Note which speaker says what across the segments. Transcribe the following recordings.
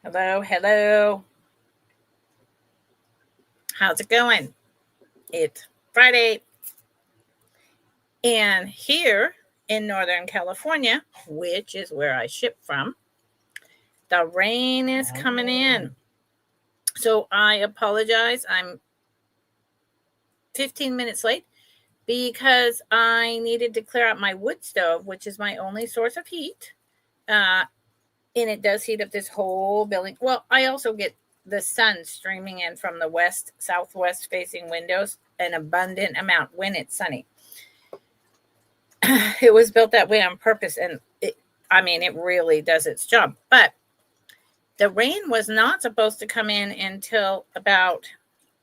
Speaker 1: Hello, hello. How's it going? It's Friday, and here in Northern California, which is where I ship from, the rain is coming in. So I apologize. I'm 15 minutes late because I needed to clear out my wood stove, which is my only source of heat. And it does heat up this whole building. Well, I also get the sun streaming in from the west, southwest facing windows, an abundant amount when it's sunny. It was built that way on purpose, and it really does its job. But the rain was not supposed to come in until about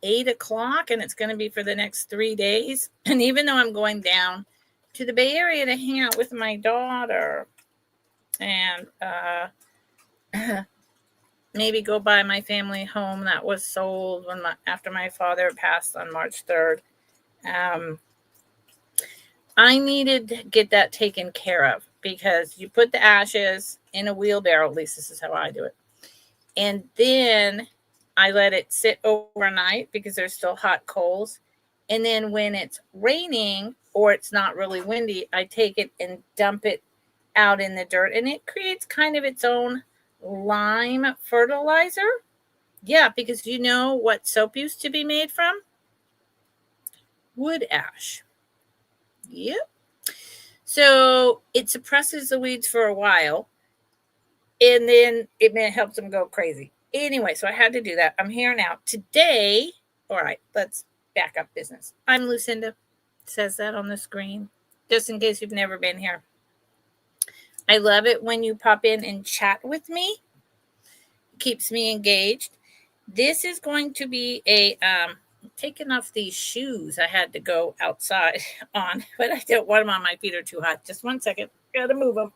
Speaker 1: 8 o'clock, and it's going to be for the next 3 days. And even though I'm going down to the Bay Area to hang out with my daughter and maybe go by my family home that was sold after my father passed on March 3rd, I needed to get that taken care of, because you put the ashes in a wheelbarrow. At least this is how I do it. And then I let it sit overnight because there's still hot coals. And then when it's raining or it's not really windy, I take it and dump it out in the dirt. And it creates kind of its own lime fertilizer. Yeah, because you know what soap used to be made from? Wood ash. Yep. So it suppresses the weeds for a while, and then it helps them go crazy. Anyway, so I had to do that. I'm here now. Today, all right, let's back up business. I'm Lucinda. It says that on the screen, just in case you've never been here. I love it when you pop in and chat with me. It keeps me engaged. This is going to be a taking off these shoes I had to go outside on, but I don't want them on. My feet are too hot. Just 1 second. Gotta move them.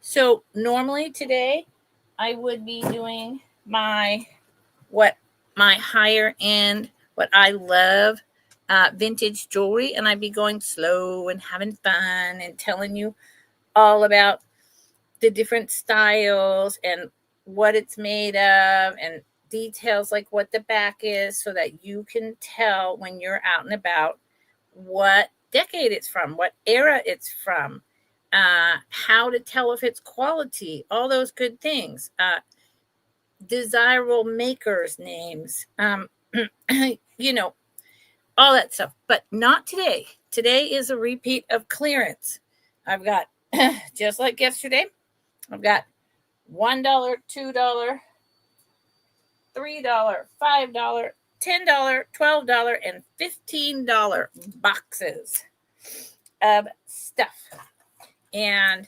Speaker 1: So normally today I would be doing my higher end, what I love, vintage jewelry, and I'd be going slow and having fun and telling you all about the different styles and what it's made of, and details like what the back is, so that you can tell when you're out and about what decade it's from, what era it's from, how to tell if it's quality, all those good things, desirable makers' names, you know, all that stuff. But not today. Today is a repeat of clearance. I've got, just like yesterday, I've got $1, $2, $3, $5, $10, $12, and $15 boxes of stuff. And,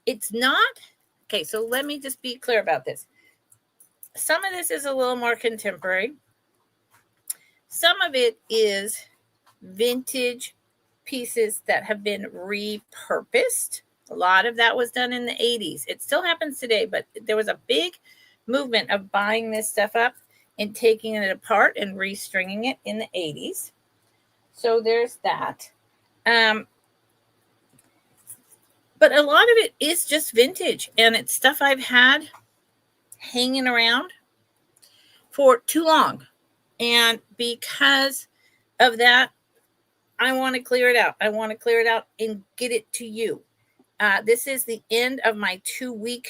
Speaker 1: it's not, okay, so let me just be clear about this. Some of this is a little more contemporary. Some of it is vintage pieces that have been repurposed. A lot of that was done in the 80s. It still happens today, but there was a big movement of buying this stuff up and taking it apart and restringing it in the 80s. So there's that. But a lot of it is just vintage, and it's stuff I've had hanging around for too long. And because of that, I want to clear it out. I want to clear it out and get it to you. This is the end of my 2-week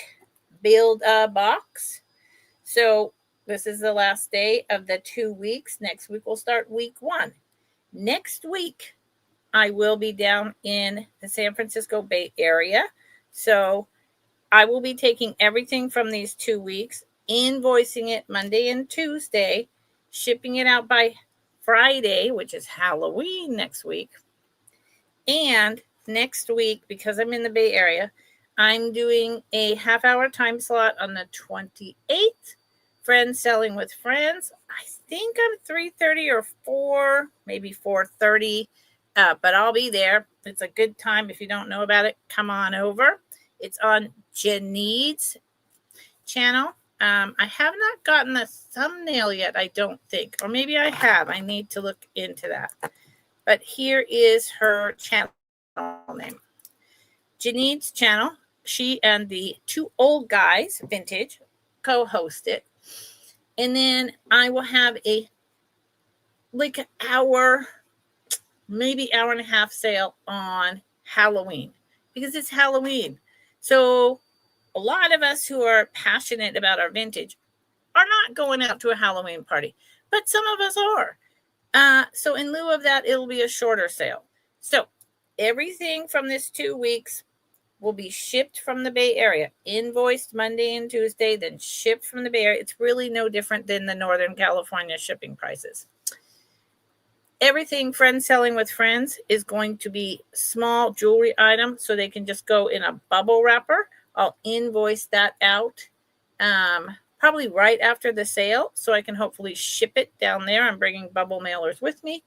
Speaker 1: build box. So this is the last day of the 2 weeks. Next week we'll start week 1. Next week, I will be down in the San Francisco Bay Area. So I will be taking everything from these 2 weeks, invoicing it Monday and Tuesday, shipping it out by Friday, which is Halloween next week. And next week, because I'm in the Bay Area, I'm doing a half-hour time slot on the 28th. Friends Selling with Friends. I think I'm 3:30 or 4, maybe 4:30. But I'll be there. It's a good time. If you don't know about it, come on over. It's on Janine's channel. I have not gotten the thumbnail yet, I don't think. Or maybe I have. I need to look into that. But here is her channel name. Janine's channel. she and the two old guys, vintage, co-host it. And then I will have a like an hour, maybe hour and a half sale on Halloween because it's Halloween. So a lot of us who are passionate about our vintage are not going out to a Halloween party, but some of us are. So in lieu of that, it'll be a shorter sale. So everything from this 2 weeks will be shipped from the Bay Area, invoiced Monday and Tuesday, then shipped from the Bay Area. It's really no different than the Northern California shipping prices. Everything Friends Selling with Friends is going to be small jewelry items, so they can just go in a bubble wrapper. I'll invoice that out probably right after the sale, so I can hopefully ship it down there. I'm bringing bubble mailers with me.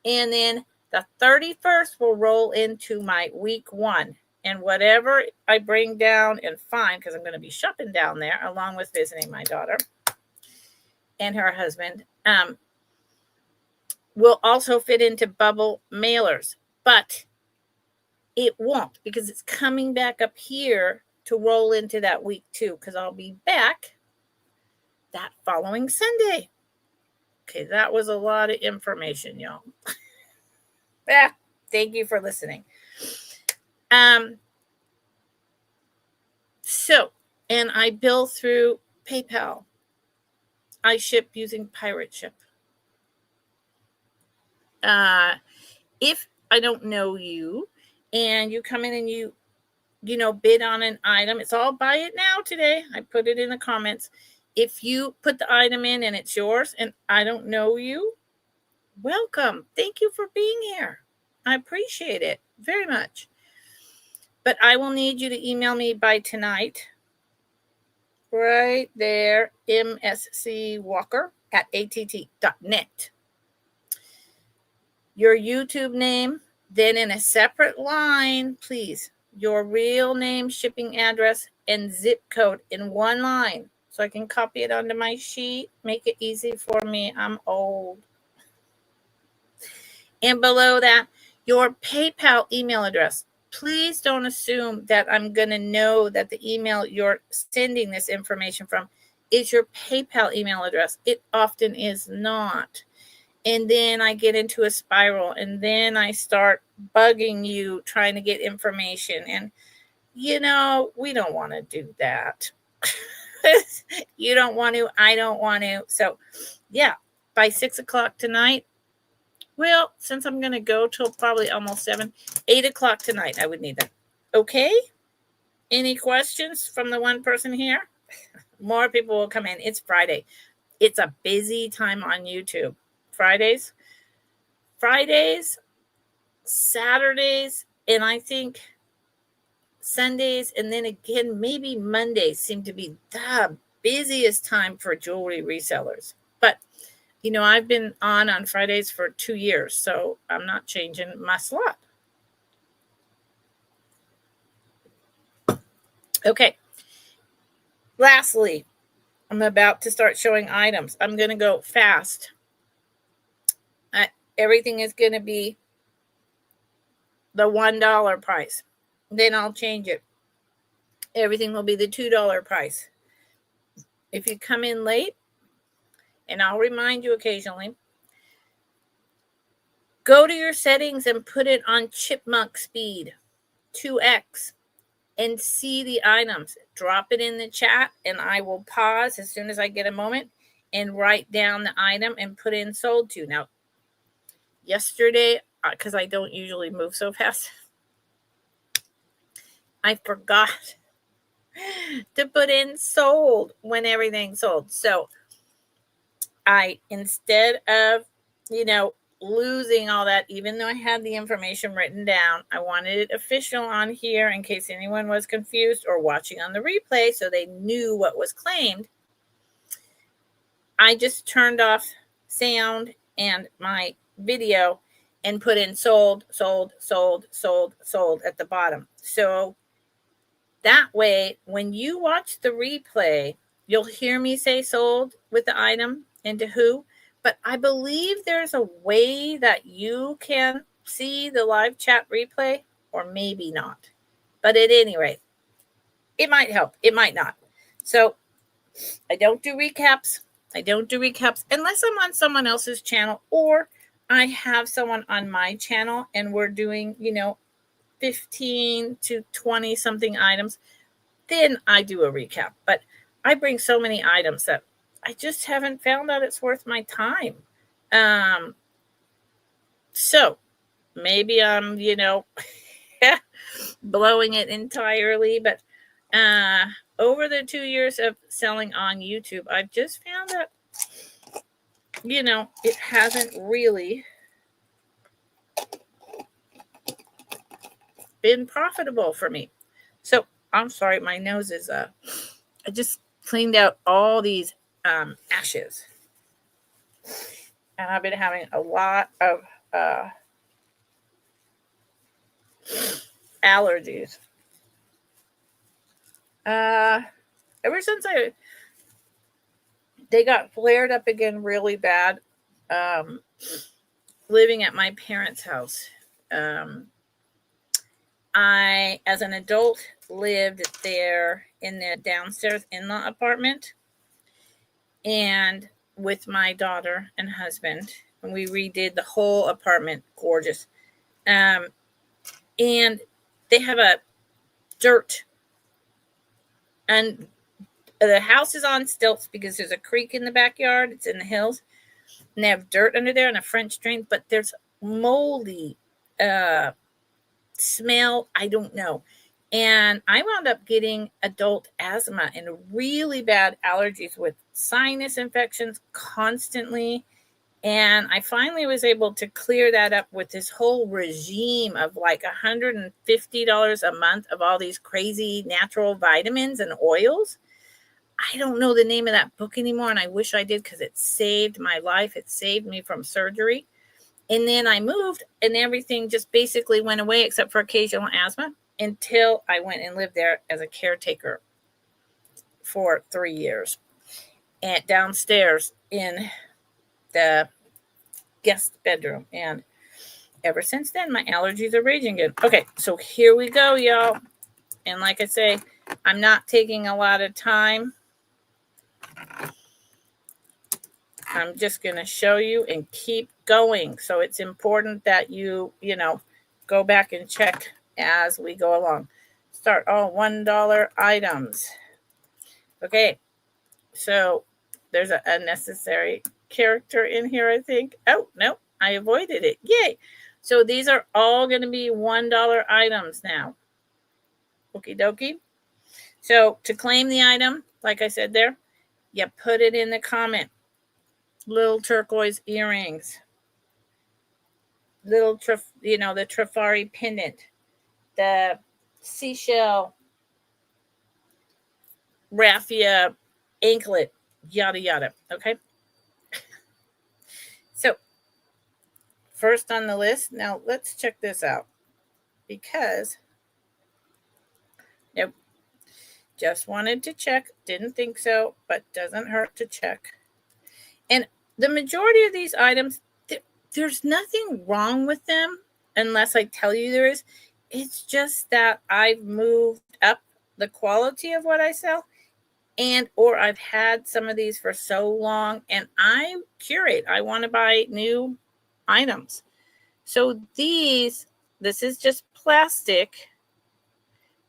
Speaker 1: And then the 31st will roll into my week 1. And whatever I bring down and find, because I'm going to be shopping down there along with visiting my daughter and her husband, will also fit into bubble mailers. But it won't, because it's coming back up here to roll into that week 2, because I'll be back that following Sunday. Okay, that was a lot of information, y'all. Thank you for listening. So, and I bill through PayPal. I ship using Pirate Ship. If I don't know you and you come in and you bid on an item, it's all buy it now today. I put it in the comments. If you put the item in and it's yours and I don't know you, welcome. Thank you for being here. I appreciate it very much. But I will need you to email me by tonight. Right there, mscwalker@att.net. Your YouTube name, then in a separate line, please, your real name, shipping address, and zip code in one line, so I can copy it onto my sheet. Make it easy for me. I'm old. And below that, your PayPal email address. Please don't assume that I'm going to know that the email you're sending this information from is your PayPal email address. It often is not. And then I get into a spiral, and then I start bugging you trying to get information. And, we don't want to do that. You don't want to. I don't want to. So, yeah, by 6 o'clock tonight, well, since I'm going to go till probably almost 8 o'clock tonight, I would need that. Okay? Any questions from the one person here? More people will come in. It's Friday. It's a busy time on YouTube. Fridays, Saturdays, and I think Sundays, and then again, maybe Mondays seem to be the busiest time for jewelry resellers. But I've been on Fridays for 2 years, so I'm not changing my slot. Okay. Lastly, I'm about to start showing items. I'm going to go fast. Everything is going to be the $1 price. Then I'll change it. Everything will be the $2 price. If you come in late, and I'll remind you occasionally, go to your settings and put it on chipmunk speed, 2x, and see the items. Drop it in the chat, and I will pause as soon as I get a moment and write down the item and put in sold to. Now, yesterday, because I don't usually move so fast, I forgot to put in sold when everything sold. So I, instead of, losing all that, even though I had the information written down, I wanted it official on here in case anyone was confused or watching on the replay so they knew what was claimed. I just turned off sound and my video and put in sold, sold, sold, sold, sold at the bottom. So that way, when you watch the replay, you'll hear me say sold with the item and to who. But I believe there's a way that you can see the live chat replay, or maybe not. But at any rate, it might help. It might not. So I don't do recaps. Unless I'm on someone else's channel or I have someone on my channel and we're doing, 15 to 20 something items. Then I do a recap. But I bring so many items that I just haven't found out it's worth my time. So maybe I'm, blowing it entirely. But over the 2 years of selling on YouTube, I've just found that, it hasn't really been profitable for me. So I'm sorry, my nose is, I just cleaned out all these ashes. And I've been having a lot of allergies. Ever since they got flared up again really bad, living at my parents' house. I, as an adult, lived there in the downstairs in-law apartment, and with my daughter and husband, and we redid the whole apartment, gorgeous. And they have a dirt, and the house is on stilts because there's a creek in the backyard. It's in the hills, and they have dirt under there and a French drain, but there's moldy smell. I don't know. And I wound up getting adult asthma and really bad allergies with sinus infections constantly. And I finally was able to clear that up with this whole regime of like $150 a month of all these crazy natural vitamins and oils. I don't know the name of that book anymore, and I wish I did because it saved my life. It saved me from surgery. And then I moved, and everything just basically went away except for occasional asthma until I went and lived there as a caretaker for 3 years and downstairs in the guest bedroom. And ever since then, my allergies are raging again. Okay, so here we go, y'all. And like I say, I'm not taking a lot of time. I'm just going to show you and keep going. So it's important that you go back and check as we go along. Start all $1 items. Okay, so there's an unnecessary character in here, I think. Oh, no, I avoided it. Yay. So these are all going to be $1 items now. Okie dokie. So to claim the item, like I said there, you put it in the comment. Little turquoise earrings, little, the Trifari pendant, the seashell raffia anklet, yada, yada. Okay. So first on the list, now let's check this out because, nope, just wanted to check. Didn't think so, but doesn't hurt to check. And the majority of these items, there's nothing wrong with them unless I tell you there is. It's just that I've moved up the quality of what I sell, or I've had some of these for so long, and I curate. I want to buy new items. So this is just plastic.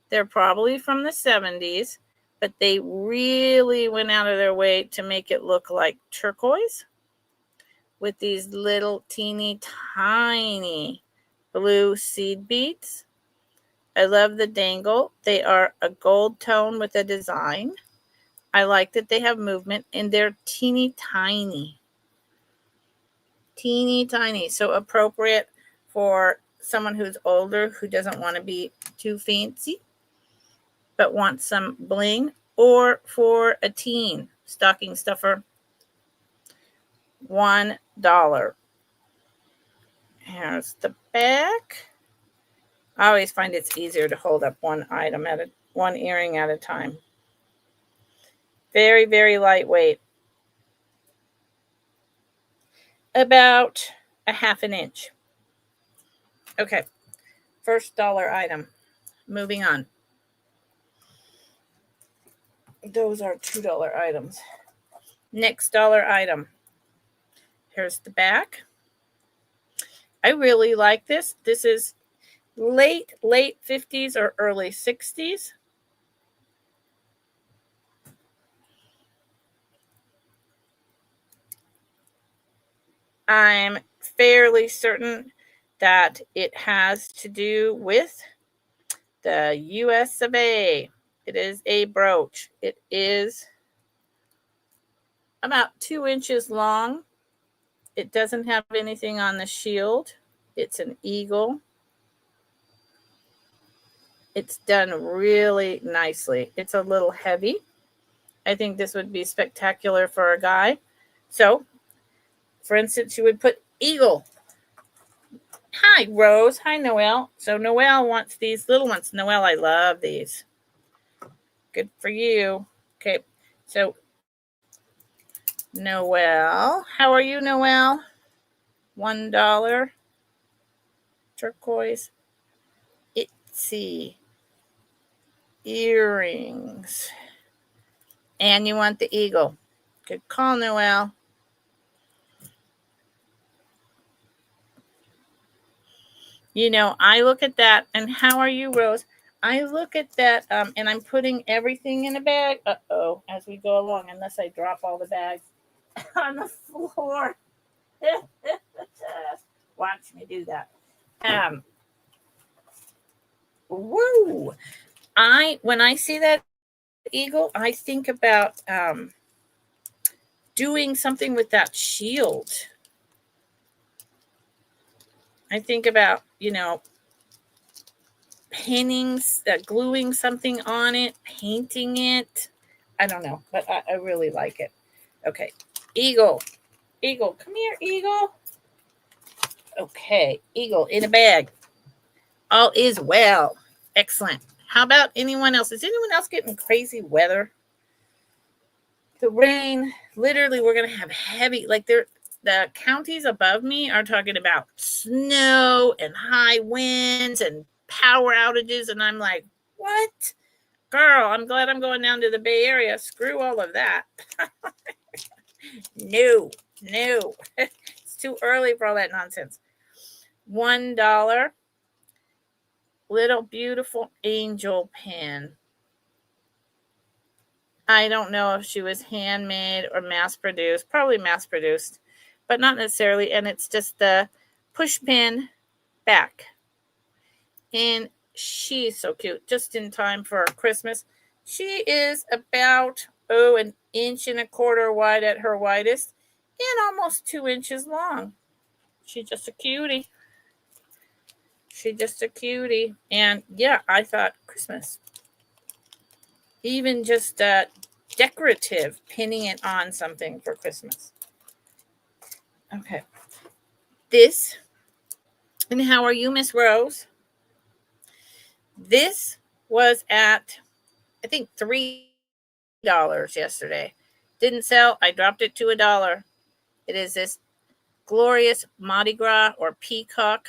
Speaker 1: They're probably from the 70s, but they really went out of their way to make it look like turquoise with these little teeny tiny blue seed beads. I love the dangle. They are a gold tone with a design. I like that they have movement, and they're teeny tiny. Teeny tiny. So appropriate for someone who's older who doesn't want to be too fancy but wants some bling, or for a teen stocking stuffer. $1. Here's the back. I always find it's easier to hold up one earring at a time. Very, very lightweight. About a half an inch. Okay, first dollar item. Moving on. Those are $2 items. Next dollar item. Here's the back. I really like this. This is late 50s or early 60s. I'm fairly certain that it has to do with the US of A. It is a brooch. It is about 2 inches long. It doesn't have anything on the shield. It's an eagle. It's done really nicely. It's a little heavy. I think this would be spectacular for a guy. So, for instance, you would put eagle. Hi, Rose. Hi, Noelle. So Noelle wants these little ones. Noelle, I love these. Good for you. Okay, so Noelle. How are you, Noelle? $1. Turquoise. Itsy. Earrings. And you want the eagle. Good call, Noelle. You know, I look at that, and how are you, Rose? I look at that, and I'm putting everything in a bag. Uh-oh, as we go along, unless I drop all the bags on the floor. Watch me do that. Woo! When I see that eagle, I think about doing something with that shield. I think about, pinning, gluing something on it, painting it. I don't know, but I really like it. Okay, eagle. Eagle, come here, eagle. Okay, eagle in a bag. All is well. Excellent. How about anyone else? Is anyone else getting crazy weather? The rain, literally, we're going to have heavy, the counties above me are talking about snow and high winds and power outages. And I'm like, what? Girl, I'm glad I'm going down to the Bay Area. Screw all of that. No. It's too early for all that nonsense. $1. Little beautiful angel pin. I don't know if she was handmade or mass produced. Probably mass produced, but not necessarily. And it's just the push pin back. And she's so cute. Just in time for Christmas. She is about, 1.25 inches wide at her widest and almost 2 inches long. She's just a cutie. And yeah, I thought Christmas. Even just decorative, pinning it on something for Christmas. Okay. This, and how are you, Miss Rose? This was at, I think, $3 yesterday. Didn't sell. I dropped it to $1. It is this glorious Mardi Gras or peacock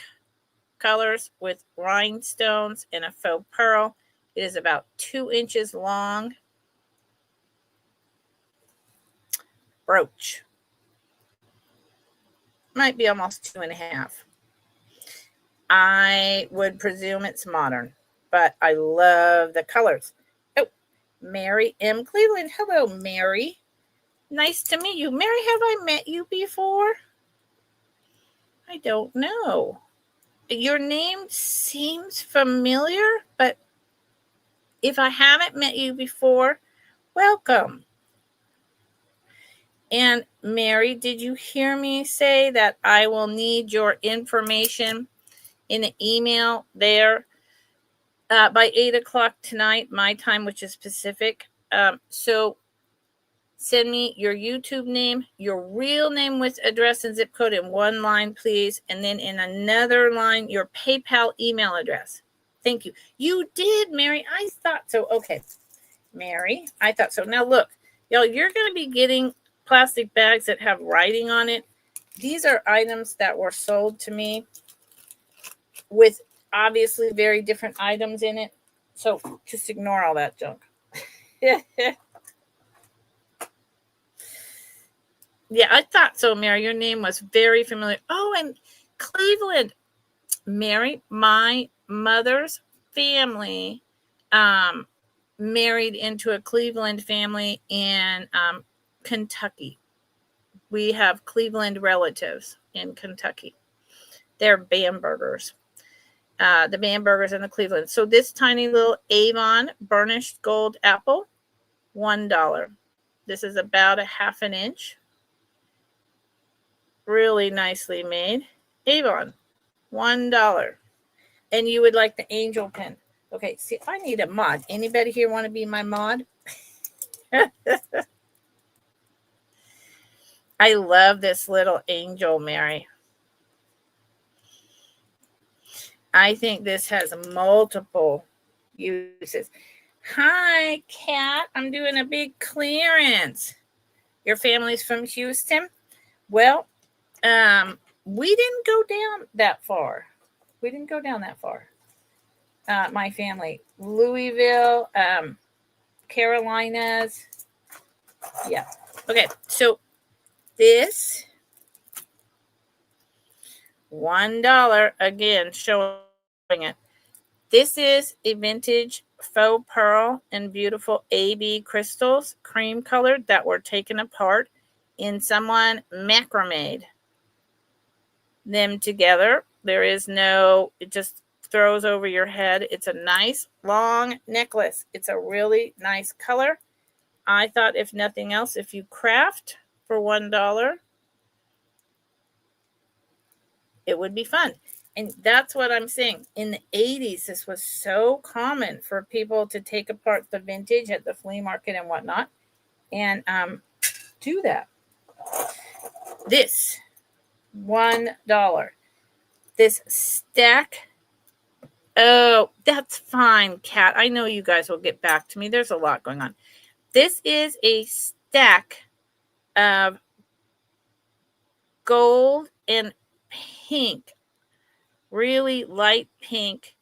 Speaker 1: colors with rhinestones and a faux pearl. It is about 2 inches long. Brooch. Might be almost 2.5. I would presume it's modern, but I love the colors. Oh, Mary M. Cleveland. Hello, Mary. Nice to meet you. Mary, have I met you before? I don't know. Your name seems familiar, but if I haven't met you before, welcome. And Mary, did you hear me say that I will need your information in an email there by 8:00 tonight, my time, which is Pacific? So send me your YouTube name, your real name with address and zip code in one line, please. And then in another line, your PayPal email address. Thank you. You did, Mary. I thought so. Okay, Mary, I thought so. Now, look, y'all, you're going to be getting plastic bags that have writing on it. These are items that were sold to me with obviously very different items in it. So just ignore all that junk. Yeah, I thought so, Mary. Your name was very familiar. Oh, and Cleveland. Mary, my mother's family married into a Cleveland family in Kentucky. We have Cleveland relatives in Kentucky. They're Bambergers. The Bambergers and the Cleveland. So this tiny little Avon burnished gold apple, $1. This is about a half an inch. Really nicely made. Avon, $1. And you would like the angel pin. Okay, see, I need a mod. Anybody here want to be my mod? I love this little angel, Mary. I think this has multiple uses. Hi, Kat. I'm doing a big clearance. Your family's from Houston? Well, we didn't go down that far. My family, Louisville, Carolinas. Yeah. Okay. So this $1 again, showing it. This is a vintage faux pearl and beautiful AB crystals, cream colored, that were taken apart in someone macrameed them together. There is no, it just throws over your head. It's a nice long necklace. It's a really nice color. I thought, if nothing else, if you craft for $1, it would be fun. And that's what I'm saying. In the 80s, this was so common for people to take apart the vintage at the flea market and whatnot and do that. This $1. This stack. Oh, that's fine, Kat. I know you guys will get back to me. There's a lot going on. This is a stack of gold and pink, really light pink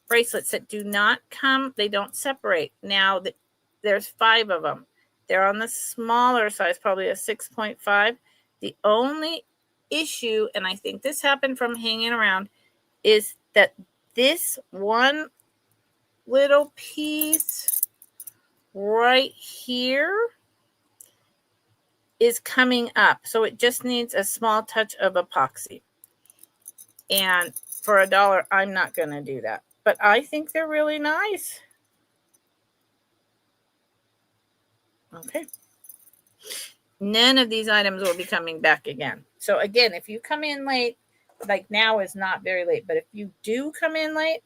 Speaker 1: bracelets that do not come, they don't separate. Now, there's 5 of them. They're on the smaller size, probably a 6.5. The only issue, and I think this happened from hanging around, is that this one little piece right here is coming up. So it just needs a small touch of epoxy. And for $1, I'm not going to do that. But I think they're really nice. Okay. None of these items will be coming back again. So again, if you come in late, like now is not very late, but if you do come in late,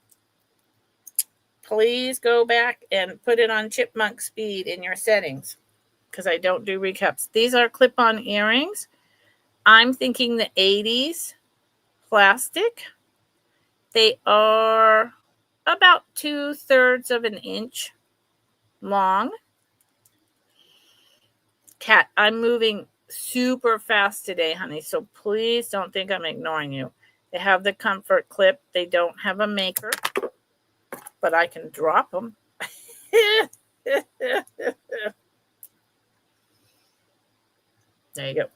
Speaker 1: please go back and put it on chipmunk speed in your settings, because I don't do recaps. These are clip-on earrings. I'm thinking the 80s plastic. They are about 2/3 of an inch long. Kat, I'm moving super fast today, honey, so please don't think I'm ignoring you. They have the comfort clip. They don't have a maker, but I can drop them. There you go.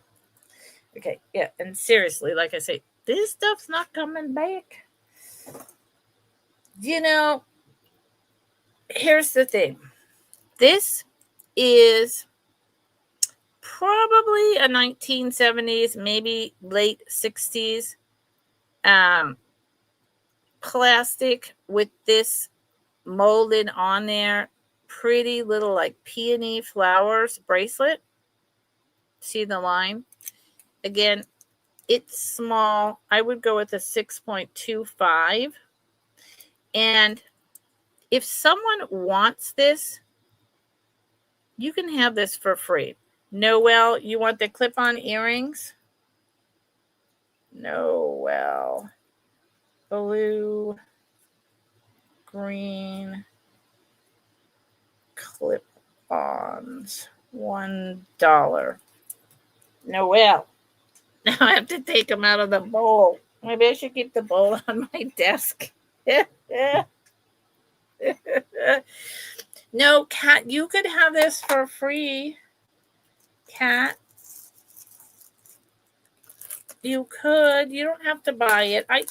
Speaker 1: Okay, yeah, and seriously, like I say, this stuff's not coming back. You know, here's the thing. This is probably a 1970s, maybe late 60s plastic with this molded on there. Pretty little like peony flowers bracelet. See the line? Again, it's small. I would go with a 6.25. And if someone wants this, you can have this for free. Noelle, you want the clip-on earrings? Noelle. Blue, green, clip-ons. $1. Noelle. Now I have to take them out of the bowl. Maybe I should keep the bowl on my desk. No, Kat, you could have this for free. Kat, You could. You don't have to buy it. I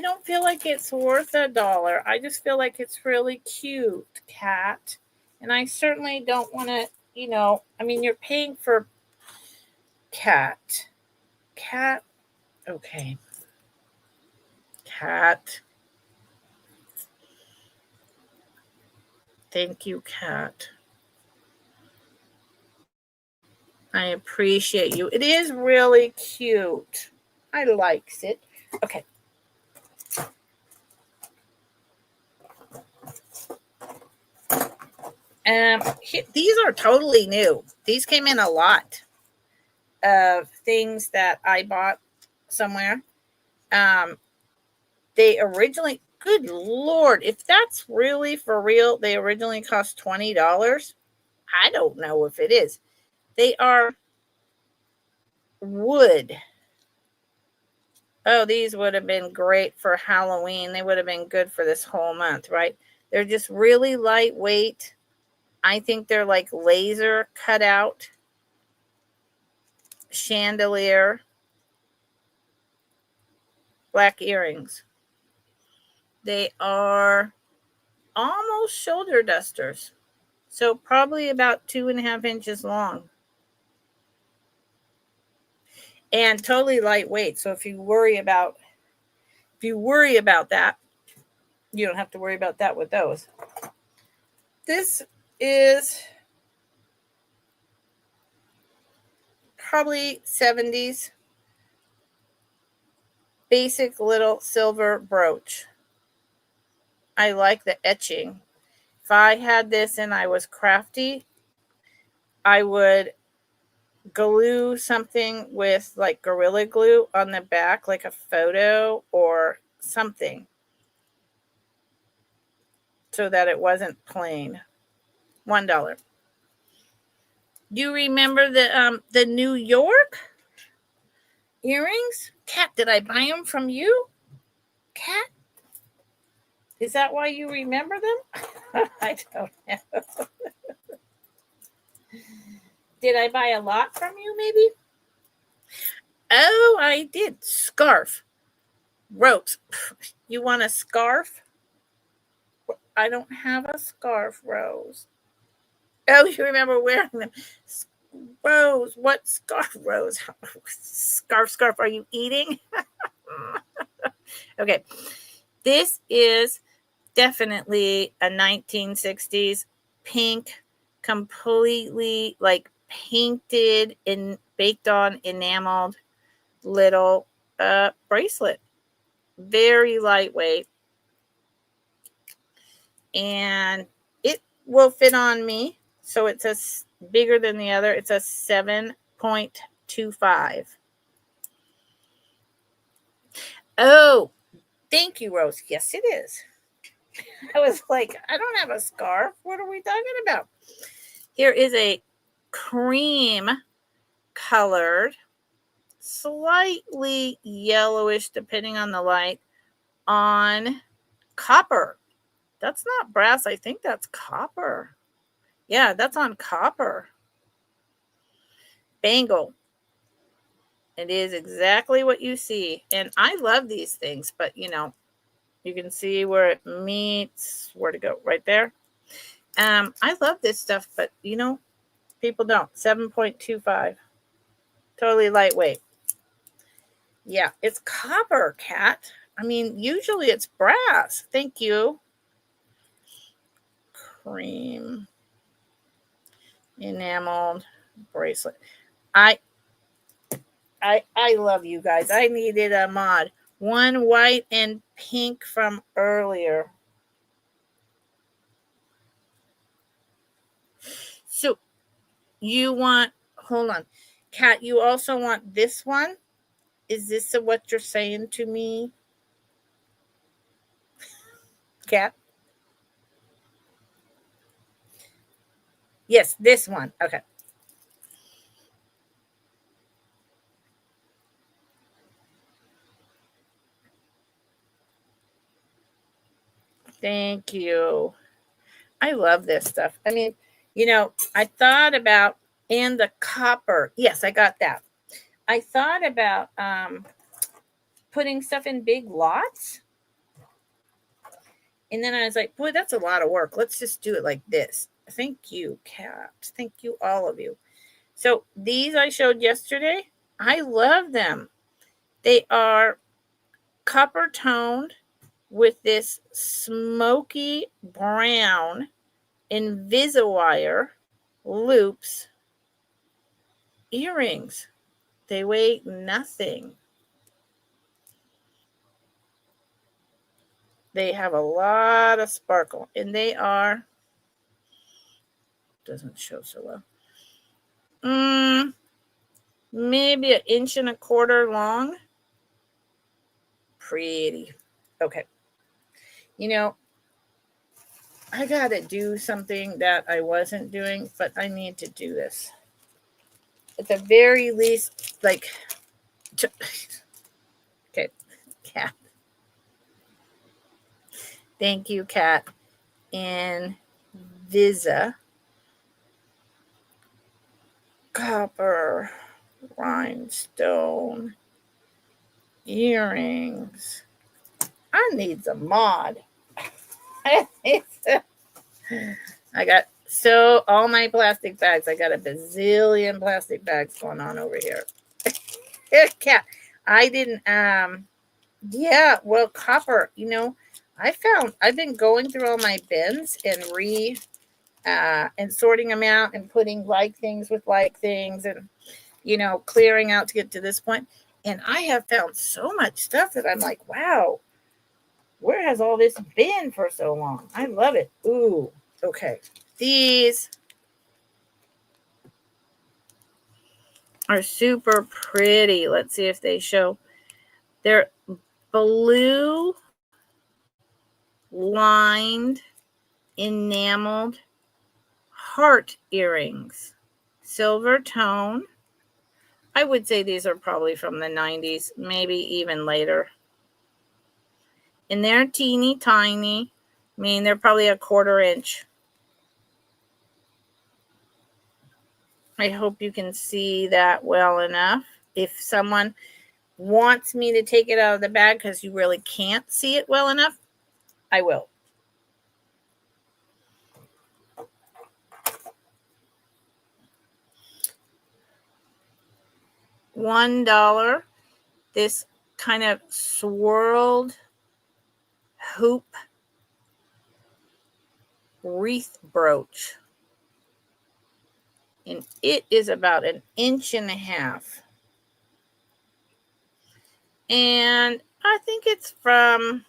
Speaker 1: don't feel like it's worth $1. I just feel like it's really cute, Cat. And I certainly don't want to, I mean, you're paying for Cat. Cat. Okay. Cat. Thank you, Cat. I appreciate you. It is really cute. I likes it. Okay. These are totally new. These came in a lot of things that I bought somewhere. They originally, good Lord, if that's really for real, they originally cost $20. I don't know if it is. They are wood. Oh, these would have been great for Halloween. They would have been good for this whole month, right? They're just really lightweight. I think they're like laser cut out chandelier black earrings. They are almost shoulder dusters. So probably about 2.5 inches long. And totally lightweight. So if you worry about that, you don't have to worry about that with those. This is probably 70s. Basic little silver brooch. I like the etching. If I had this and I was crafty, I would glue something with like Gorilla Glue on the back, like a photo or something, so that it wasn't plain. $1. You remember the New York earrings? Cat, did I buy them from you? Cat? Is that why you remember them? I don't know. Did I buy a lot from you, maybe? Oh, I did. Scarf. Ropes. You want a scarf? I don't have a scarf, Rose. Oh, you remember wearing them. Rose, what scarf, Rose? Scarf, are you eating? Okay. This is definitely a 1960s pink, completely like painted and baked on enameled little bracelet. Very lightweight. And it will fit on me. So it's bigger than the other. It's a 7.25. Oh, thank you, Rose. Yes, it is. I was like, I don't have a scarf. What are we talking about? Here is a cream colored, slightly yellowish, depending on the light, on copper. That's not brass. I think that's copper. Yeah, that's on copper. Bangle. It is exactly what you see. And I love these things, but you can see where it meets, where to go, right there. I love this stuff, but people don't. 7.25. Totally lightweight. Yeah, it's copper, Cat. I mean, usually it's brass. Thank you. Cream enameled bracelet. I love you guys. I needed a mod. One white and pink from earlier. So you want, hold on. Kat, you also want this one? Is this what you're saying to me? Kat? Yes, this one. Okay. Thank you. I love this stuff. I mean, I thought about, and the copper. Yes, I got that. I thought about putting stuff in big lots. And then I was like, boy, that's a lot of work. Let's just do it like this. Thank you, Kat. Thank you, all of you. So these I showed yesterday. I love them. They are copper toned with this smoky brown Invisawire loops earrings. They weigh nothing. They have a lot of sparkle, and they are, doesn't show so well. Maybe 1.25 inches long. Pretty. Okay. You know, I got to do something that I wasn't doing, but I need to do this. At the very least, like, okay, Kat. Thank you, Kat. In Visa. Copper rhinestone earrings. I need some mod. I got all my plastic bags. I got a bazillion plastic bags going on over here. Cat. I didn't yeah, well, copper, I've been going through all my bins and and sorting them out and putting like things with like things and clearing out to get to this point. And I have found so much stuff that I'm like, wow, where has all this been for so long? I love it. Ooh, okay. These are super pretty. Let's see if they show. They're blue lined enameled heart earrings. Silver tone. I would say these are probably from the 90s, maybe even later. And they're teeny tiny. I mean, they're probably 1/4 inch. I hope you can see that well enough. If someone wants me to take it out of the bag because you really can't see it well enough, I will. $1. This kind of swirled hoop wreath brooch. And it is about 1.5 inches. And I think it's from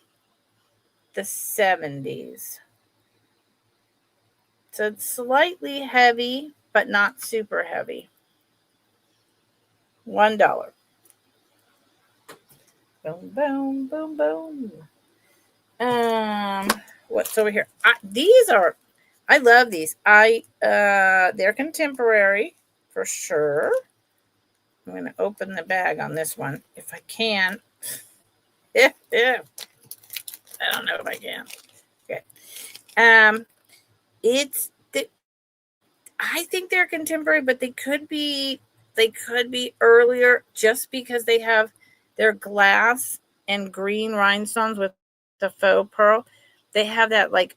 Speaker 1: the 70s. So it's slightly heavy, but not super heavy. $1. Boom, boom, boom, boom. What's over here? I love these. They're contemporary for sure. I'm going to open the bag on this one if I can. I don't know if I can. Okay. I think they're contemporary, but they could be earlier just because they have their glass and green rhinestones with the faux pearl. They have that like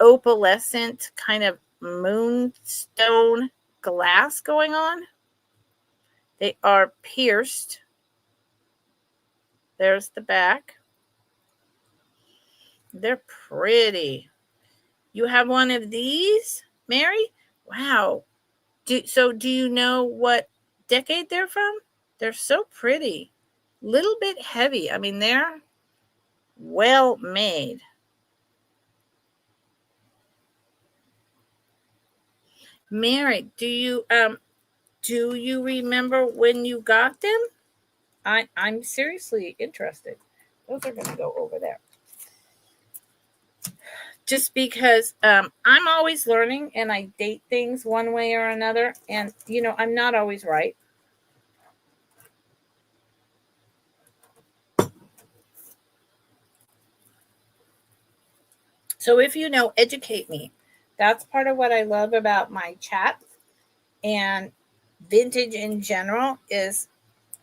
Speaker 1: opalescent kind of moonstone glass going on. They are pierced. There's the back. They're pretty. You have one of these, Mary? Wow. Do you know what decade they're from? They're so pretty. Little bit heavy. I mean, they're well made. Mary, do you remember when you got them? I'm seriously interested. Those are going to go over there. Just because I'm always learning and I date things one way or another. And, I'm not always right. So if you know, educate me. That's part of what I love about my chat and vintage in general is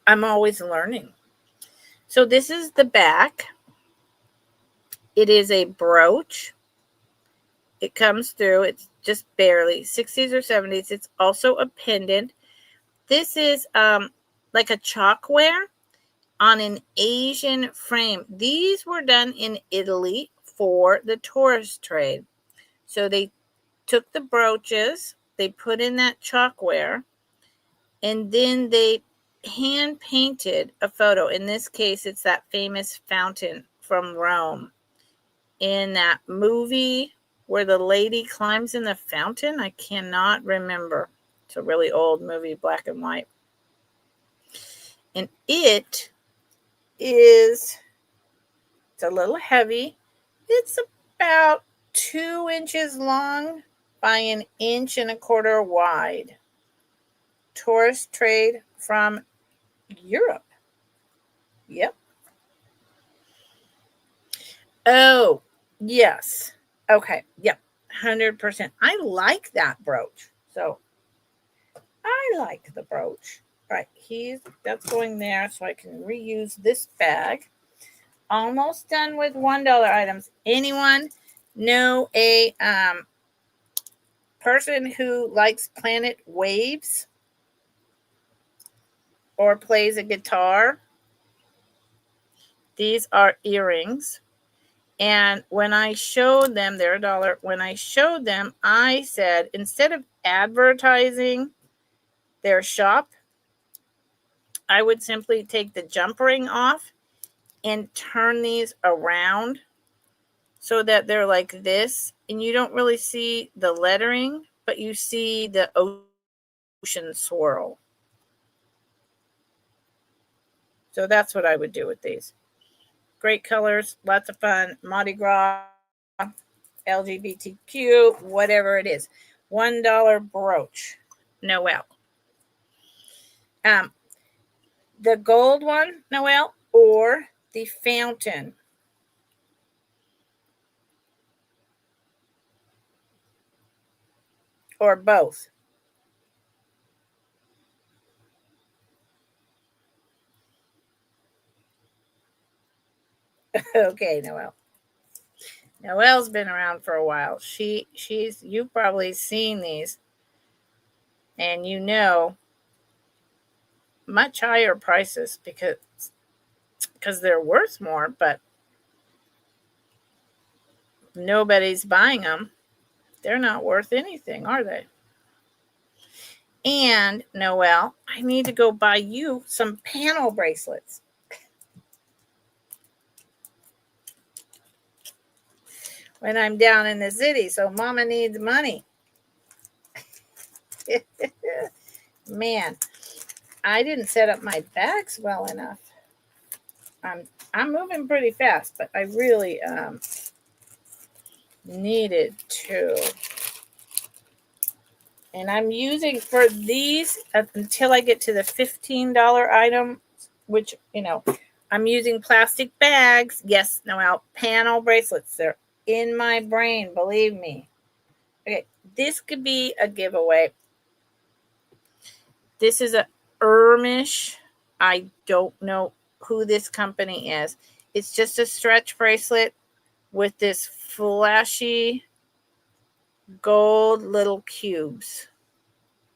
Speaker 1: I'm always learning. So this is the back. It is a brooch. It comes through. It's just barely 60s or 70s. It's also a pendant. This is like a chalkware on an Asian frame. These were done in Italy for the tourist trade. So they took the brooches, they put in that chalkware, and then they hand painted a photo. In this case, it's that famous fountain from Rome. In that movie where the lady climbs in the fountain, I cannot remember. It's a really old movie, black and white. And it's a little heavy. It's about 2 inches long by 1.25 inches wide. Tourist trade from Europe. Yep. Oh, yes. Okay. Yep. 100%. I like that brooch. So I like the brooch. Right. That's going there so I can reuse this bag. Almost done with $1 items. Anyone know a person who likes Planet Waves or plays a guitar? These are earrings. And when I showed them, they're $1. When I showed them, I said, instead of advertising their shop, I would simply take the jump ring off and turn these around so that they're like this. And you don't really see the lettering, but you see the ocean swirl. So that's what I would do with these. Great colors, lots of fun. Mardi Gras, LGBTQ, whatever it is. $1 brooch. Noel. The gold one, Noel, or the fountain? Or both? Okay, Noel. Noelle's been around for a while. You've probably seen these, and you know much higher prices because they're worth more, but nobody's buying them. They're not worth anything, are they? And Noel, I need to go buy you some panel bracelets. When I'm down in the city, so Mama needs money. Man, I didn't set up my bags well enough. I'm moving pretty fast, but I really needed to. And I'm using for these until I get to the $15 item, which, I'm using plastic bags. Yes, Noel, panel bracelets. They're in my brain, believe me. Okay, this could be a giveaway. This is a Ermish. I don't know who this company is. It's just a stretch bracelet with this flashy gold little cubes.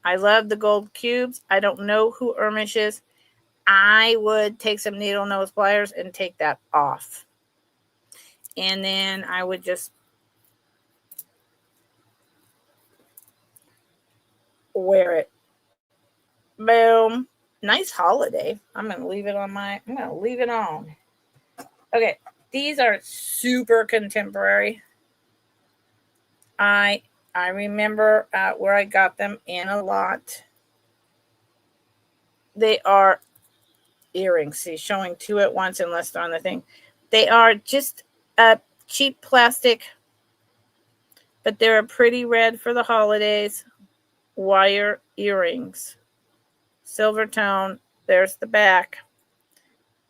Speaker 1: I love the gold cubes. I don't know who Ermish is. I would take some needle nose pliers and take that off. And then I would just wear it. Boom. Nice holiday. I'm going to leave it on. Okay. These are super contemporary. I remember where I got them in a lot. They are earrings. See, showing 2 at once unless they're on the thing. They are just a cheap plastic, but they're a pretty red for the holidays. Wire earrings. Silver tone. There's the back.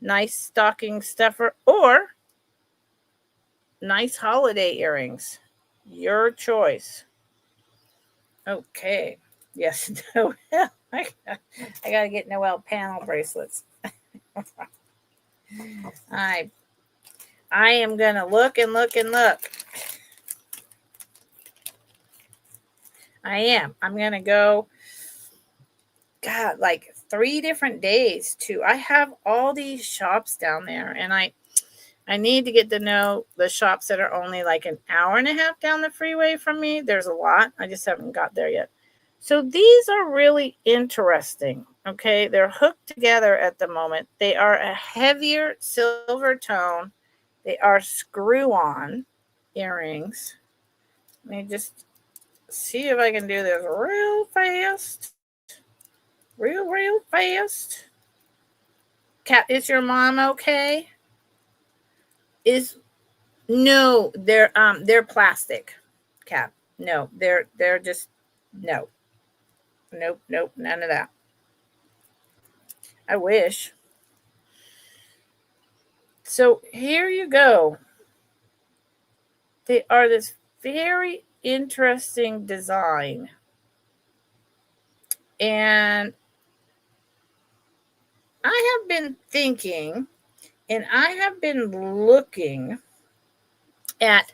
Speaker 1: Nice stocking stuffer or nice holiday earrings. Your choice. Okay. Yes, Noel. I got to get Noelle panel bracelets. I am going to look and look and look. I am. I'm going to go, God, like 3 different days too. I have all these shops down there, and I need to get to know the shops that are only like an hour and a half down the freeway from me. There's a lot. I just haven't got there yet. So these are really interesting. Okay. They're hooked together at the moment. They are a heavier silver tone. They are screw-on earrings. Let me just see if I can do this real fast. Real fast. Kat, is your mom okay? No, they're plastic, Kat. No, they're just no. Nope, none of that. I wish. So here you go. They are this very interesting design. And I have been thinking, and I have been looking at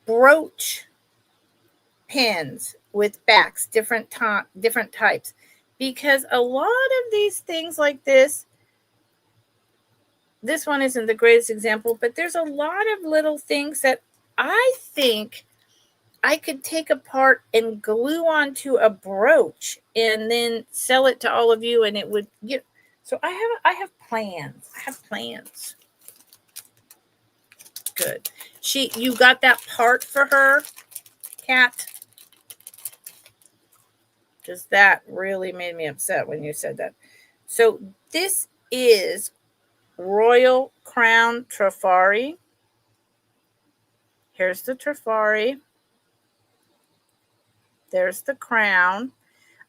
Speaker 1: brooch pins with backs, different types, because a lot of these things like this one isn't the greatest example, but there's a lot of little things that I think I could take apart and glue onto a brooch and then sell it to all of you, and it would get. So I have plans. I have plans. Good. You got that part for her, Kat? Because that really made me upset when you said that. So this is Royal Crown Trifari. Here's the Trifari. There's the crown.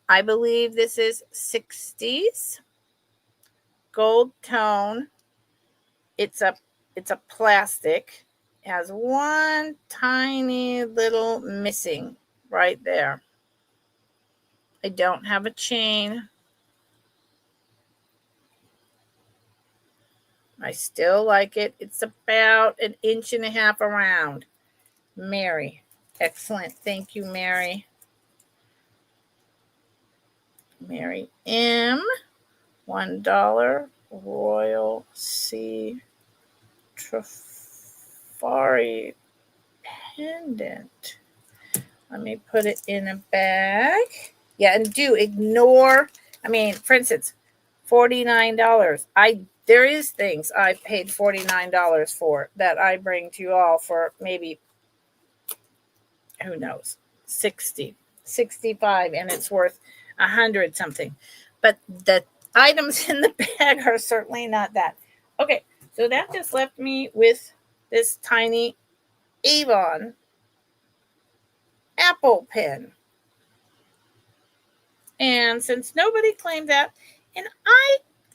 Speaker 1: I believe this is 60s. Gold tone. It's a plastic. It has one tiny little missing right there. I don't have a chain. I still like it. It's about 1.5 inches around. Mary. Excellent. Thank you, Mary. Mary M. $1. Royal C. Trifari pendant. Let me put it in a bag. Yeah, and do ignore. I mean, for instance, $49. There is things I paid $49 for that I bring to you all for maybe, who knows, 60, 65, and it's worth 100 something. But the items in the bag are certainly not that. Okay, so that just left me with this tiny Avon Apple pen. And since nobody claimed that, and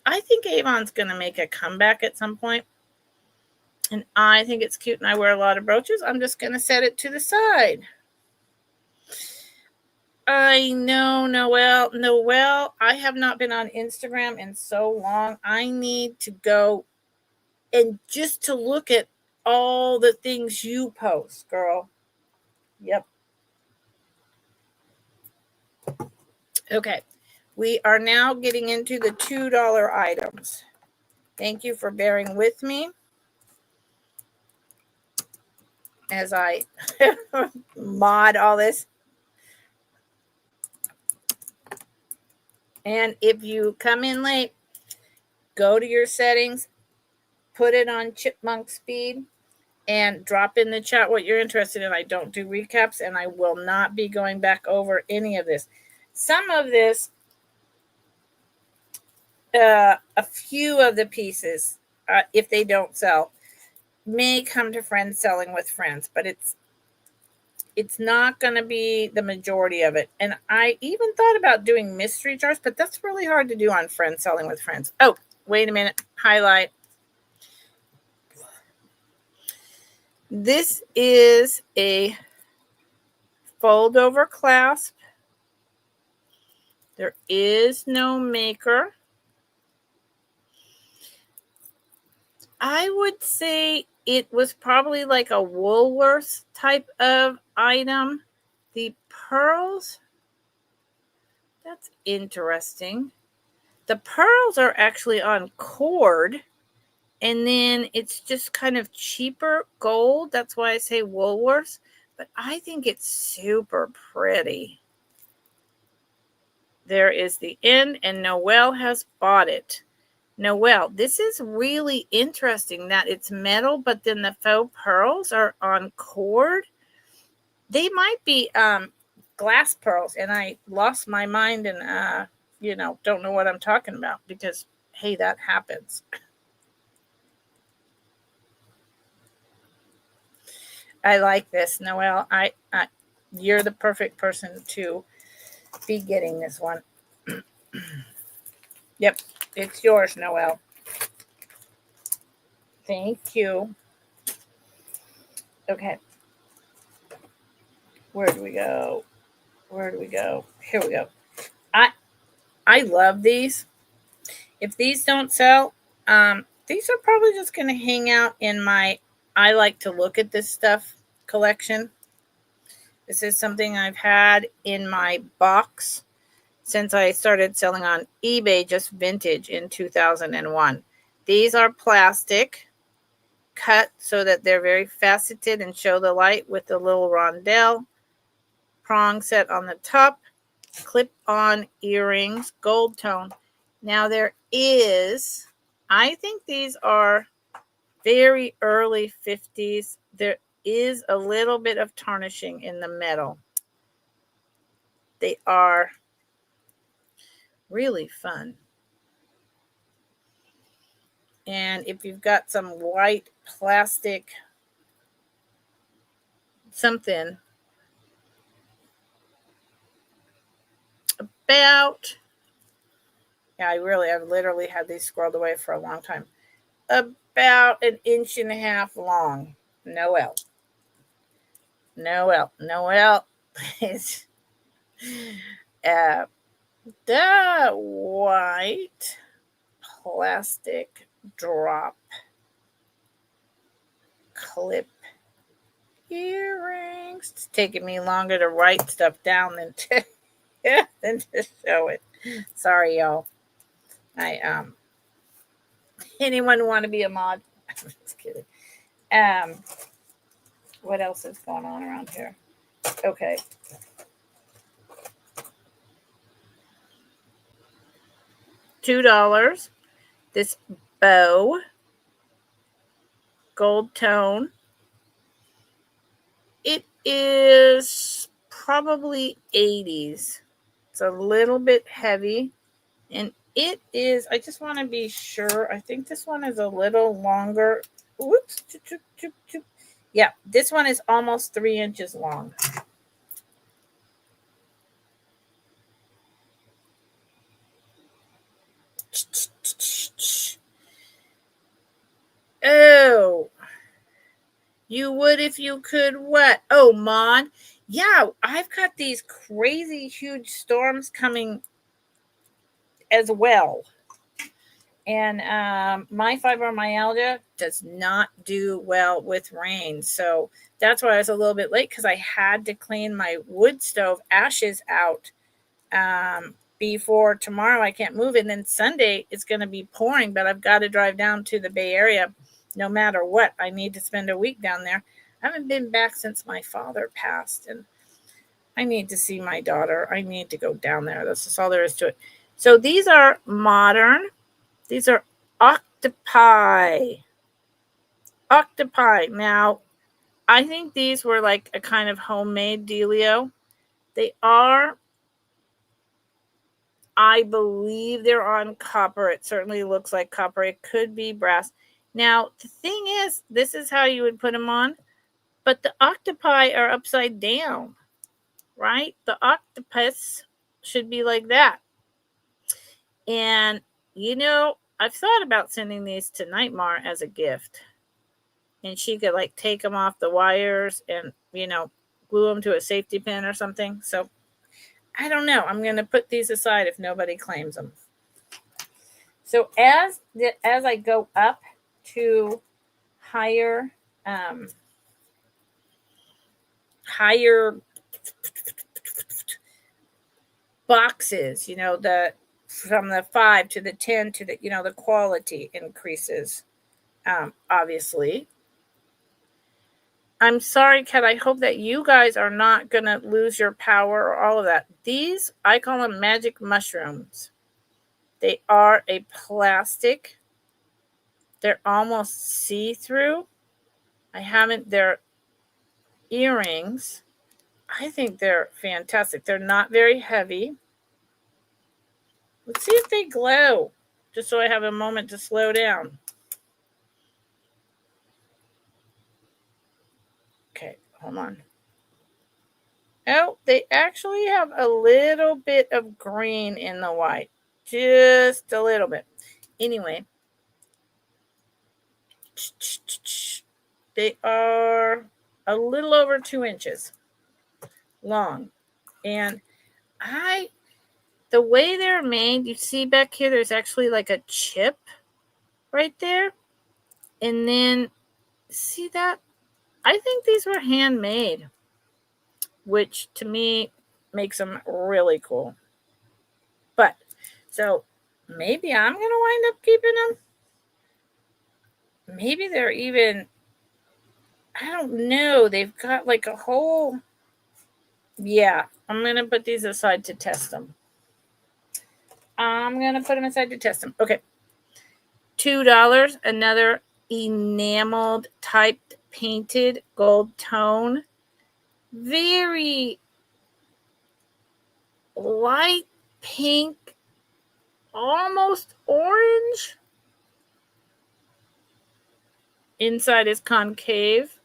Speaker 1: I think Avon's going to make a comeback at some point, and I think it's cute, and I wear a lot of brooches, I'm just going to set it to the side. I know, Noelle, I have not been on Instagram in so long. I need to go and just to look at all the things you post, girl. Yep. Okay. We are now getting into the $2 items. Thank you for bearing with me as I mod all this. And if you come in late, go to your settings, put it on chipmunk speed, and drop in the chat what you're interested in. I don't do recaps, and I will not be going back over any of this. Some of this, a few of the pieces, if they don't sell, may come to Friends Selling with Friends, but it's not going to be the majority of it. And I even thought about doing mystery jars, but that's really hard to do on Friends Selling with Friends. Oh, wait a minute. Highlight. This is a fold over clasp There is no maker. I would say it was probably like a Woolworths type of item. The pearls, that's interesting. The pearls are actually on cord, and then it's just kind of cheaper gold. That's why I say Woolworths, but I think it's super pretty. There is the end, and Noelle has bought it. Noelle, this is really interesting that it's metal, but then the faux pearls are on cord. They might be glass pearls, and I lost my mind and don't know what I'm talking about because, hey, that happens. I like this, Noelle. You're the perfect person to be getting this one. Yep, it's yours, Noelle. Thank you. Okay. Where do we go? Here we go. I love these. If these don't sell, these are probably just going to hang out in my I like to look at this stuff collection. This is something I've had in my box since I started selling on eBay, just vintage in 2001. These are plastic, cut so that they're very faceted and show the light with the little rondelle prong set on the top, clip-on earrings, gold tone. Now there is, I think these are very early 50s. There is a little bit of tarnishing in the metal. They are really fun. And if you've got some white plastic something about, I've literally had these squirreled away for a long time, about 1.5 inches long. Noelle is the white plastic drop clip earrings. It's taking me longer to write stuff down than to show it. Sorry, y'all. Anyone want to be a mod? I'm just kidding. What else is going on around here? Okay. $2. This bow, gold tone. It is probably 80s. It's a little bit heavy, and it is, I just want to be sure, I think this one is a little longer. Whoops. Yeah, this one is almost 3 inches long. Oh, you would if you could what? Oh, Mon. Yeah, I've got these crazy huge storms coming as well. And my fibromyalgia does not do well with rain. So that's why I was a little bit late, because I had to clean my wood stove ashes out before tomorrow. I can't move. And then Sunday it's going to be pouring, but I've got to drive down to the Bay Area no matter what. I need to spend a week down there. I haven't been back since my father passed, and I need to see my daughter. I need to go down there. That's just all there is to it. So these are modern. These are octopi. Octopi. Now, I think these were like a kind of homemade dealio. They are, I believe they're on copper. It certainly looks like copper. It could be brass. Now, the thing is, this is how you would put them on, but the octopi are upside down, right? The octopus should be like that. And, I've thought about sending these to Nightmare as a gift. And she could like take them off the wires and, glue them to a safety pin or something. So I don't know. I'm going to put these aside if nobody claims them. So as I go up to higher boxes, from the 5 to the 10 to the, the quality increases, obviously. I'm sorry, Kat. I hope that you guys are not going to lose your power or all of that. These, I call them magic mushrooms. They are a plastic. They're almost see-through. They're earrings. I think they're fantastic. They're not very heavy. Let's see if they glow, just so I have a moment to slow down. Okay, hold on. Oh, they actually have a little bit of green in the white. Just a little bit. Anyway, they are a little over 2 inches long. And the way they're made, you see back here, there's actually like a chip right there. And then, see that? I think these were handmade, which to me makes them really cool. But, so maybe I'm going to wind up keeping them. Maybe they're even, I don't know. They've got like a whole, yeah, I'm going to put these aside to test them. Okay. $2, another enameled typed painted gold tone. Very light pink, almost orange. Inside is concave.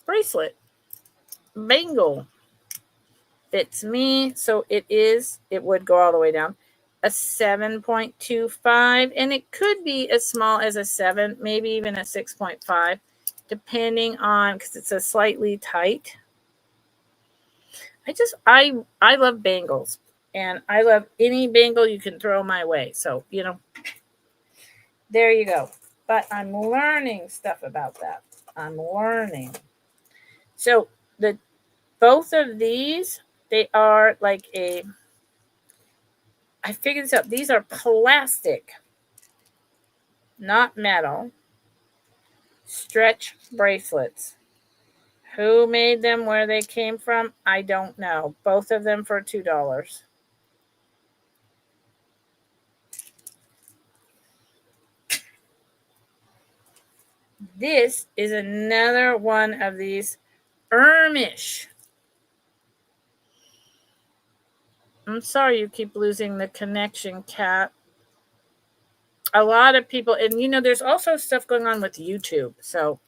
Speaker 1: Bracelet. Bangle. Fits me. So it would go all the way down. A 7.25. And it could be as small as a 7, maybe even a 6.5. Depending on, because it's a slightly tight. I love bangles. And I love any bangle you can throw my way. So, there you go. But I'm learning stuff about that. I'm learning. So both of these, they are like I figured this out. These are plastic, not metal, stretch bracelets. Who made them, where they came from, I don't know. Both of them for $2. This is another one of these Ermish. I'm sorry you keep losing the connection, Kat. A lot of people, and there's also stuff going on with YouTube. So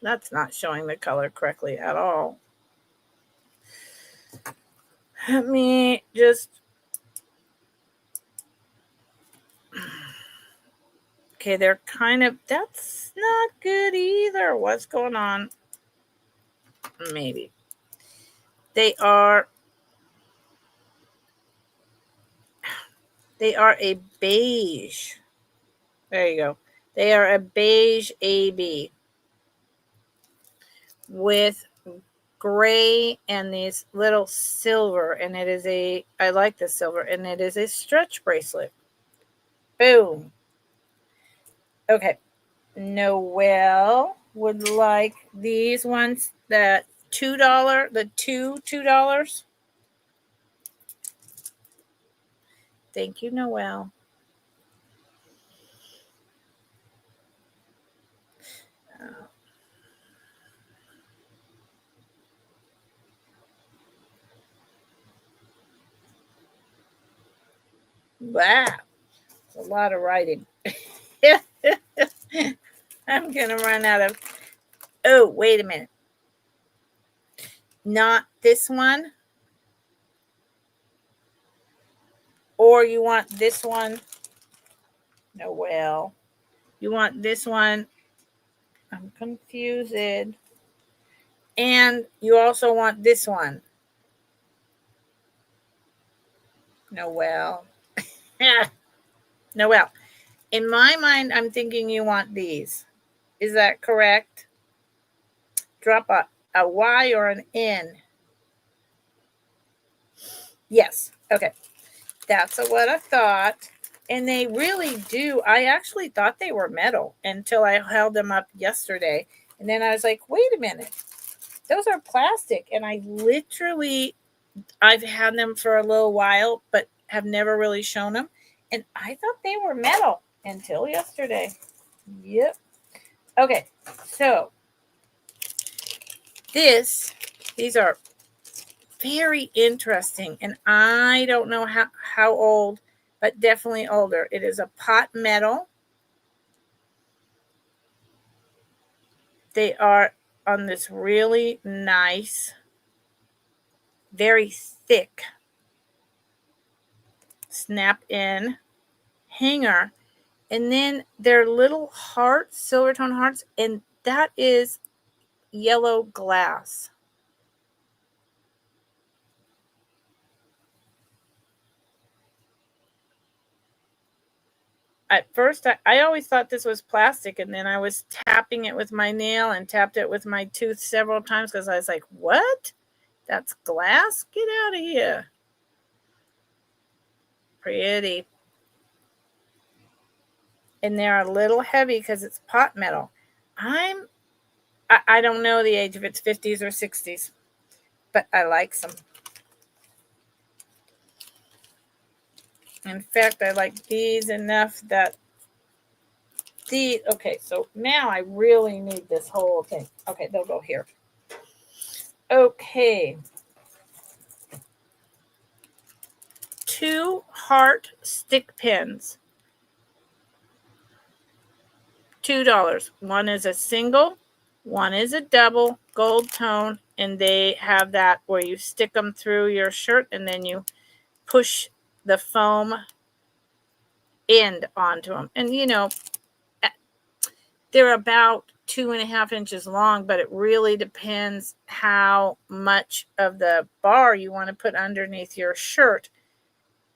Speaker 1: that's not showing the color correctly at all. Let me just... Okay, they're kind of... That's not good either. What's going on? Maybe. They are a beige. There you go. They are a beige AB with gray and these little silver, and I like the silver, and it is a stretch bracelet. Boom. Okay. Noelle would like these ones, that $2, the $2. Thank you, Noelle. Wow. It's a lot of writing. I'm going to run out of... Oh, wait a minute. Not this one. Or you want this one? Noelle. You want this one? I'm confused. And you also want this one. Noelle. Noelle. In my mind, I'm thinking you want these. Is that correct? Drop a Y or an N. Yes. Okay. That's what I thought. And they really do. I actually thought they were metal until I held them up yesterday. And then I was like, wait a minute. Those are plastic. And I've had them for a little while, but have never really shown them. And I thought they were metal until yesterday. Yep. Okay. So these are very interesting. And I don't know how old, but definitely older. It is a pot metal. They are on this really nice, very thick snap in hanger. And then they're little hearts, silver tone hearts, and that is yellow glass. At first, I always thought this was plastic, and then I was tapping it with my nail and tapped it with my tooth several times because I was like, what? That's glass? Get out of here. Pretty. And they're a little heavy because it's pot metal. I don't know the age, if it's 50s or 60s, but I like them. In fact, I like these enough that okay, so now I really need this whole thing. Okay, they'll go here. Okay. 2 heart stick pins. $2. One is a single, one is a double, gold tone, and they have that where you stick them through your shirt and then you push the foam end onto them. And they're about 2.5 inches long, but it really depends how much of the bar you want to put underneath your shirt,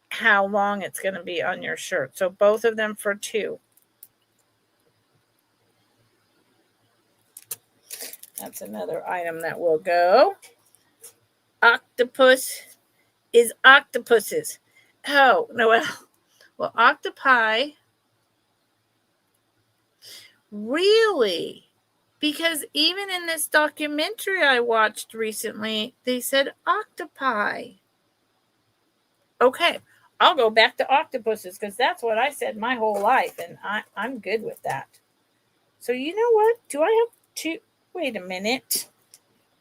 Speaker 1: how long it's going to be on your shirt. So both of them for $2. That's another item that will go. Octopus is octopuses. Oh, no, well, octopi. Really? Because even in this documentary I watched recently, they said octopi. Okay, I'll go back to octopuses because that's what I said my whole life, and I'm good with that. So you know what? Do I have to... Wait a minute.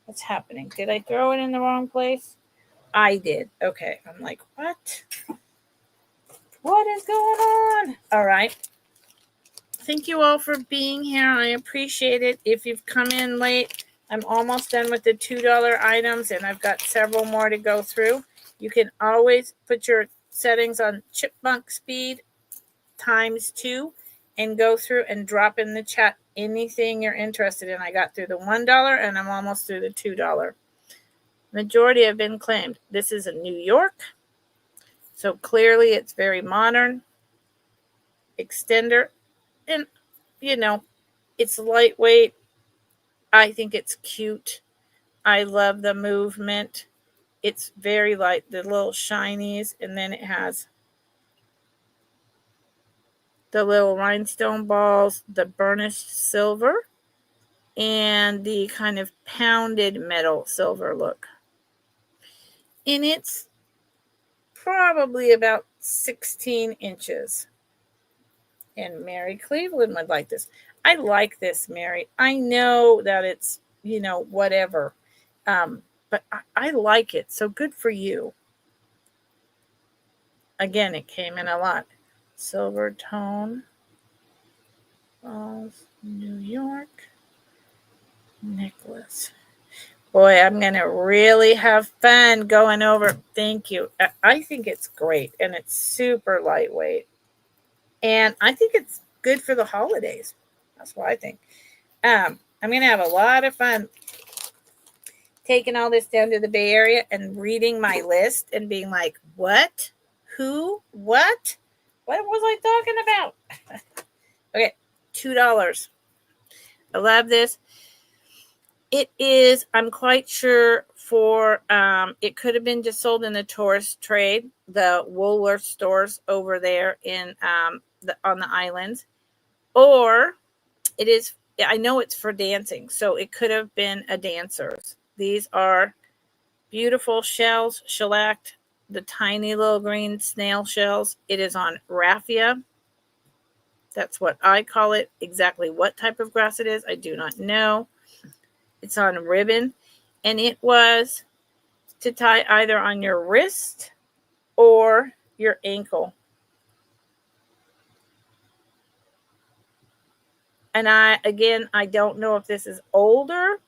Speaker 1: What's happening? Did I throw it in the wrong place? I did. Okay. I'm like, what? What is going on? All right. Thank you all for being here. I appreciate it. If you've come in late, I'm almost done with the $2 items, and I've got several more to go through. You can always put your settings on chipmunk speed ×2 and go through and drop in the chat anything you're interested in. I got through the $1 and I'm almost through the $2. Majority have been claimed. This is in New York, so clearly it's very modern. Extender, and it's lightweight. I think it's cute. I love the movement. It's very light, the little shinies, and then it has the little rhinestone balls, the burnished silver, and the kind of pounded metal silver look. And it's probably about 16 inches. And Mary Cleveland would like this. I like this, Mary. I know that it's, whatever. But I like it. So good for you. Again, it came in a lot. Silver tone. Falls, New York. Necklace. Boy, I'm going to really have fun going over. Thank you. I think it's great. And it's super lightweight. And I think it's good for the holidays. That's what I think. I'm going to have a lot of fun taking all this down to the Bay Area and reading my list and being like, what? who? What? What was I talking about? Okay, $2. I love this. It is, I'm quite sure for, it could have been just sold in the tourist trade, the Woolworth stores over there in on the islands, or it is, I know it's for dancing, so it could have been a dancer's. These are beautiful shells, shellacked, the tiny little green snail shells. It is on raffia. That's what I call it. Exactly what type of grass it is, I do not know. It's on ribbon, and it was to tie either on your wrist or your ankle. And I don't know if this is older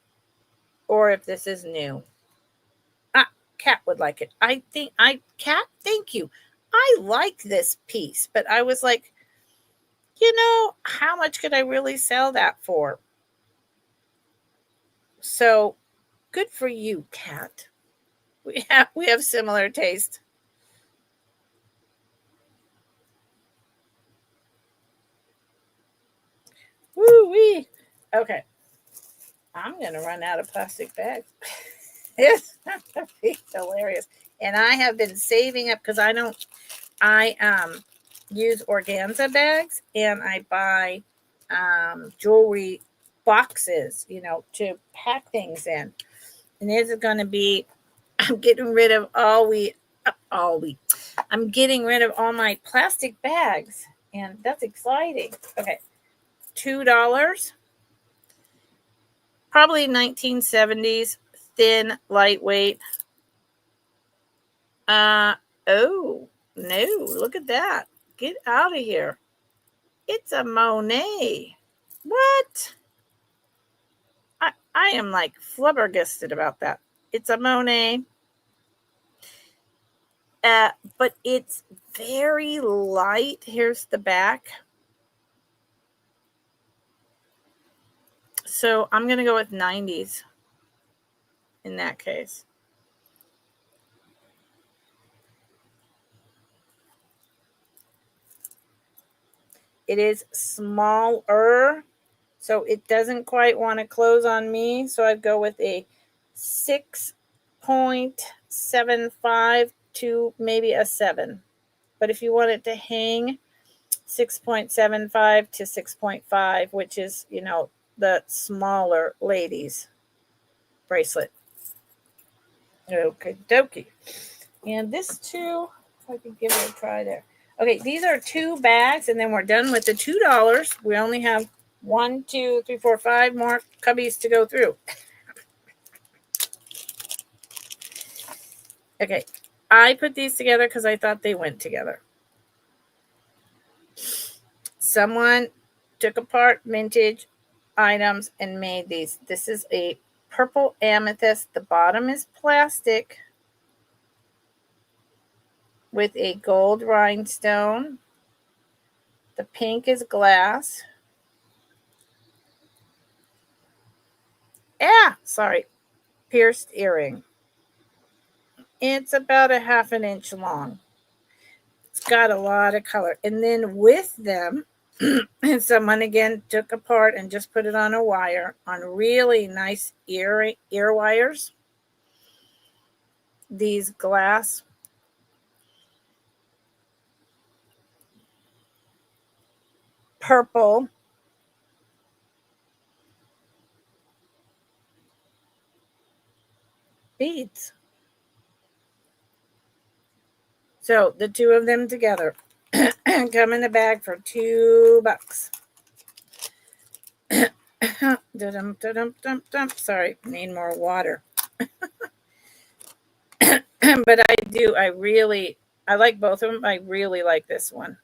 Speaker 1: or if this is new. Kat would like it. Kat, thank you. I like this piece, but I was like, how much could I really sell that for? So good for you, Kat. We have similar taste. Woo-wee. Okay. I'm going to run out of plastic bags. It's hilarious. And I have been saving up because I use organza bags, and I buy jewelry boxes, to pack things in. And this is going to be, I'm getting rid of I'm getting rid of all my plastic bags, and that's exciting. Okay, $2. Probably 1970s, thin, lightweight. Oh, no, look at that. Get out of here. It's a Monet. What? I am like flabbergasted about that. It's a Monet. But it's very light. Here's the back. So I'm going to go with 90s in that case. It is smaller, so it doesn't quite want to close on me. So I'd go with a 6.75 to maybe a 7. But if you want it to hang, 6.75 to 6.5, which is, the smaller ladies bracelet. Okay, dokie. And this too, if I could give it a try there. Okay, these are 2 bags, and then we're done with the $2. We only have 1, 2, 3, 4, 5 more cubbies to go through. Okay, I put these together because I thought they went together. Someone took apart vintage items and made these. This is a purple amethyst. The bottom is plastic with a gold rhinestone. The pink is glass. Pierced earring. It's about a 1/2 inch long. It's got a lot of color. And then with them, and someone again took apart and just put it on a wire, on really nice ear wires. These glass purple beads. So the 2 of them together come in a bag for $2. Sorry, need more water. But I like both of them. I really like this one.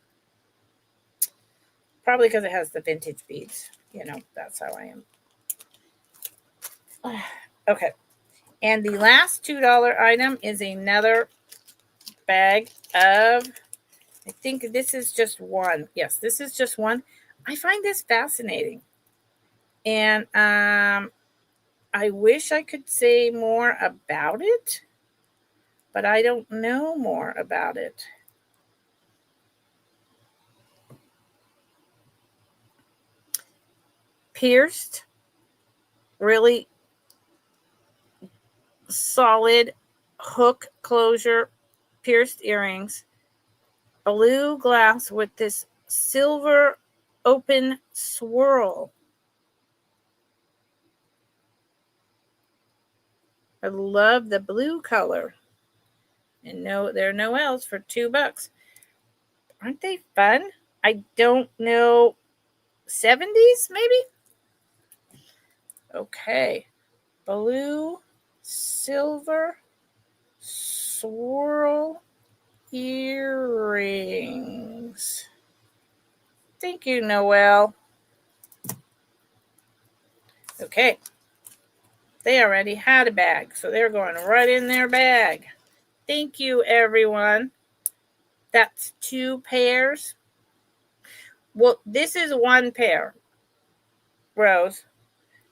Speaker 1: Probably because it has the vintage beads. That's how I am. Okay. And the last $2 item is another bag of, I think this is just one. Yes, this is just one. I find this fascinating. And I wish I could say more about it, but I don't know more about it. pierced, really solid hook closure pierced earrings, blue glass with this silver open swirl. I love the blue color. And no, they're Noel's for $2. Aren't they fun? I don't know. 70s maybe? Okay. Blue, silver, swirl earrings. Thank you, Noel. Okay. They already had a bag, so they're going right in their bag. Thank you, everyone. That's 2 pairs. Well, this is 1 pair, Rose.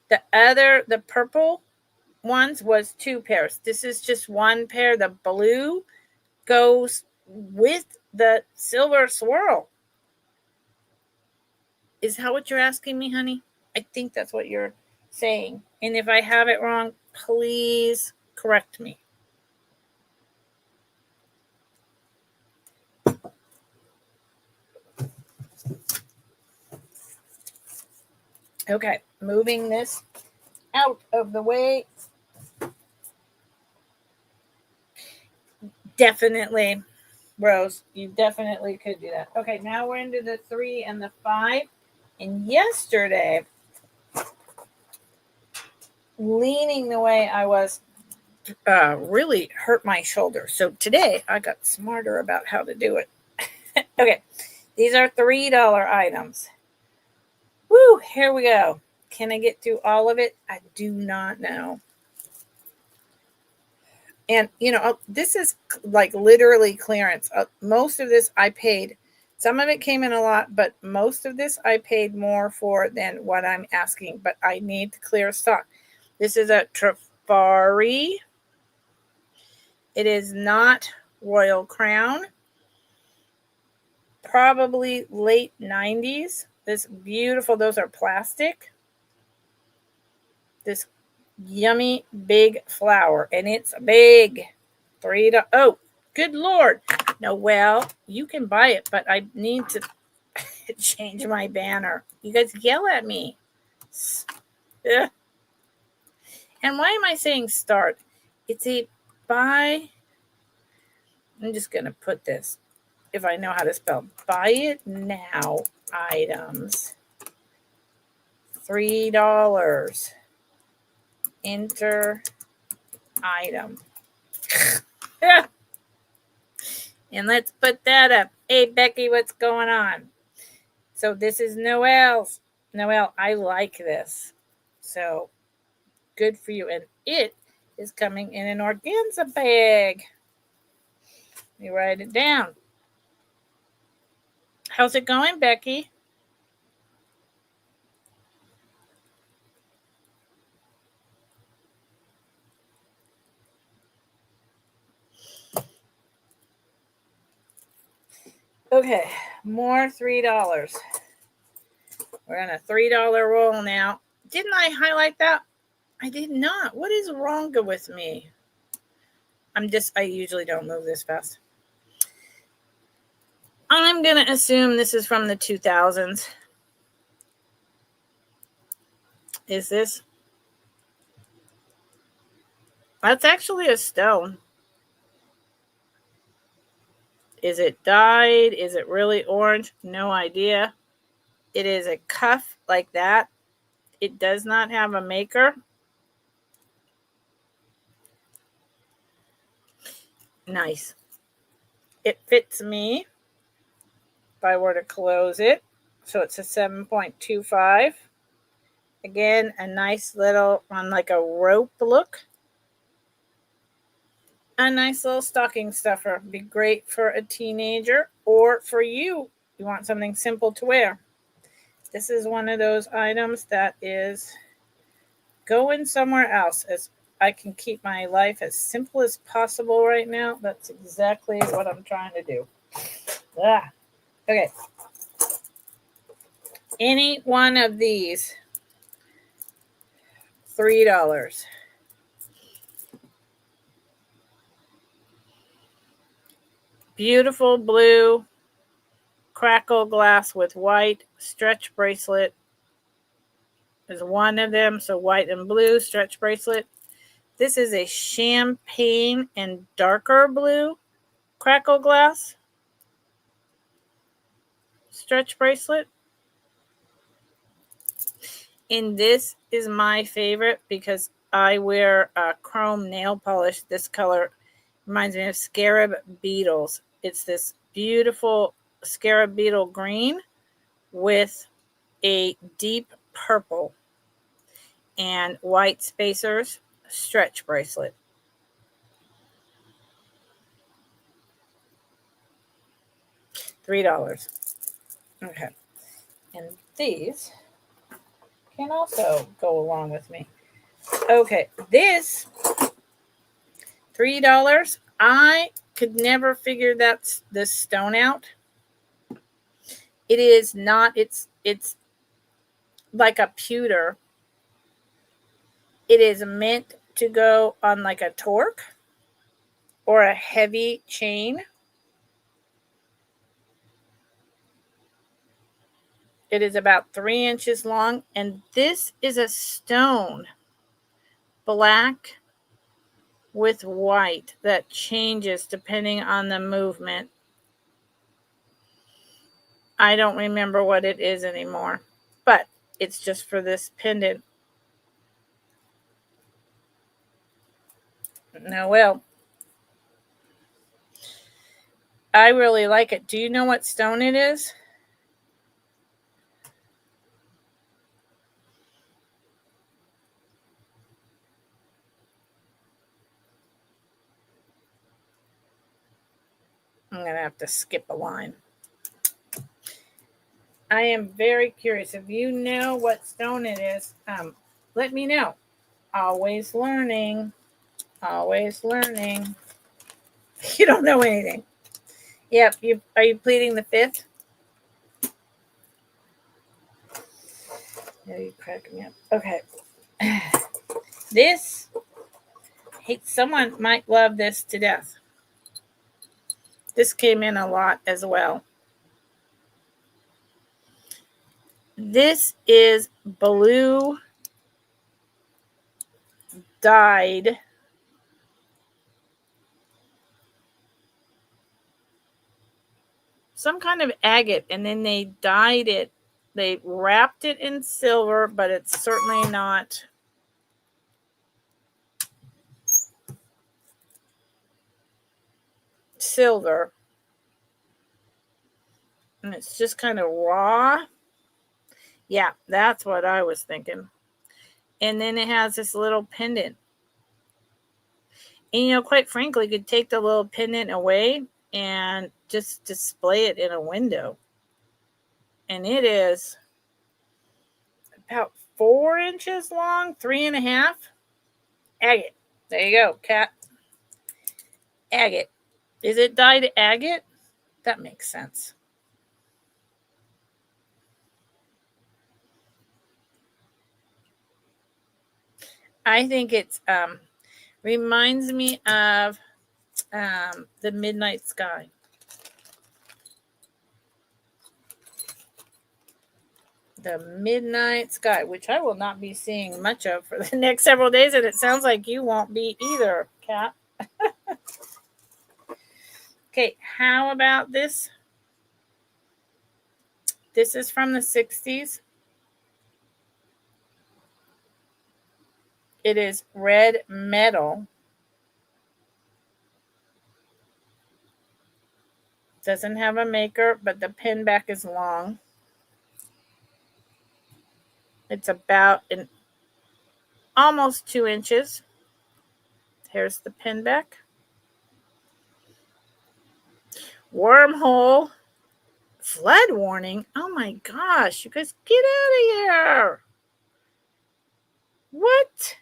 Speaker 1: The purple ones was 2 pairs. This is just 1 pair. The blue goes with the silver swirl. Is that what you're asking me, honey? I think that's what you're saying. And if I have it wrong, please correct me. Okay, moving this out of the way. Definitely, Rose, you definitely could do that. Okay, now we're into the 3 and the 5. And yesterday, leaning the way I was really hurt my shoulder. So today I got smarter about how to do it. Okay, these are $3 items. Woo, here we go. Can I get through all of it? I do not know. And, this is like literally clearance. Most of this I paid. Some of it came in a lot, but most of this I paid more for than what I'm asking. But I need to clear stock. This is a Trifari. It is not Royal Crown. Probably late 90s. This beautiful, those are plastic. This yummy big flower, and it's big. $3. Oh, good Lord. Noel, you can buy it, but I need to change my banner. You guys yell at me. Ugh. And why am I saying start? It's a buy. I'm just going to put this, if I know how to spell, buy it now items. $3. Enter item. And let's put that up. Hey, Becky, what's going on? So this is Noel's. Noel, I like this. So good for you. And it is coming in an organza bag. Let me write it down. How's it going, Becky? Okay, more $3. We're on a $3 roll now. Didn't I highlight that? I did not. What is wrong with me? I usually don't move this fast. I'm going to assume this is from the 2000s. Is this? That's actually a stone. Is it dyed? Is it really orange? No idea. It is a cuff like that. It does not have a maker. Nice. It fits me if I were to close it. So it's a 7.25. Again, a nice little, on like a rope look. A nice little stocking stuffer. Be great for a teenager or for you. You want something simple to wear. This is one of those items that is going somewhere else. As I can keep my life as simple as possible right now. That's exactly what I'm trying to do. Okay. Any one of these $3. Beautiful blue crackle glass with white stretch bracelet is one of them. So white and blue stretch bracelet. This is a champagne and darker blue crackle glass stretch bracelet. And this is my favorite because I wear chrome nail polish. This color reminds me of scarab beetles. It's this beautiful scarab beetle green with a deep purple and white spacers stretch bracelet. $3. Okay. And these can also go along with me. Okay. This $3. I could never figure this stone out. It is not, it's like a pewter. It is meant to go on like a torque or a heavy chain. It is about 3 inches long, and this is a stone, black with white, that changes depending on the movement. I don't remember what it is anymore, but it's just for this pendant. No, well, I really like it. Do you know what stone it is? I'm going to have to skip a line. I am very curious. If you know what stone it is, let me know. Always learning. Always learning. You don't know anything. Yep. Are you pleading the fifth? Yeah, you crack me up. Okay. This, someone might love this to death. This came in a lot as well. This is blue dyed some kind of agate, and then they dyed it. They wrapped it in silver, but it's certainly not silver. And it's just kind of raw. Yeah, that's what I was thinking. And then it has this little pendant. And, quite frankly, you could take the little pendant away and just display it in a window. And it is about 4 inches long, 3.5. Agate. There you go, Cat. Agate. Is it dyed agate? That makes sense. I think it's reminds me of the Midnight Sky. The Midnight Sky, which I will not be seeing much of for the next several days, and it sounds like you won't be either, Kat. Okay, how about this? This is from the 60s. It is red metal. Doesn't have a maker, but the pin back is long. It's about almost 2 inches. Here's the pin back. Wormhole. Flood warning. Oh my gosh, you guys get out of here. What?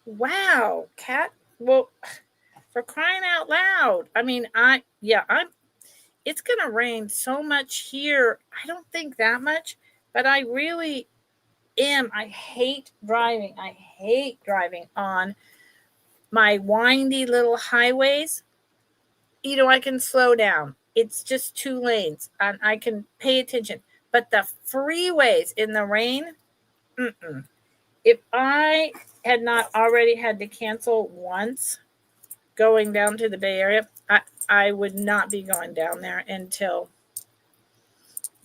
Speaker 1: Wow, Cat. Well, for crying out loud. I mean, it's going to rain so much here. I don't think that much, but I really I hate driving. I hate driving on my windy little highways. I can slow down. It's just 2 lanes and I can pay attention. But the freeways in the rain, mm-mm. If I had not already had to cancel once going down to the Bay Area, I would not be going down there until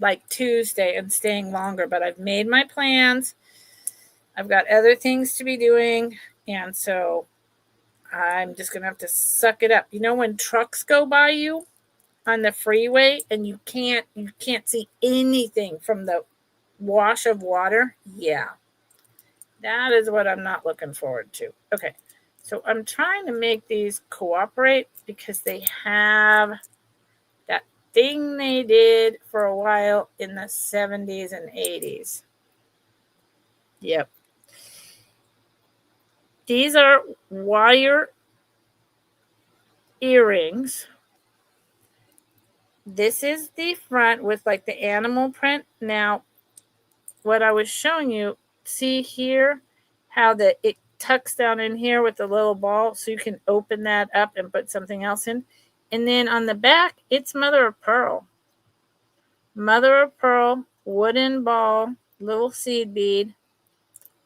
Speaker 1: like Tuesday and staying longer. But I've made my plans. I've got other things to be doing. And so I'm just going to have to suck it up. When trucks go by you on the freeway and you can't see anything from the wash of water? Yeah. That is what I'm not looking forward to. Okay. So I'm trying to make these cooperate because they have that thing they did for a while in the 70s and 80s. Yep. These are wire earrings. This is the front with like the animal print. Now, what I was showing you, see here how it tucks down in here with the little ball, so you can open that up and put something else in. And then on the back, it's mother of pearl. Mother of pearl, wooden ball, little seed bead,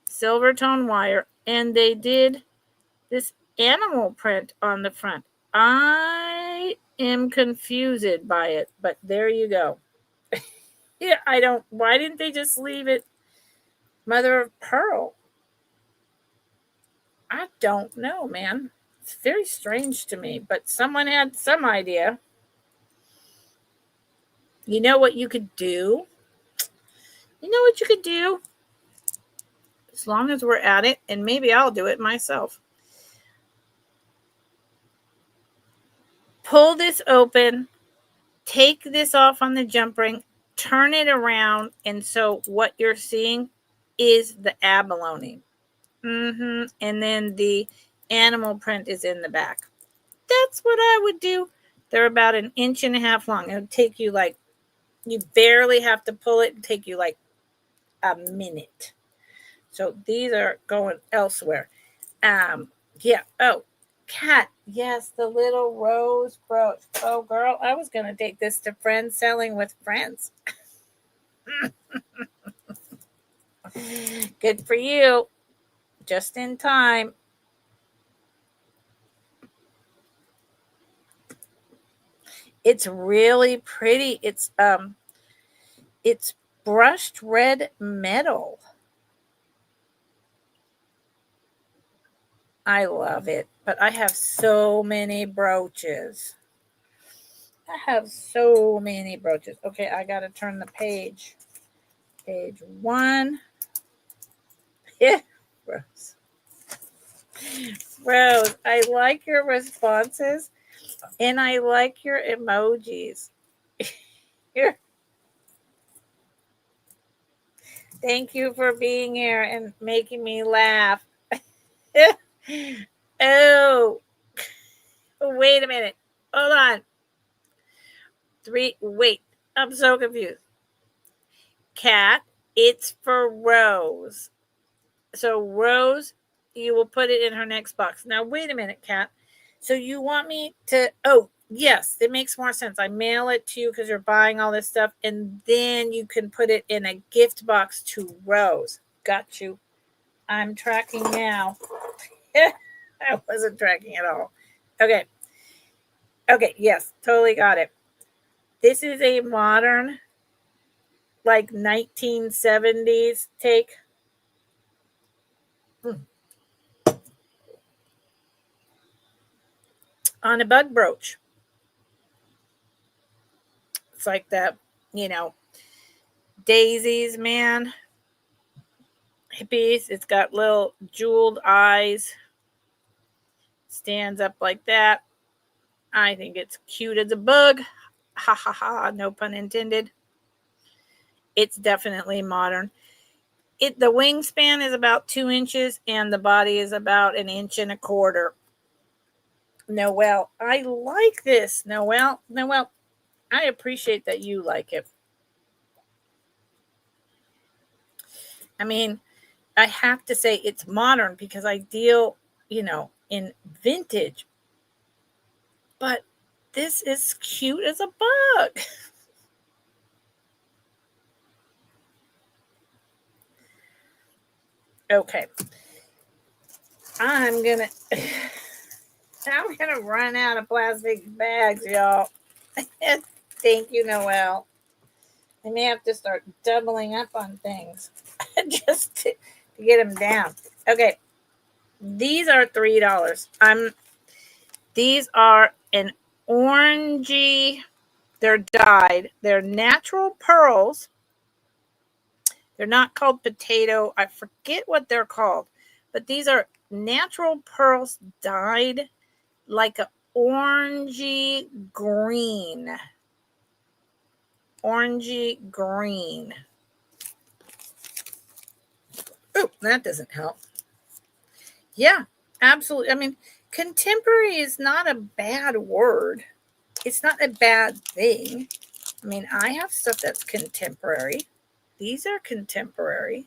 Speaker 1: silver tone wire, and they did this animal print on the front. I am confused by it, but there you go. Yeah, why didn't they just leave it mother of pearl? I don't know, man. It's very strange to me, but someone had some idea. You know what you could do? As long as we're at it, and maybe I'll do it myself. Pull this open, take this off on the jump ring, turn it around, and so what you're seeing is the abalone. And then the animal print is in the back. That's what I would do. They're about 1.5 inches long. It would take you you barely have to pull it. It'd take you like a minute. So these are going elsewhere. Yeah. Oh, cat. Yes, the little rose brooch. Oh, girl, I was going to take this to Friends Selling with Friends. Good for you. Just in time. It's really pretty. It's brushed red metal. I love it, but I have so many brooches. Okay, I got to turn the page. Page 1. Yeah, Rose. Rose, I like your responses and I like your emojis. Here. Thank you for being here and making me laugh. Oh, wait a minute. Hold on. 3. Wait, I'm so confused. Cat, it's for Rose. So Rose, you will put it in her next box. Now, wait a minute, Kat. So you want me to, oh, yes, it makes more sense. I mail it to you because you're buying all this stuff, and then you can put it in a gift box to Rose. Got you. I'm tracking now. I wasn't tracking at all. Okay. Okay, yes, totally got it. This is a modern, like 1970s take. On a bug brooch. It's like that, daisies, man. Hippies. It's got little jeweled eyes. Stands up like that. I think it's cute as a bug. Ha ha ha, no pun intended. It's definitely modern. The wingspan is about 2 inches and the body is about 1.25 inches. Noelle, I like this. Noelle, I appreciate that you like it. I mean, I have to say it's modern because I deal, in vintage. But this is cute as a bug. Okay. I'm gonna run out of plastic bags, y'all. Thank you, Noelle. I may have to start doubling up on things just to get them down. Okay. These are $3. These are an orangey. They're dyed. They're natural pearls. They're not called potato. I forget what they're called. But these are natural pearls dyed like an orangey green. Orangey green. Oh, that doesn't help. Yeah, absolutely. I mean, contemporary is not a bad word. It's not a bad thing. I mean, I have stuff that's contemporary. These are contemporary.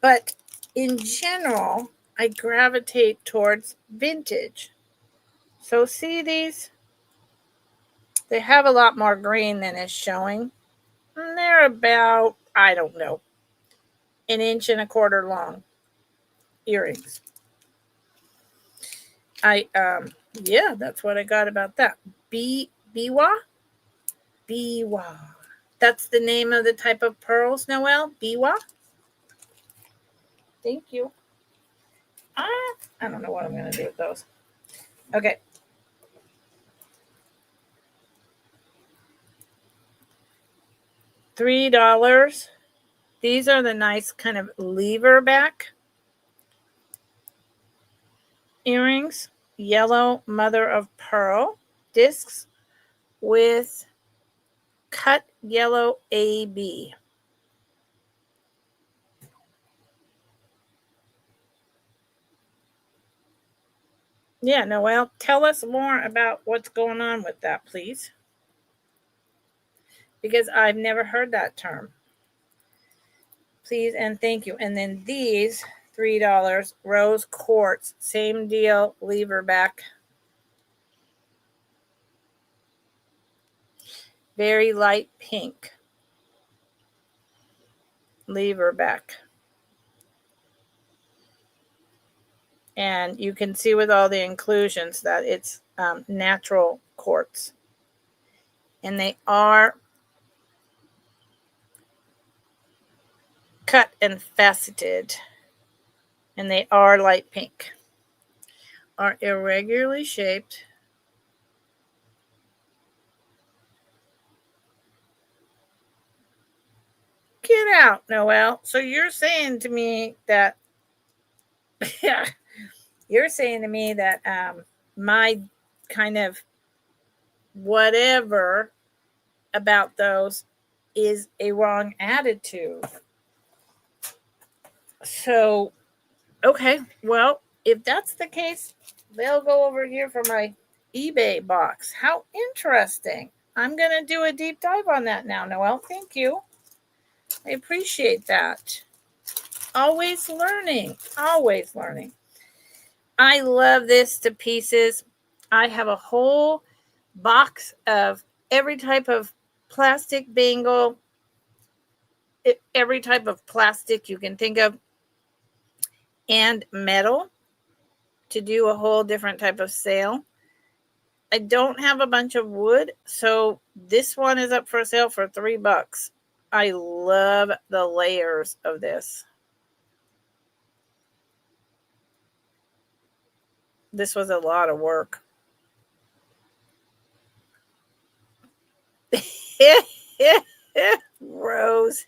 Speaker 1: But in general, I gravitate towards vintage. So see these? They have a lot more green than is showing. And they're about, I don't know, 1.25 inches long earrings. Yeah, that's what I got about that. Biwa? Biwa. That's the name of the type of pearls, Noelle? Biwa? Thank you. I don't know what I'm going to do with those. Okay. $3. These are the nice kind of lever back earrings. Yellow mother of pearl discs with cut yellow AB. Yeah, Noelle, tell us more about what's going on with that, please. Because I've never heard that term. Please and thank you. And then these, $3, rose quartz, same deal, lever back. Very light pink. Lever back. And you can see with all the inclusions that it's natural quartz. And they are cut and faceted. And they are light pink. Are irregularly shaped. Get out, Noelle. So you're saying to me that my kind of whatever about those is a wrong attitude. So, okay, well, if that's the case, they'll go over here for my eBay box. How interesting. I'm going to do a deep dive on that now, Noelle. Thank you. I appreciate that. Always learning. Always learning. I love this to pieces. I have a whole box of every type of plastic bangle, every type of plastic you can think of, and metal to do a whole different type of sale. I don't have a bunch of wood, so this one is up for sale for $3. I love the layers of this. This was a lot of work. Rose.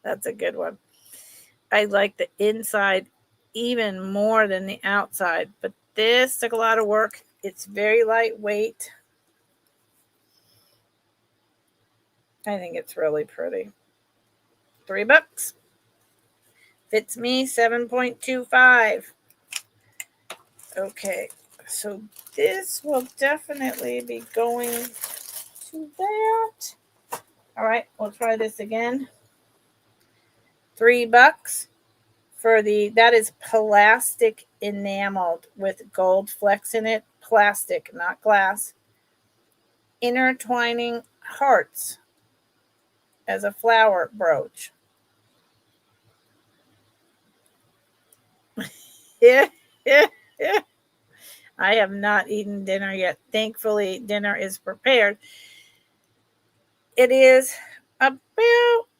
Speaker 1: That's a good one. I like the inside even more than the outside, but this took a lot of work. It's very lightweight. I think it's really pretty. $3. Fits me 7.25. Okay, so this will definitely be going to that. All right, we'll try this again. $3 for that is plastic enameled with gold flecks in it. Plastic, not glass. Intertwining hearts as a flower brooch. Yeah, yeah, yeah. I have not eaten dinner yet. Thankfully, dinner is prepared. It is about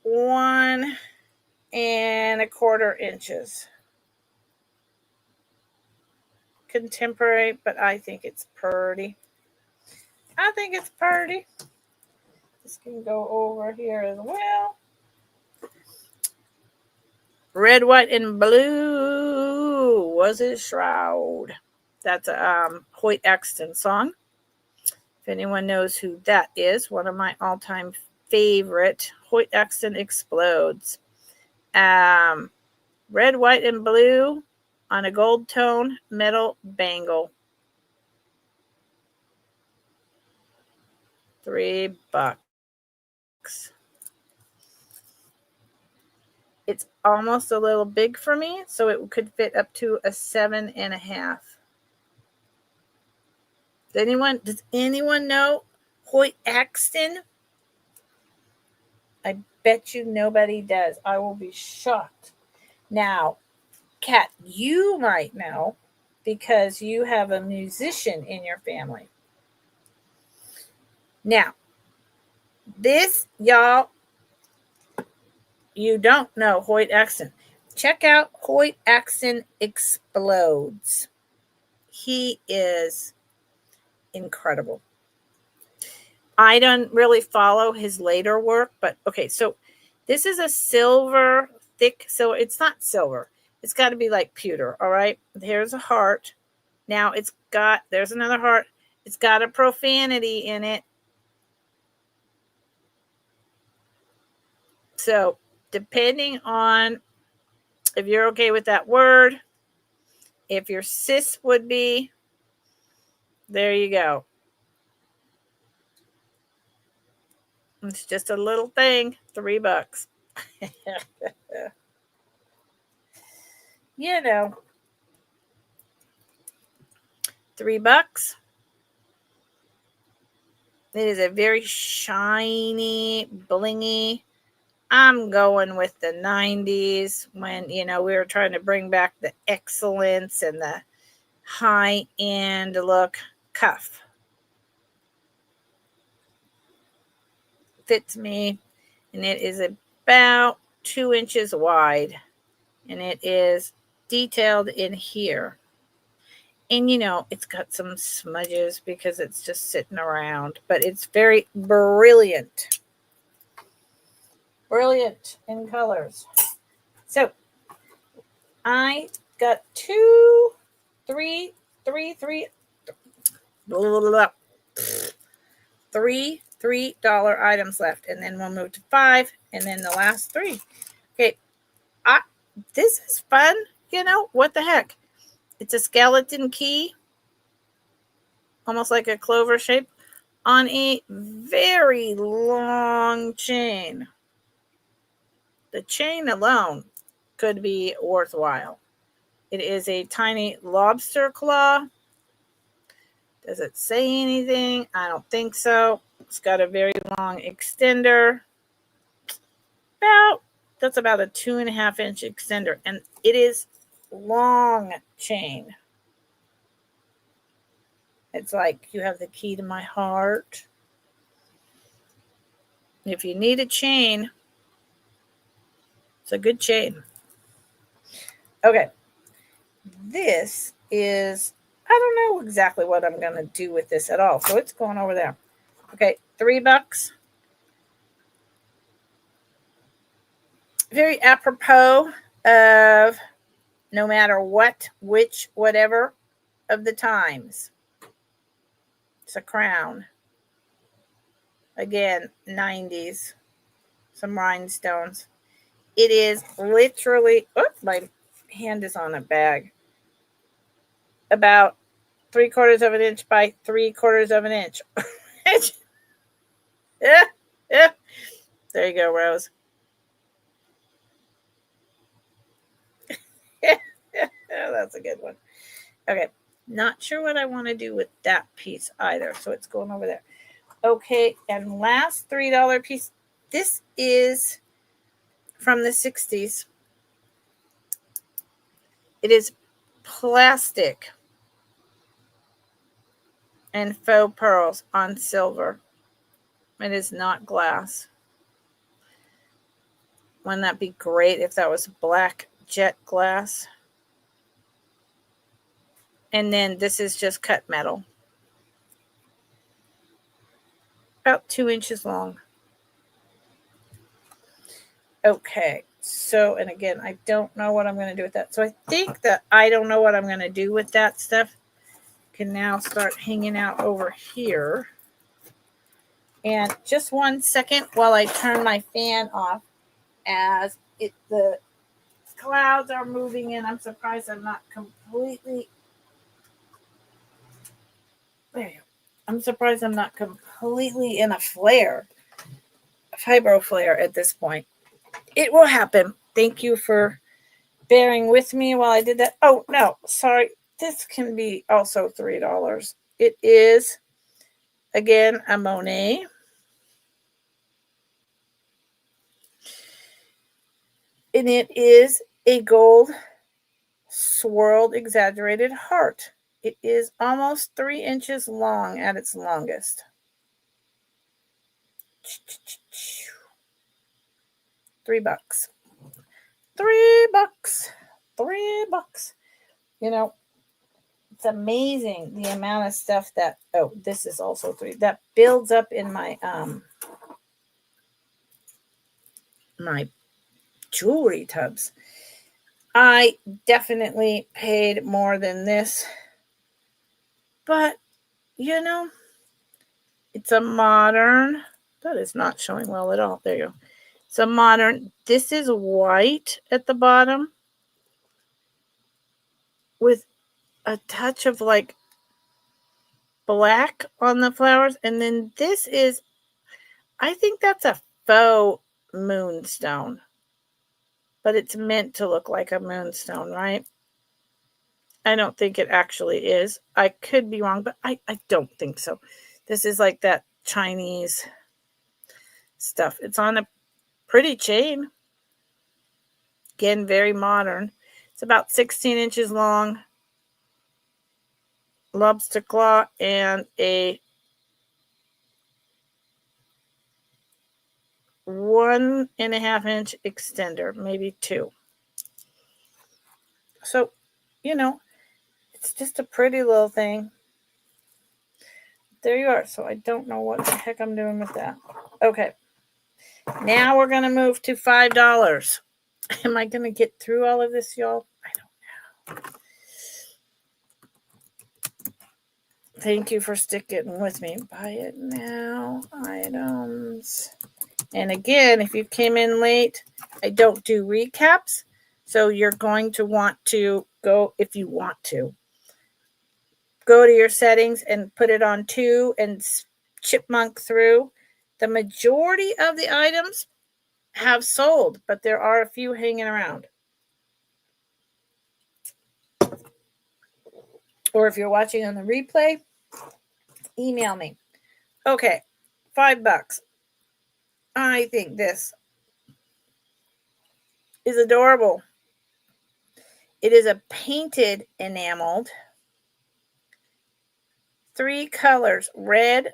Speaker 1: 1¼ inches. Contemporary, but I think it's pretty. I think it's pretty. This can go over here as well. Red, white, and blue was his shroud. That's a Hoyt Axton song. If anyone knows who that is, one of my all-time favorite, Hoyt Axton Explodes. Red, white, and blue on a gold tone metal bangle. $3. It's almost a little big for me, so it could fit up to a 7.5. Does anyone know Hoyt Axton? I bet you nobody does. I will be shocked. Now, Kat, you might know because you have a musician in your family. Now, this, y'all, you don't know Hoyt Axton. Check out Hoyt Axton Explodes. He is incredible. I don't really follow his later work, but okay, so this is a silver, thick silver. It's not silver. It's got to be like pewter, all right? Here's a heart. Now there's another heart. It's got a profanity in it. So depending on if you're okay with that word, if your sis would be, there you go. It's just a little thing, $3. You know, $3. It is a very shiny, blingy. I'm going with the 90s when, we were trying to bring back the excellence and the high-end look. Cuff. Fits me, and it is about 2 inches wide, and it is detailed in here. And, it's got some smudges because it's just sitting around, but it's very brilliant. Brilliant in colors. So I got three $3 items left, and then we'll move to 5, and then the last 3. Okay, this is fun. What the heck? It's a skeleton key, almost like a clover shape, on a very long chain. The chain alone could be worthwhile. It is a tiny lobster claw. Does it say anything? I don't think so. It's got a very long extender. That's about a 2.5-inch extender. And it is long chain. It's like you have the key to my heart. If you need a chain, it's a good chain. Okay. This is, I don't know exactly what I'm going to do with this at all. So it's going over there. Okay. $3. Very apropos of no matter what, which, whatever of the times. It's a crown. Again, 90s. Some rhinestones. It is literally, my hand is on a bag. About 3/4 of an inch by 3/4 of an inch. Yeah. There you go, Rose. That's a good one. Okay. Not sure what I want to do with that piece either. So it's going over there. Okay. And last $3 piece. This is from the 60s. It is plastic and faux pearls on silver. It is not glass. Wouldn't that be great if that was black jet glass? And then this is just cut metal. About 2 inches long. Okay. So, and again, I don't know what I'm going to do with that. So I think that I don't know what I'm going to do with that stuff. Can now start hanging out over here. And just 1 second while I turn my fan off as the clouds are moving in. I'm surprised I'm not completely. There you go. I'm surprised I'm not completely in a flare, a fibro flare at this point. It will happen. Thank you for bearing with me while I did that. Oh, no, sorry. This can be also $3. It is, again, a Monet. And it is a gold swirled exaggerated heart. It is almost 3 inches long at its longest. $3. $3. $3. You know, it's amazing the amount of stuff that, oh, this is also $3, that builds up in my my jewelry tubs. I definitely paid more than this, but you know, it's a modern, that is not showing well at all. There you go. It's a modern, this is white at the bottom with a touch of like black on the flowers. And then this is, I think that's a faux moonstone, but it's meant to look like a moonstone, right? I don't think it actually is. I could be wrong, but I don't think so. This is like that Chinese stuff. It's on a pretty chain. Again, very modern. It's about 16 inches long. Lobster claw and a 1.5 inch extender, maybe 2. So, you know, it's just a pretty little thing. There you are. So I don't know what the heck I'm doing with that. Okay. Now we're going to move to $5. Am I going to get through all of this, y'all? I don't know. Thank you for sticking with me. Buy it now. Items. And again, if you came in late, I don't do recaps. So you're going to want to go, if you want to, go to your settings and put it on 2 and chipmunk through. The majority of the items have sold, but there are a few hanging around. Or if you're watching on the replay, email me. Okay, $5. I think this is adorable. It is a painted enameled. 3 colors, red,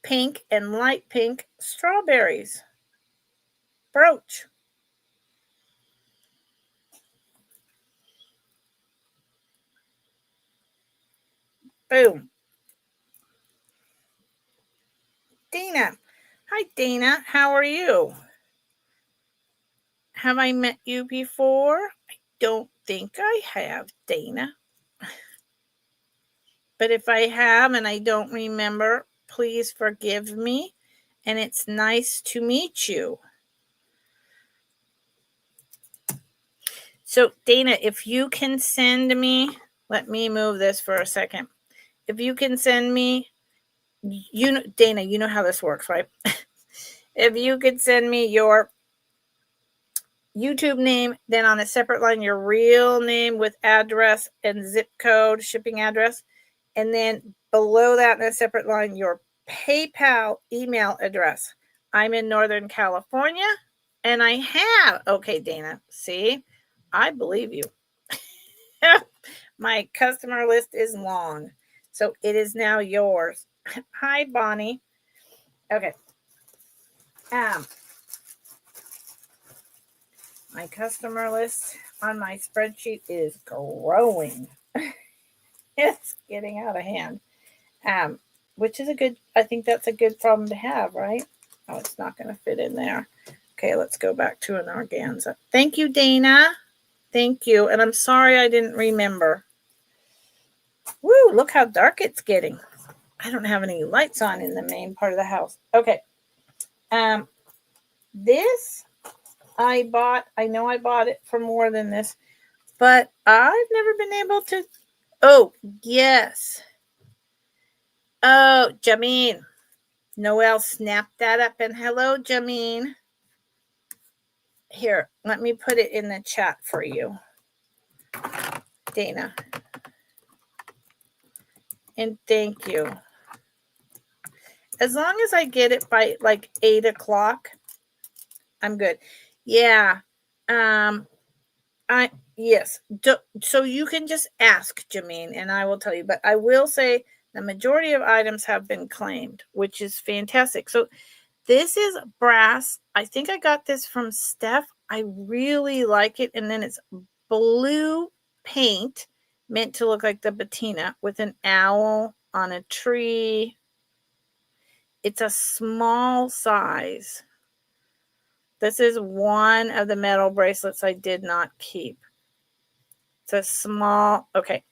Speaker 1: pink, and light pink strawberries. Brooch. Boom. Dana. Hi, Dana. How are you? Have I met you before? I don't think I have, Dana. But if I have and I don't remember, please forgive me. And it's nice to meet you. So, Dana, if you can send me, let me move this for a second. If you can send me you know, Dana, you know how this works, right? If you could send me your YouTube name, then on a separate line, your real name with address and zip code, shipping address, and then below that in a separate line, your PayPal email address. I'm in Northern California, and I have, okay, Dana, see, I believe you. My customer list is long, so it is now yours. Hi, Bonnie. Okay. My customer list on my spreadsheet is growing. It's getting out of hand. Which is a good, I think that's a good problem to have, right? Oh, it's not going to fit in there. Okay, let's go back to an organza. Thank you, Dana. Thank you. And I'm sorry I didn't remember. Woo, look how dark it's getting. I don't have any lights on in the main part of the house. Okay. This I bought. I know I bought it for more than this, but I've never been able to. Oh, yes. Oh, Jameen. Noelle snapped that up. And hello, Jameen. Here, let me put it in the chat for you, Dana. And thank you. As long as I get it by like 8 o'clock, I'm good. Yeah. Yes. So you can just ask, Jameen, and I will tell you. But I will say the majority of items have been claimed, which is fantastic. So this is brass. I think I got this from Steph. I really like it. And then it's blue paint meant to look like the patina with an owl on a tree. It's a small size. This is one of the metal bracelets I did not keep. It's a small, okay.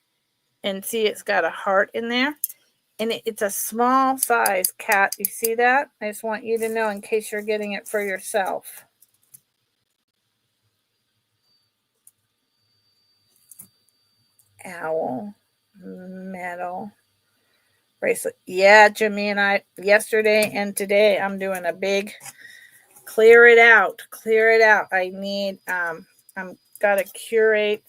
Speaker 1: And see, it's got a heart in there. And it's a small size, Cat. You see that? I just want you to know in case you're getting it for yourself. Owl metal bracelet. Yeah, Jimmy and I, yesterday and today, I'm doing a big clear it out. I need, I'm got to curate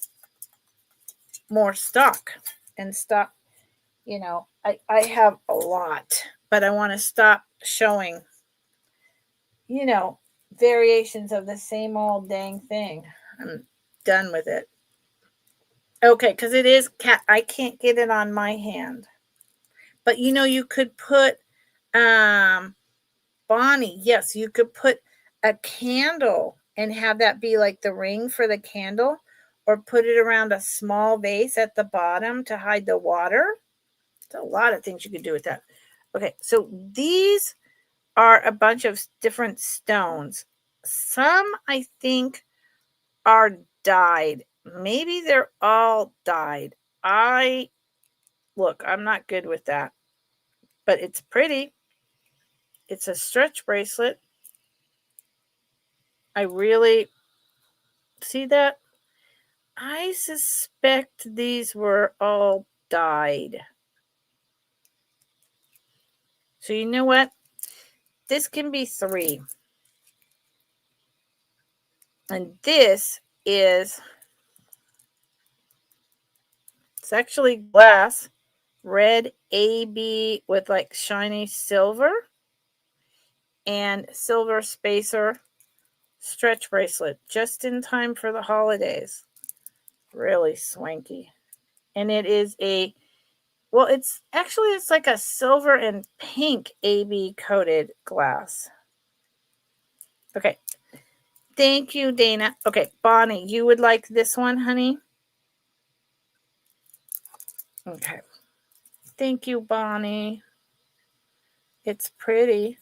Speaker 1: more stock and stop. You know, I have a lot, but I want to stop showing, you know, variations of the same old dang thing. I'm done with it. Okay, because it is cat. I can't get it on my hand. But you know, you could put Bonnie, yes, you could put a candle and have that be like the ring for the candle, or put it around a small vase at the bottom to hide the water. There's a lot of things you could do with that. Okay, so these are a bunch of different stones. Some I think are dyed. Maybe they're all dyed. Look, I'm not good with that, but it's pretty. It's a stretch bracelet. I really see that. I suspect these were all dyed. So you know what? This can be 3. And this is, it's actually glass, red AB with like shiny silver and silver spacer stretch bracelet just in time for the holidays. Really swanky. And it is it's like a silver and pink AB coated glass. Okay. Thank you, Dana. Okay, Bonnie, you would like this one, honey? Okay. Thank you, Bonnie. It's pretty.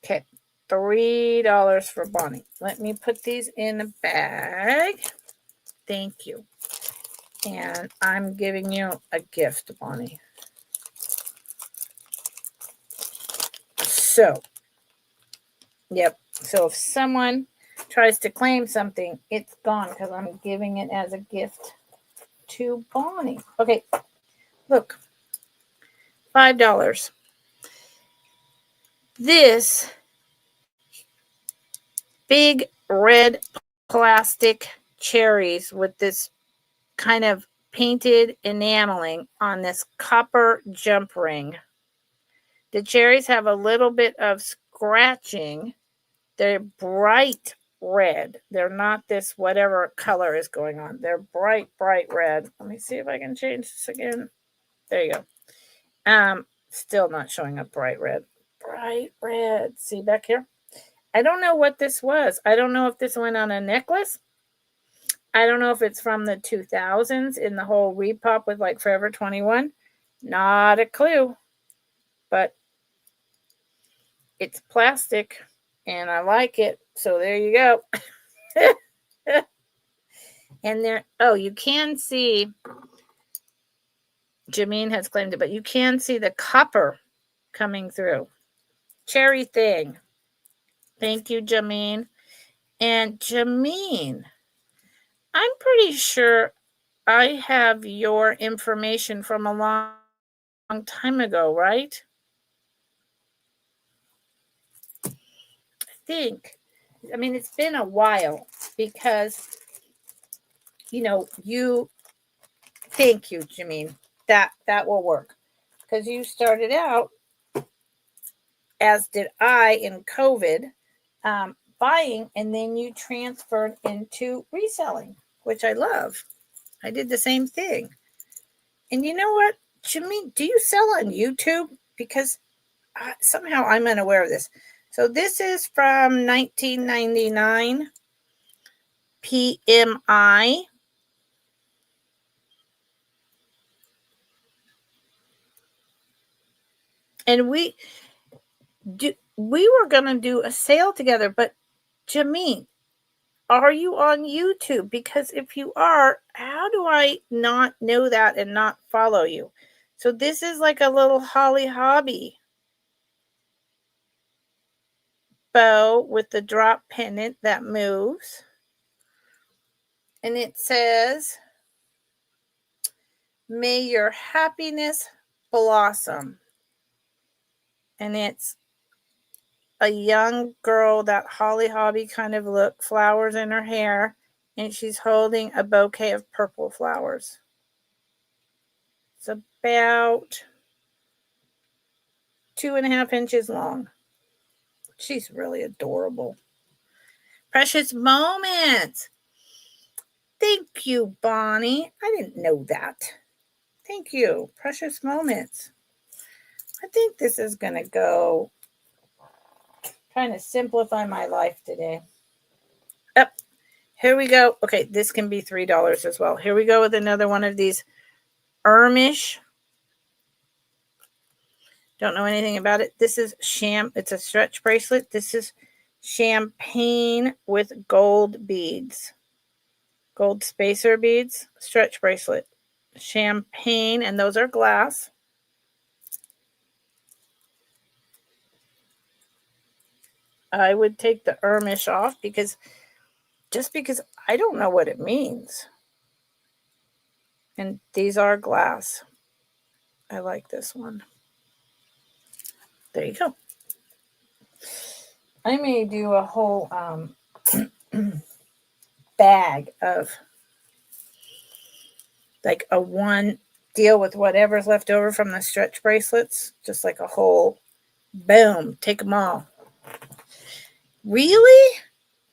Speaker 1: Okay, $3 for Bonnie. Let me put these in a bag. Thank you. And I'm giving you a gift, Bonnie. So, yep. So if someone tries to claim something, it's gone because I'm giving it as a gift to Bonnie. Okay, look, $5. This big red plastic cherries with this kind of painted enameling on this copper jump ring. The cherries have a little bit of scratching. They're bright red. They're not this whatever color is going on. They're bright, bright red. Let me see if I can change this again. There you go. Still not showing up bright red. Bright red. See back here? I don't know what this was. I don't know if this went on a necklace. I don't know if it's from the 2000s in the whole repop with like Forever 21. Not a clue. But it's plastic and I like it. So there you go. And there, oh, you can see, Jameen has claimed it, but you can see the copper coming through. Cherry thing. Thank you, Jameen. And Jameen, I'm pretty sure I have your information from a long time ago, right? I think. I mean, it's been a while because, thank you, Jameen. That will work. Because you started out, as did I in COVID, buying, and then you transferred into reselling, which I love. I did the same thing. And you know what, Jameen, do you sell on YouTube? Because somehow I'm unaware of this. So this is from 1999 PMI. And we were going to do a sale together, but Jameen, are you on YouTube? Because if you are, how do I not know that and not follow you? So this is like a little Holly Hobby bow with the drop pendant that moves. And it says, "May your happiness blossom." And it's a young girl, that Holly Hobby kind of look, flowers in her hair, and she's holding a bouquet of purple flowers. It's about 2.5 inches long. She's really adorable. Precious Moments. Thank you, Bonnie. I didn't know that. Thank you. Precious Moments. I think this is going to go, trying to simplify my life today. Up. Here we go. Okay, this can be $3 as well. Here we go with another one of these Ermish. Don't know anything about it. This is it's a stretch bracelet. This is champagne with gold beads. Gold spacer beads. Stretch bracelet. Champagne, and those are glass. I would take the Ermish off because I don't know what it means. And these are glass. I like this one. There you go. I may do a whole bag of like a one deal with whatever's left over from the stretch bracelets. Just like a whole boom, take them all. Really?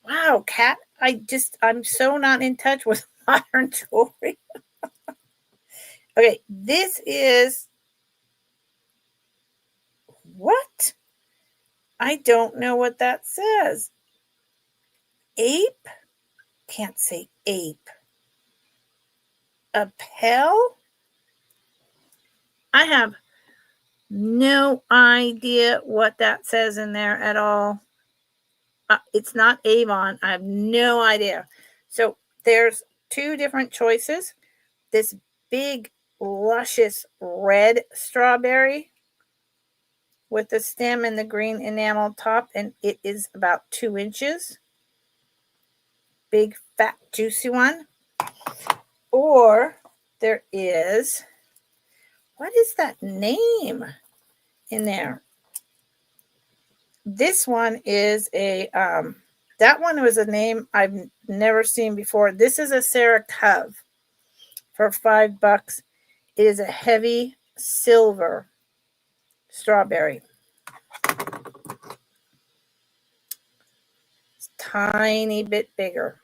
Speaker 1: Wow, Kat, I'm so not in touch with modern jewelry. Okay, this is what? I don't know what that says. Ape? Can't say ape. A Pell? I have no idea what that says in there at all. It's not Avon. I have no idea. So there's two different choices. This big, luscious red strawberry. with the stem and the green enamel top, and it is about 2 inches. Big, fat, juicy one. Or there is, what is that name in there? This one is a, that one was a name I've never seen before. This is a Sarah Cove for $5. It is a heavy silver strawberry. It's tiny bit bigger.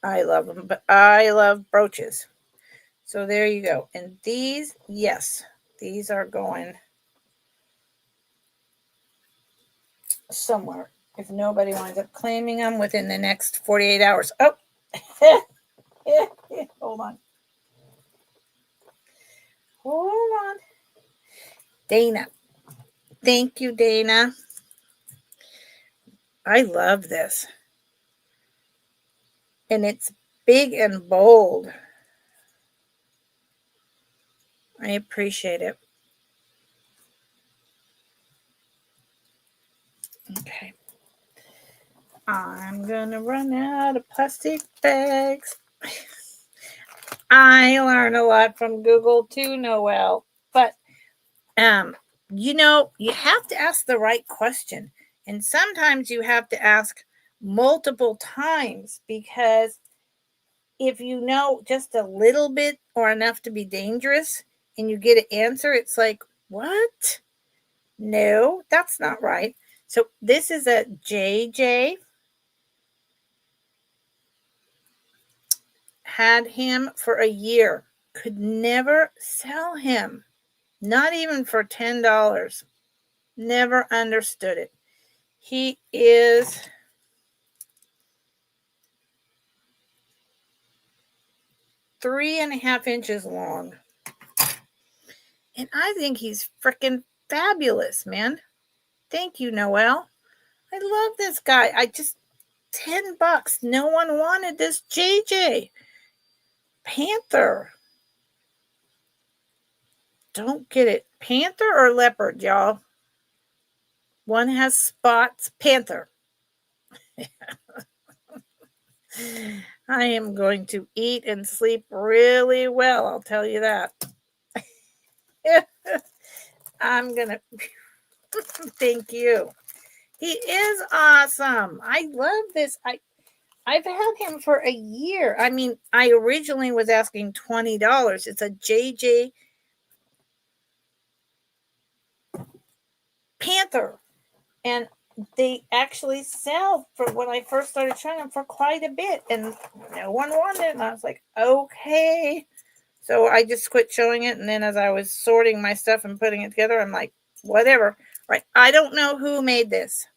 Speaker 1: I love them, but I love brooches. So there you go. And these, yes, these are going somewhere if nobody winds up claiming them within the next 48 hours. Oh, hold on. Hold on. Dana. Thank you, Dana. I love this. And it's big and bold. I appreciate it. Okay. I'm going to run out of plastic bags. I learn a lot from Google too, Noelle. But, you know, you have to ask the right question. And sometimes you have to ask multiple times, because if you know just a little bit or enough to be dangerous and you get an answer, it's like, what? No, that's not right. So this is a JJ. Had him for a year. Could never sell him. Not even for $10. Never understood it. He is 3.5 inches long. And I think he's freaking fabulous, man. Thank you, Noelle. I love this guy. $10. No one wanted this JJ. Panther. Don't get it. Panther or leopard, y'all? One has spots. Panther. I am going to eat and sleep really well, I'll tell you that. I'm going to thank you. He is awesome. I love this. I've had him for a year. I mean, I originally was asking $20. It's a JJ Panther. And they actually sell, for when I first started trying them, for quite a bit. And no one wanted it. And I was like, okay. So I just quit showing it. And then as I was sorting my stuff and putting it together, I'm like, whatever. Right. I don't know who made this.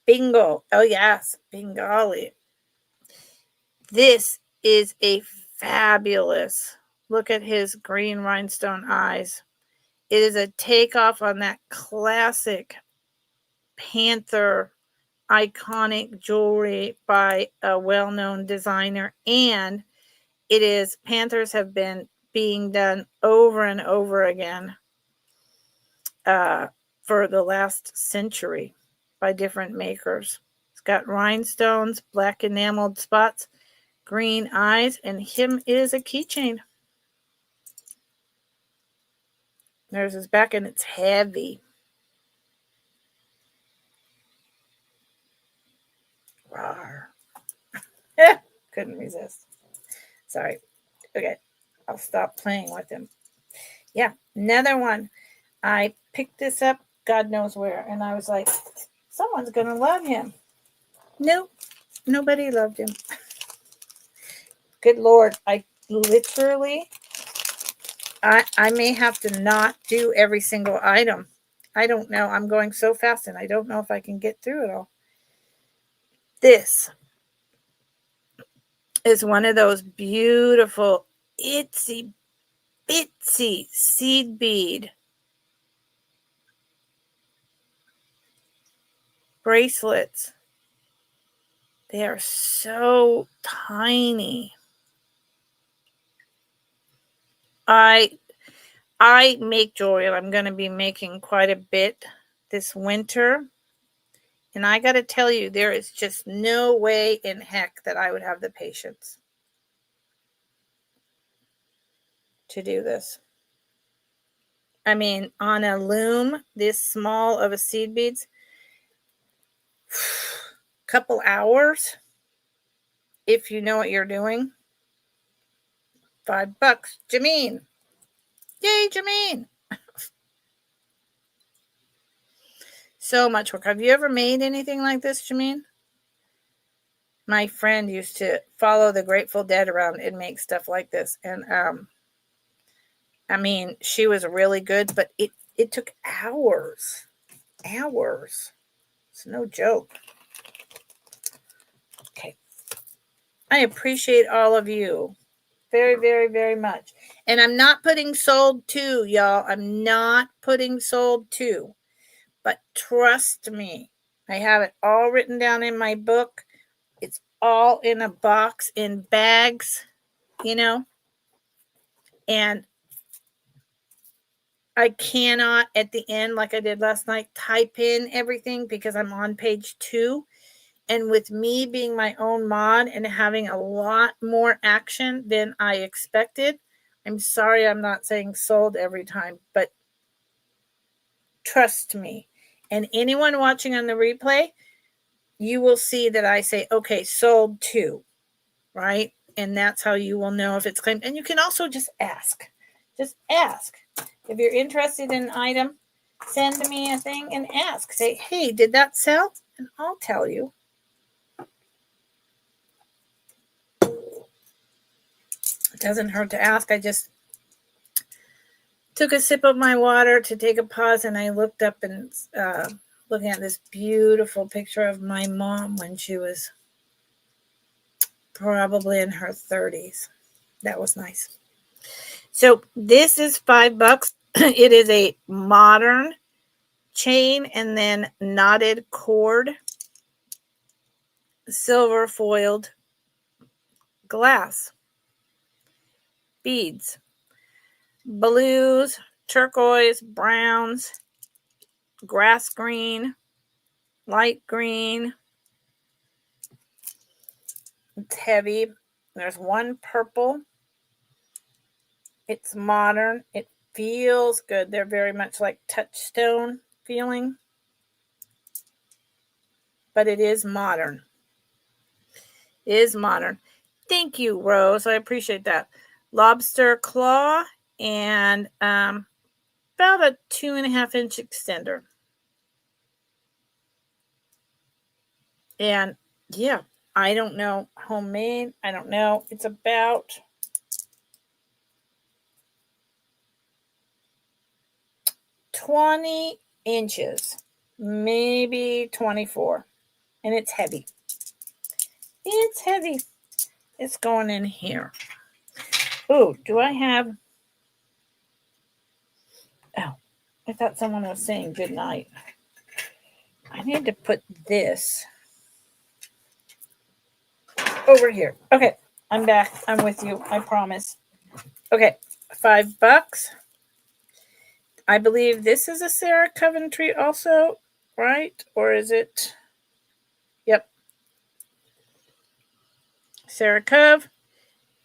Speaker 1: Bingo. Oh, yes. Bengali. This is a fabulous. Look at his green rhinestone eyes. It is a takeoff on that classic Panther iconic jewelry by a well-known designer. And it is, Panthers have been being done over and over again for the last century by different makers. It's got rhinestones, black enameled spots, green eyes, and him is a keychain. There's his back, and it's heavy. Rawr. Couldn't resist. Sorry. Okay. I'll stop playing with him. Yeah. Another one. I picked this up, God knows where, and I was like, someone's going to love him. Nope. Nobody loved him. Good Lord. I literally, I may have to not do every single item. I don't know. I'm going so fast, and I don't know if I can get through it all. This is one of those beautiful itsy bitsy seed bead bracelets. They are so tiny. I make jewelry, and I'm going to be making quite a bit this winter. And I got to tell you, there is just no way in heck that I would have the patience to do this. I mean, on a loom this small of a seed beads, couple hours, if you know what you're doing. $5. Jameen. Yay, Jameen. So much work. Have you ever made anything like this, Jameen? My friend used to follow the Grateful Dead around and make stuff like this. And I mean, she was really good, but it took hours. Hours. It's no joke. Okay. I appreciate all of you very, very, very much. And I'm not putting sold to, y'all. I'm not putting sold to. But trust me, I have it all written down in my book. It's all in a box, in bags, you know. And I cannot, at the end, like I did last night, type in everything because I'm on page 2. And with me being my own mod and having a lot more action than I expected, I'm sorry I'm not saying sold every time, but trust me. And anyone watching on the replay, you will see that I say, okay, sold to, right? And that's how you will know if it's claimed. And you can also just ask. Just ask. If you're interested in an item, send me a thing and ask. Say, hey, did that sell? And I'll tell you. It doesn't hurt to ask. I just took a sip of my water to take a pause, and I looked up and looking at this beautiful picture of my mom when she was probably in her 30s. That was nice. So this is $5. It is a modern chain and then knotted cord, silver foiled glass beads, blues, turquoise, browns, grass green, light green. It's heavy. There's one purple. It's modern. It feels good. They're very much like touchstone feeling, but it is modern. It is modern. Thank you, Rose. I appreciate that. Lobster claw and about a 2.5-inch extender. And yeah, I don't know. Homemade. I don't know. It's about 20 inches, maybe 24. And it's heavy. It's heavy. It's going in here. Oh, do I have... Oh, I thought someone was saying good night. I need to put this over here. Okay, I'm back. I'm with you. I promise. Okay, $5. I believe this is a Sarah Coventry also, right? Or is it? Yep. Sarah Cove.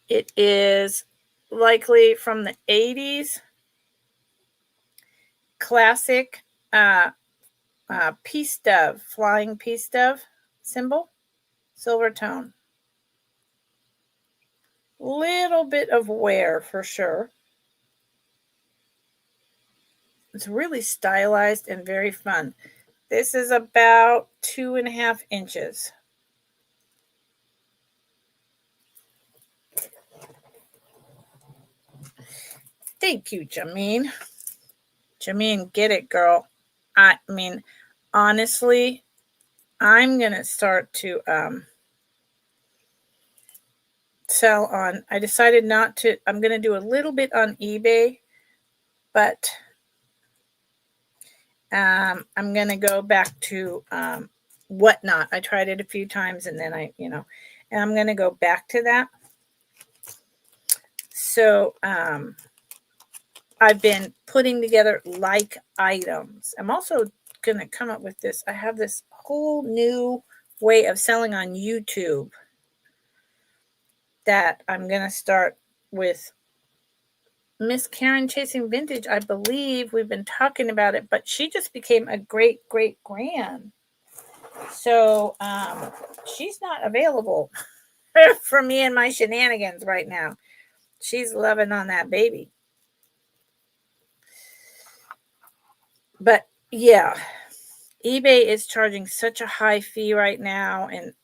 Speaker 1: It is likely from the 80s. Classic peace dove, flying peace dove symbol. Silver tone. Little bit of wear for sure. It's really stylized and very fun. This is about 2.5 inches. Thank you, Jameen. Jameen, get it, girl. I mean, honestly, I'm going to start to sell on. I decided not to. I'm going to do a little bit on eBay, but I'm going to go back to Whatnot. I tried it a few times and then and I'm going to go back to that. So I've been putting together like items. I'm also going to come up with this. I have this whole new way of selling on YouTube that I'm going to start with Miss Karen Chasing Vintage. I believe we've been talking about it, but she just became a great grand. So she's not available for me and my shenanigans right now. She's loving on that baby. But yeah, eBay is charging such a high fee right now, and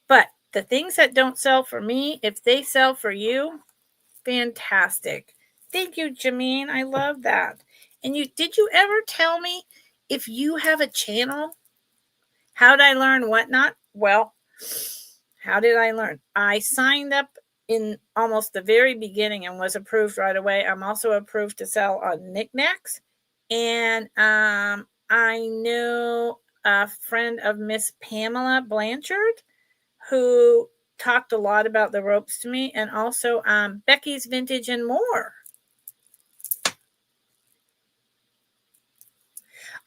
Speaker 1: but the things that don't sell for me, if they sell for you, fantastic. Thank you, Jameen. I love that. And did you ever tell me if you have a channel? How did I learn whatnot? Well, how did I learn? I signed up in almost the very beginning and was approved right away. I'm also approved to sell on knickknacks. And I know a friend of Miss Pamela Blanchard who talked a lot about the ropes to me, and also Becky's Vintage and More.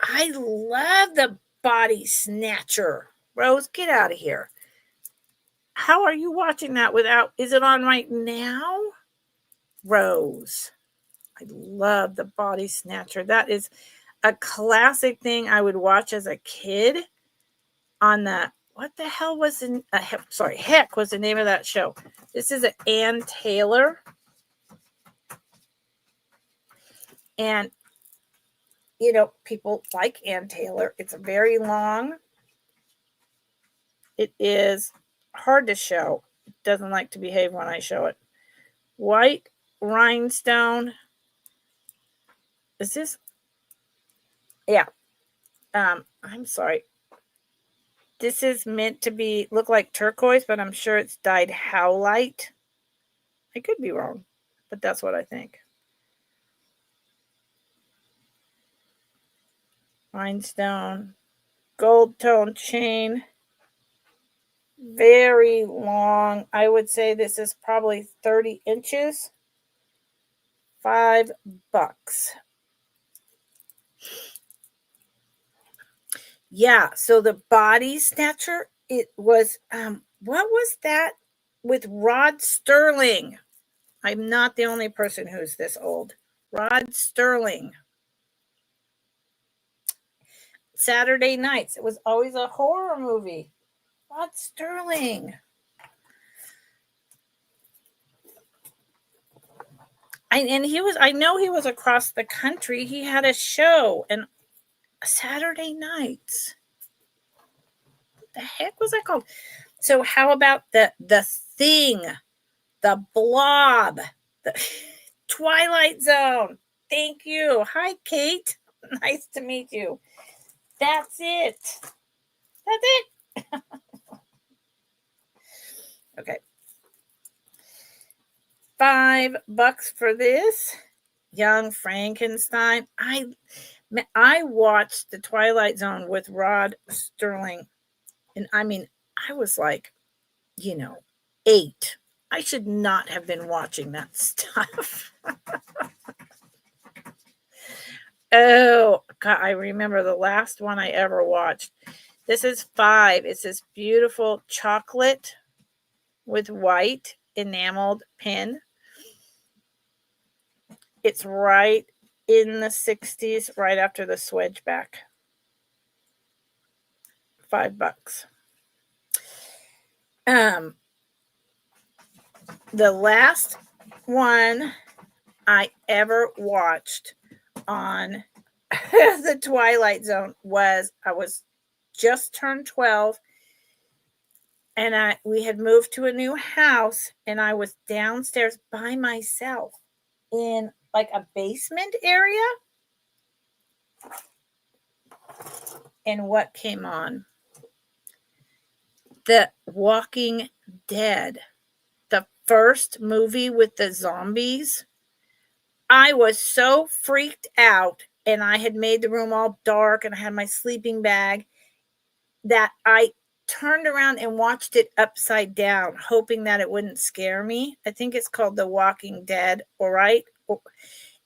Speaker 1: I love the body snatcher. Rose, get out of here. How are you watching that without? Is it on right now? Rose. I love the body snatcher. That is a classic thing I would watch as a kid on the, what the hell was in, Heck was the name of that show. This is an Ann Taylor. And, people like Ann Taylor. It's very long. It is hard to show. It doesn't like to behave when I show it. White rhinestone. Is this? Yeah. I'm sorry. This is meant to look like turquoise, but I'm sure it's dyed howlite. I could be wrong, but that's what I think. Rhinestone, gold tone chain, very long. I would say this is probably 30 inches. $5. Yeah, so the body snatcher, it was, what was that with Rod Sterling? I'm not the only person who's this old. Rod Sterling. Saturday nights. It was always a horror movie. Rod Sterling. I know he was across the country. He had a show and Saturday nights. What the heck was that called? So how about the Thing, the Blob, the Twilight Zone? Thank you. Hi, Kate. Nice to meet you. That's it. That's it. Okay. $5 for this. Young Frankenstein. I watched the Twilight Zone with Rod Sterling. And I was like, 8. I should not have been watching that stuff. Oh, God, I remember the last one I ever watched. This is $5. It's this beautiful chocolate with white enameled pin. It's right in the 60s, right after the Swedgeback. $5. The last one I ever watched on the Twilight Zone was, I was just turned 12, and we had moved to a new house, and I was downstairs by myself in like a basement area. And what came on? The Walking Dead, the first movie with the zombies. I was so freaked out, and I had made the room all dark, and I had my sleeping bag, that I turned around and watched it upside down, hoping that it wouldn't scare me. I think it's called The Walking Dead, all right?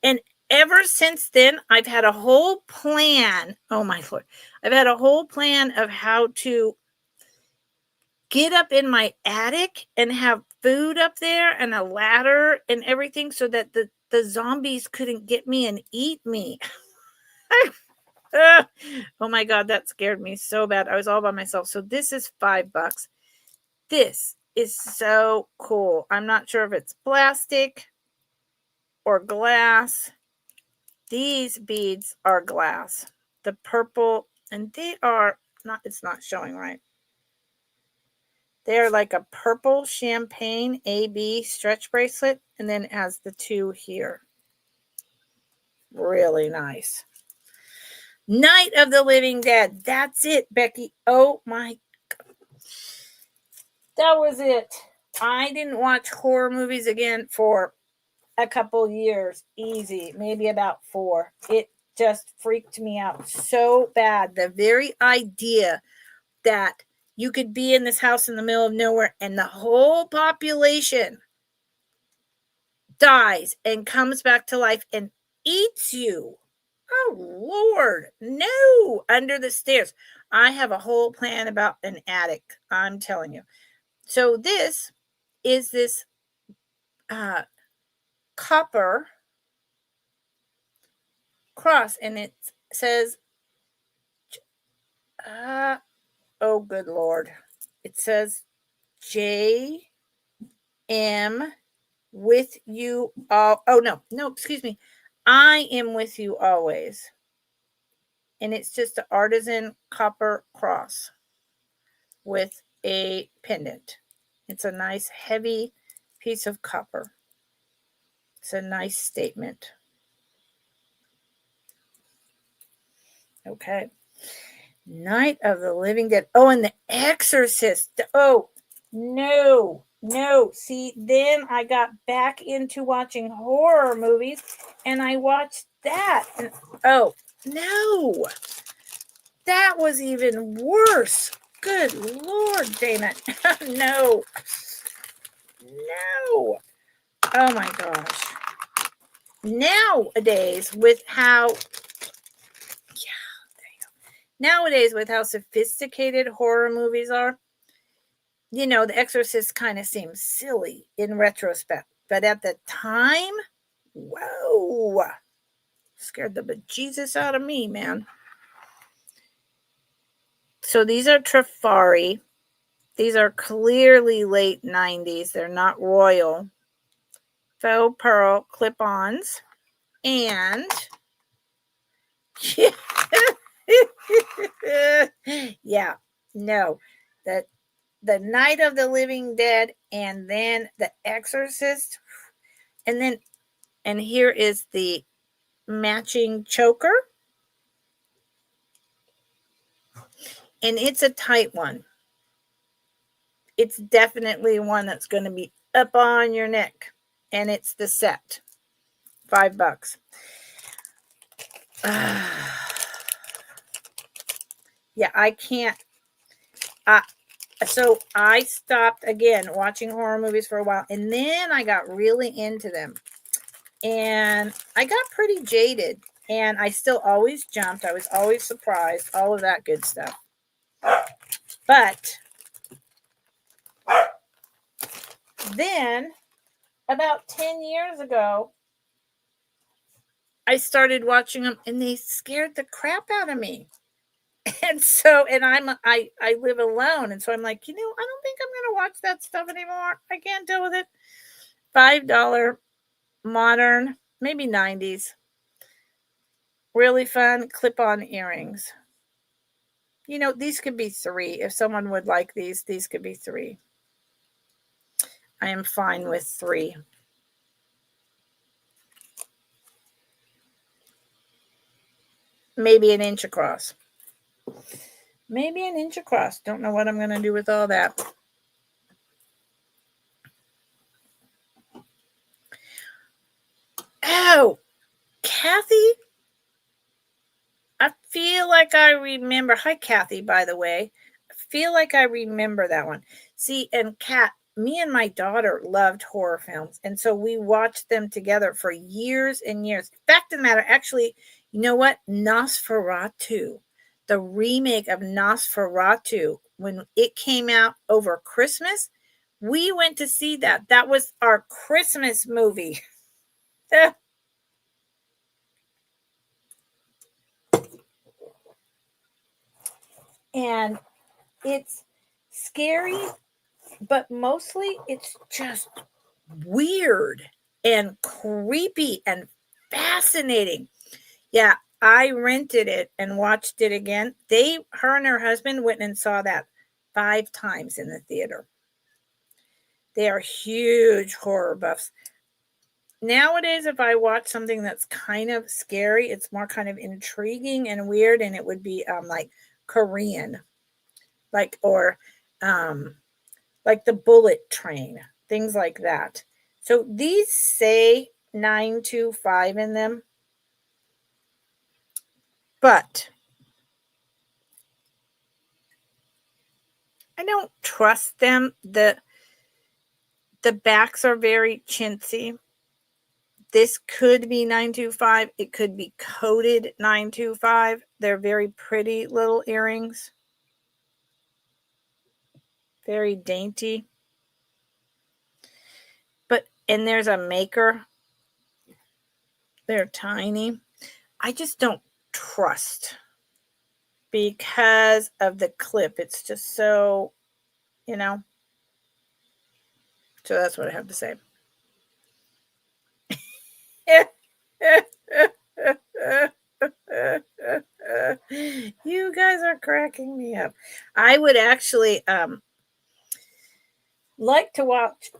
Speaker 1: And ever since then, I've had a whole plan. Oh, my Lord. I've had a whole plan of how to get up in my attic and have food up there and a ladder and everything so that the zombies couldn't get me and eat me. Oh my God, that scared me so bad. I was all by myself. So this is $5. This is so cool. I'm not sure if it's plastic or glass. These beads are glass. The purple, and they are not, it's not showing right. They're like a purple champagne AB stretch bracelet, and then it has the two here. Really nice. Night of the Living Dead. That's it, Becky. Oh my God. That was it. I didn't watch horror movies again for a couple years. Easy. Maybe about 4. It just freaked me out so bad. The very idea that you could be in this house in the middle of nowhere and the whole population dies and comes back to life and eats you. Oh, Lord. No. Under the stairs. I have a whole plan about an attic. I'm telling you. So this is this copper cross. And it says, oh, good Lord. It says JM with you all. Oh, no, excuse me. I am with you always. And it's just an artisan copper cross with a pendant. It's a nice heavy piece of copper. It's a nice statement. Okay. Night of the Living Dead. Oh, and The Exorcist. Oh, no. See, then I got back into watching horror movies and I watched that. And, oh, no. That was even worse. Good Lord, Dana. No. Oh my gosh. Nowadays, with how sophisticated horror movies are, The Exorcist kind of seems silly in retrospect. But at the time, whoa, scared the bejesus out of me, man. So these are Trifari. These are clearly late 90s. They're not royal. Faux pearl clip-ons. And yeah, no. The Night of the Living Dead and then The Exorcist. And here is the matching choker. And it's a tight one. It's definitely one that's going to be up on your neck. And it's the set. $5. Yeah, I can't. So I stopped again watching horror movies for a while. And then I got really into them. And I got pretty jaded. And I still always jumped. I was always surprised. All of that good stuff. But then, about 10 years ago, I started watching them, and they scared the crap out of me. And so, and I live alone, and so I'm like, I don't think I'm going to watch that stuff anymore. I can't deal with it. $5 modern, maybe 90s. Really fun clip-on earrings. These could be 3. If someone would like these could be 3. I am fine with 3. Maybe an inch across. Don't know what I'm going to do with all that. Oh, Kathy. I feel like I remember. Hi, Kathy, by the way. I feel like I remember that one. See, and Kat, me and my daughter loved horror films. And so we watched them together for years and years. Fact of the matter, actually, you know what? Nosferatu, the remake of Nosferatu, when it came out over Christmas, we went to see that. That was our Christmas movie. And it's scary, but mostly it's just weird and creepy and fascinating. Yeah, I rented it and watched it again. Her and her husband went and saw that 5 times in the theater. They are huge horror buffs. Nowadays, if I watch something that's kind of scary, it's more kind of intriguing and weird, and it would be like Korean, or like The Bullet Train, things like that. So these say 925 in them, but I don't trust them. The backs are very chintzy. This could be 925. It could be coded 925. They're very pretty little earrings. Very dainty. And there's a maker. They're tiny. I just don't trust because of the clip. It's just so, So that's what I have to say. You guys are cracking me up. I would actually like to watch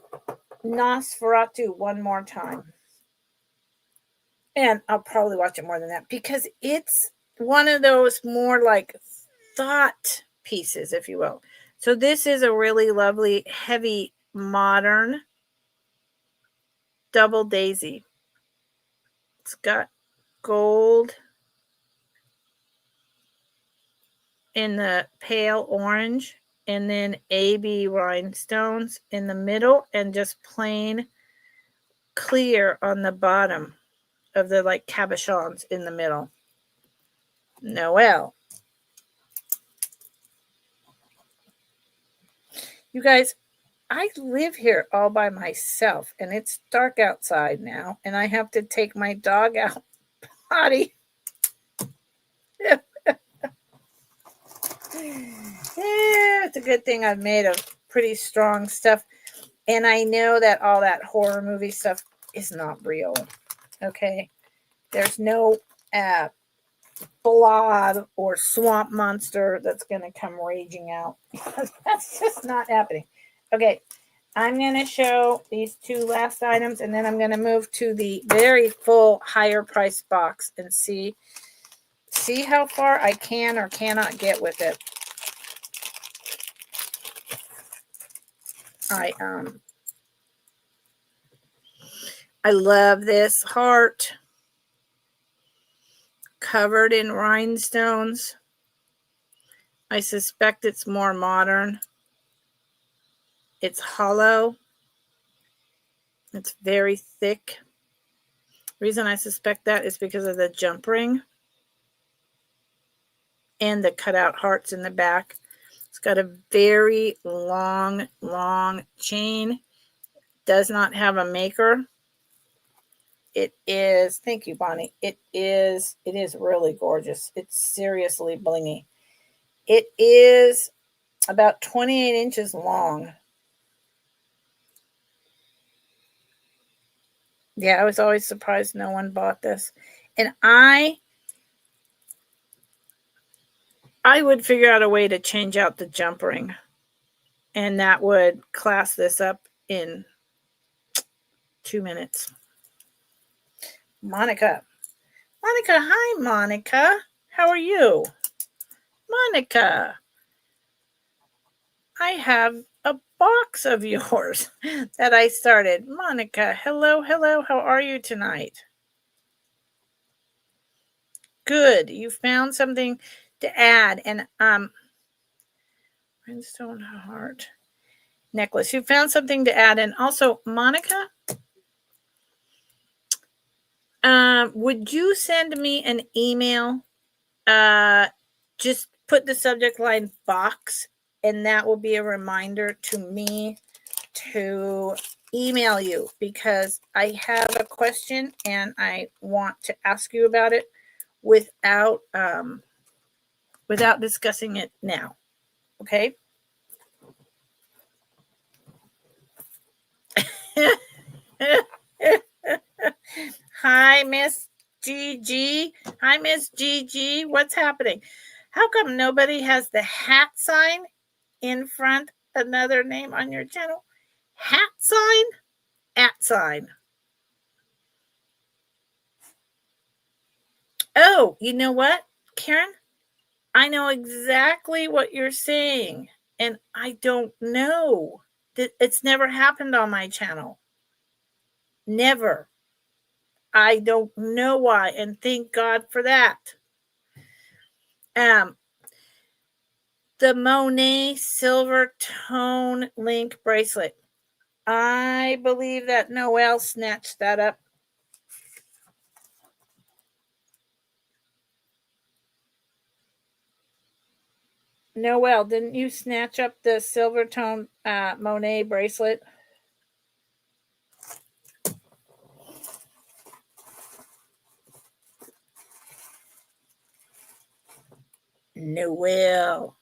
Speaker 1: Nosferatu one more time. And I'll probably watch it more than that because it's one of those more like thought pieces, if you will. So this is a really lovely, heavy, modern double daisy. It's got gold in the pale orange and then AB rhinestones in the middle and just plain clear on the bottom of the like cabochons in the middle. Noel. You guys, I live here all by myself and it's dark outside now and I have to take my dog out potty. Yeah, it's a good thing I've made of pretty strong stuff. And I know that all that horror movie stuff is not real. Okay. There's no blob or swamp monster that's going to come raging out. That's just not happening. Okay. I'm going to show these 2 last items and then I'm going to move to the very full higher price box and see how far I can or cannot get with it. I love this heart covered in rhinestones. I suspect it's more modern. It's hollow. It's very thick. The reason I suspect that is because of the jump ring and the cutout hearts in the back. It's got a very long chain. Does not have a maker. It is, thank you, Bonnie. It is really gorgeous. It's seriously blingy. It is about 28 inches long. Yeah, I was always surprised no one bought this. And I would figure out a way to change out the jump ring. And that would class this up in 2 minutes. Monica. Hi, Monica. How are you? Monica. I have a box of yours that I started. Monica, hello. How are you tonight? Good. You found something to add. And I Rhinestone heart necklace. You found something to add in. Also, Monica, would you send me an email? Just put the subject line box, and that will be a reminder to me to email you, because I have a question and I want to ask you about it without discussing it now. Okay. Hi, Miss GG. Hi, Miss GG. What's happening? How come nobody has the hat sign in front? Another name on your channel? Hat sign? At sign. Oh, you know what, Karen? I know exactly what you're saying, and I don't know. It's never happened on my channel. Never. I don't know why, and thank God for that. The Monet silver tone link bracelet. I believe that Noelle snatched that up. Noelle, didn't you snatch up the silver tone Monet bracelet? Noelle.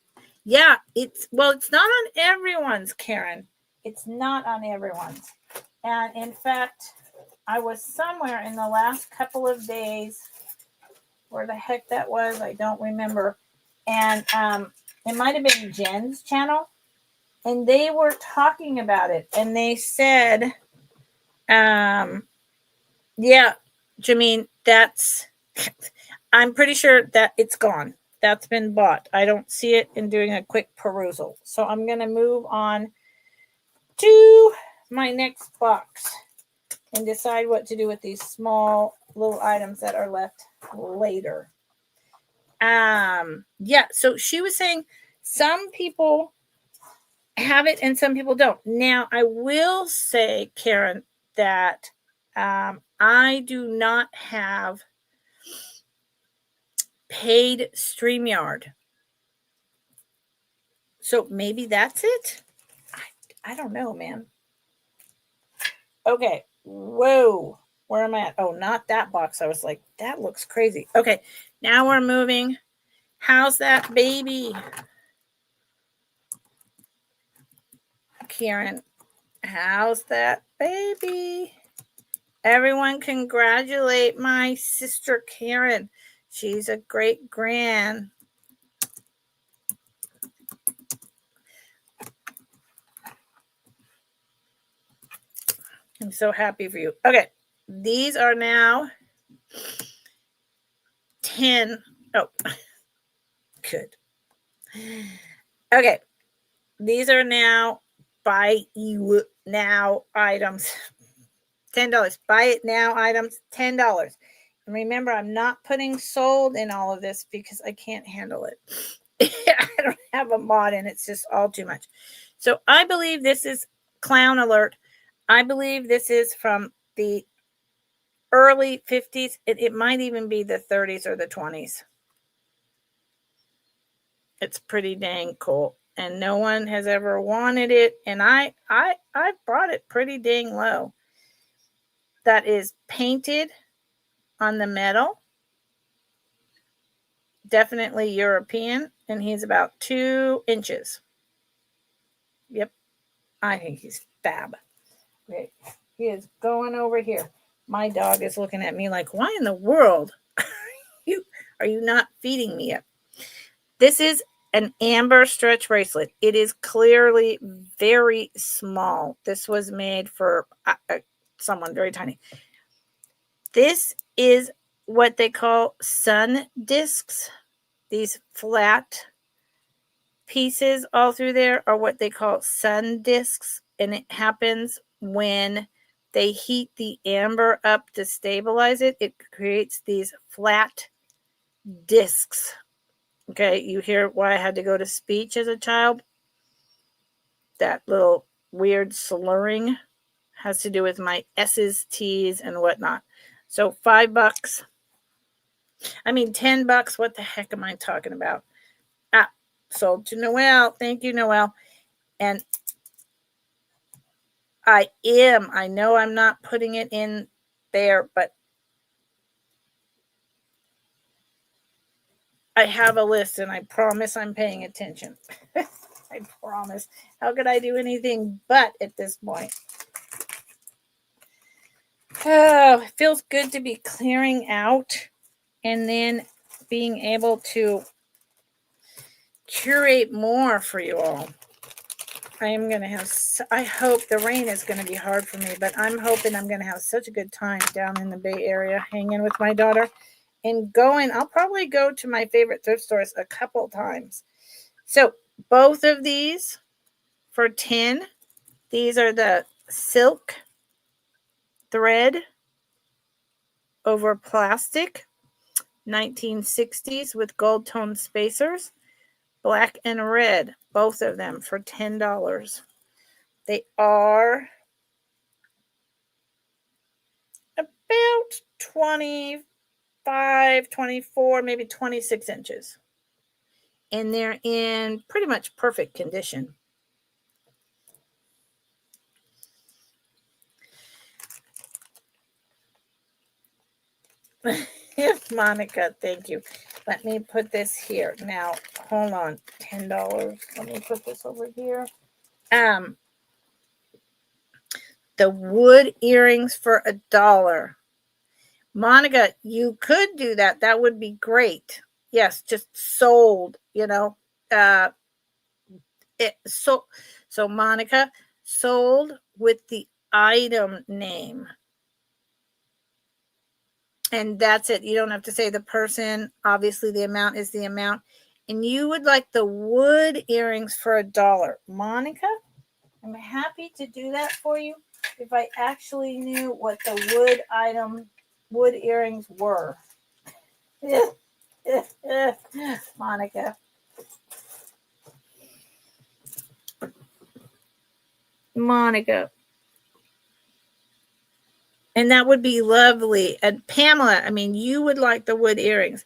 Speaker 1: Yeah, it's not on everyone's, Karen. It's not on everyone's. And in fact, I was somewhere in the last couple of days, where the heck that was, I don't remember. And it might have been Jen's channel. And they were talking about it. And they said, yeah, Jameen, I'm pretty sure that it's gone. That's been bought. I don't see it in doing a quick perusal. So I'm going to move on to my next box and decide what to do with these small little items that are left later. Yeah, so she was saying some people have it and some people don't. Now, I will say, Karen, that I do not have paid StreamYard. So maybe that's it? I don't know, man. Okay. Whoa. Where am I at? Oh, not that box. I was like, that looks crazy. Okay. Now we're moving. How's that baby? Karen, how's that baby? Everyone congratulate my sister Karen. She's a great grand. I'm so happy for you. Okay. These are now 10. Oh, good. Okay. These are now buy you now items. $10. Buy it now items, $10. And remember, I'm not putting sold in all of this because I can't handle it. I don't have a mod and it's just all too much. So I believe this is Clown Alert. I believe this is from the early 50s. It might even be the 30s or the 20s. It's pretty dang cool. And no one has ever wanted it. And I brought it pretty dang low. That is painted on the metal. Definitely European. And he's about 2 inches. Yep. I think he's fab. Okay. He is going over here. My dog is looking at me like, why in the world are you not feeding me yet? This is an amber stretch bracelet. It is clearly very small. This was made for someone very tiny. This is what they call sun discs. These flat pieces all through there are what they call sun discs. And it happens when they heat the amber up to stabilize it. It creates these flat discs. Okay, you hear why I had to go to speech as a child? that little weird slurring has to do with my S's, T's, and whatnot. So $5. I mean, $10. What the heck am I talking about? Sold to Noelle. Thank you, Noelle. And I know I'm not putting it in there, but I have a list and I promise I'm paying attention. I promise. How could I do anything but at this point? Oh, it feels good to be clearing out and then being able to curate more for you all. I am going to have, I hope the rain is going to be hard for me, but I'm hoping I'm going to have such a good time down in the Bay Area hanging with my daughter and going. I'll probably go to my favorite thrift stores a couple times. So both of these for 10. These are the silk thread over plastic 1960s with gold tone spacers, black and red, both of them for $10. They are about 25, 24, maybe 26 inches. And they're in pretty much perfect condition. Monica, thank you. Let me put this here. Now, hold on. $10. Let me put this over here. The wood earrings for $1. Monica, you could do that. That would be great. Yes, just sold, so Monica, sold with the item name. And that's it. You don't have to say the person. Obviously, the amount is the amount. And you would like the wood earrings for $1. Monica, I'm happy to do that for you if I actually knew what the wood earrings were. Monica. And that would be lovely. And Pamela, I mean, you would like the wood earrings.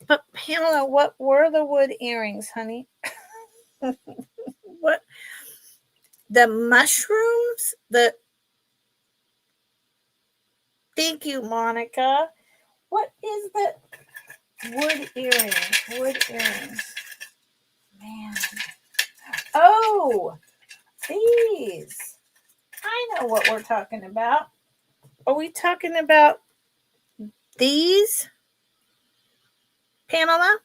Speaker 1: But Pamela, what were the wood earrings, honey? What? The mushrooms? Thank you, Monica. What is the wood earrings? Wood earrings. Man. Oh, these. I know what we're talking about. Are we talking about these, Pamela?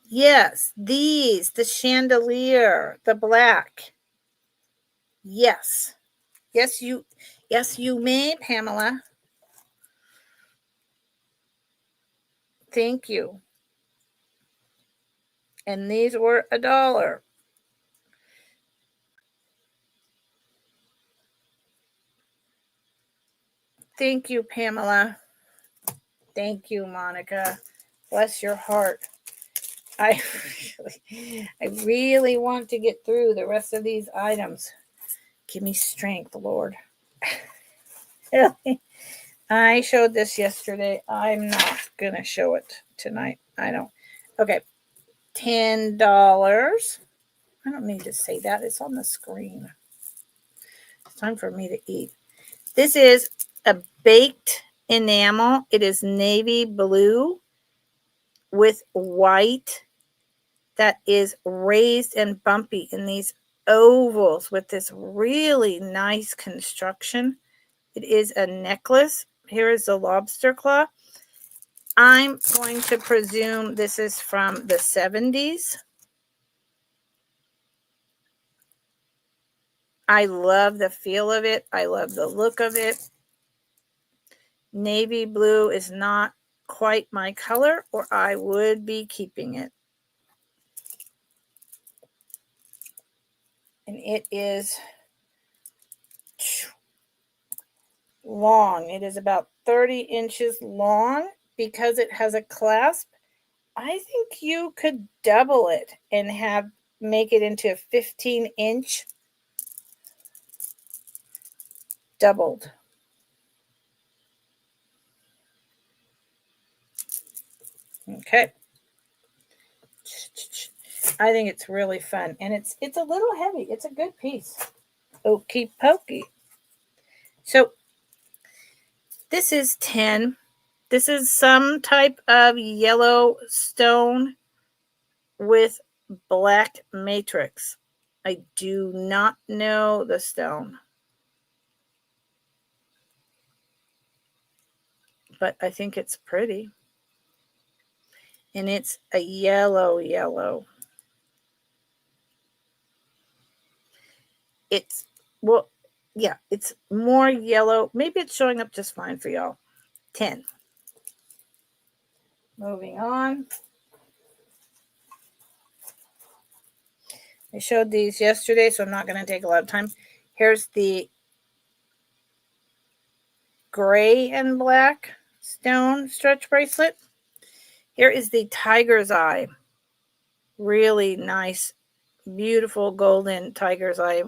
Speaker 1: Yes, these, the chandelier, the black. Yes. Yes, you may, Pamela. Thank you. And these were $1. Thank you, Pamela. Thank you, Monica. Bless your heart. I really want to get through the rest of these items. Give me strength, Lord. I showed this yesterday. I'm not going to show it tonight. I don't. Okay. $10. I don't need to say that. It's on the screen. It's time for me to eat. This is a baked enamel. It is navy blue with white that is raised and bumpy in these ovals with this really nice construction. It is a necklace. Here is the lobster claw. I'm going to presume this is from the 70s. I love the feel of it. I love the look of it. Navy blue is not quite my color, or I would be keeping it. And it is long. It is about 30 inches long because it has a clasp. I think you could double it and make it into a 15-inch doubled. Okay. I think it's really fun. And it's a little heavy. It's a good piece. Okie pokey. So this is 10. This is some type of yellow stone with black matrix. I do not know the stone, but I think it's pretty. And it's a yellow. It's, well, yeah, it's more yellow. Maybe it's showing up just fine for y'all. 10. Moving on. I showed these yesterday, so I'm not going to take a lot of time. Here's the gray and black stone stretch bracelet. Here is the tiger's eye. Really nice, beautiful golden tiger's eye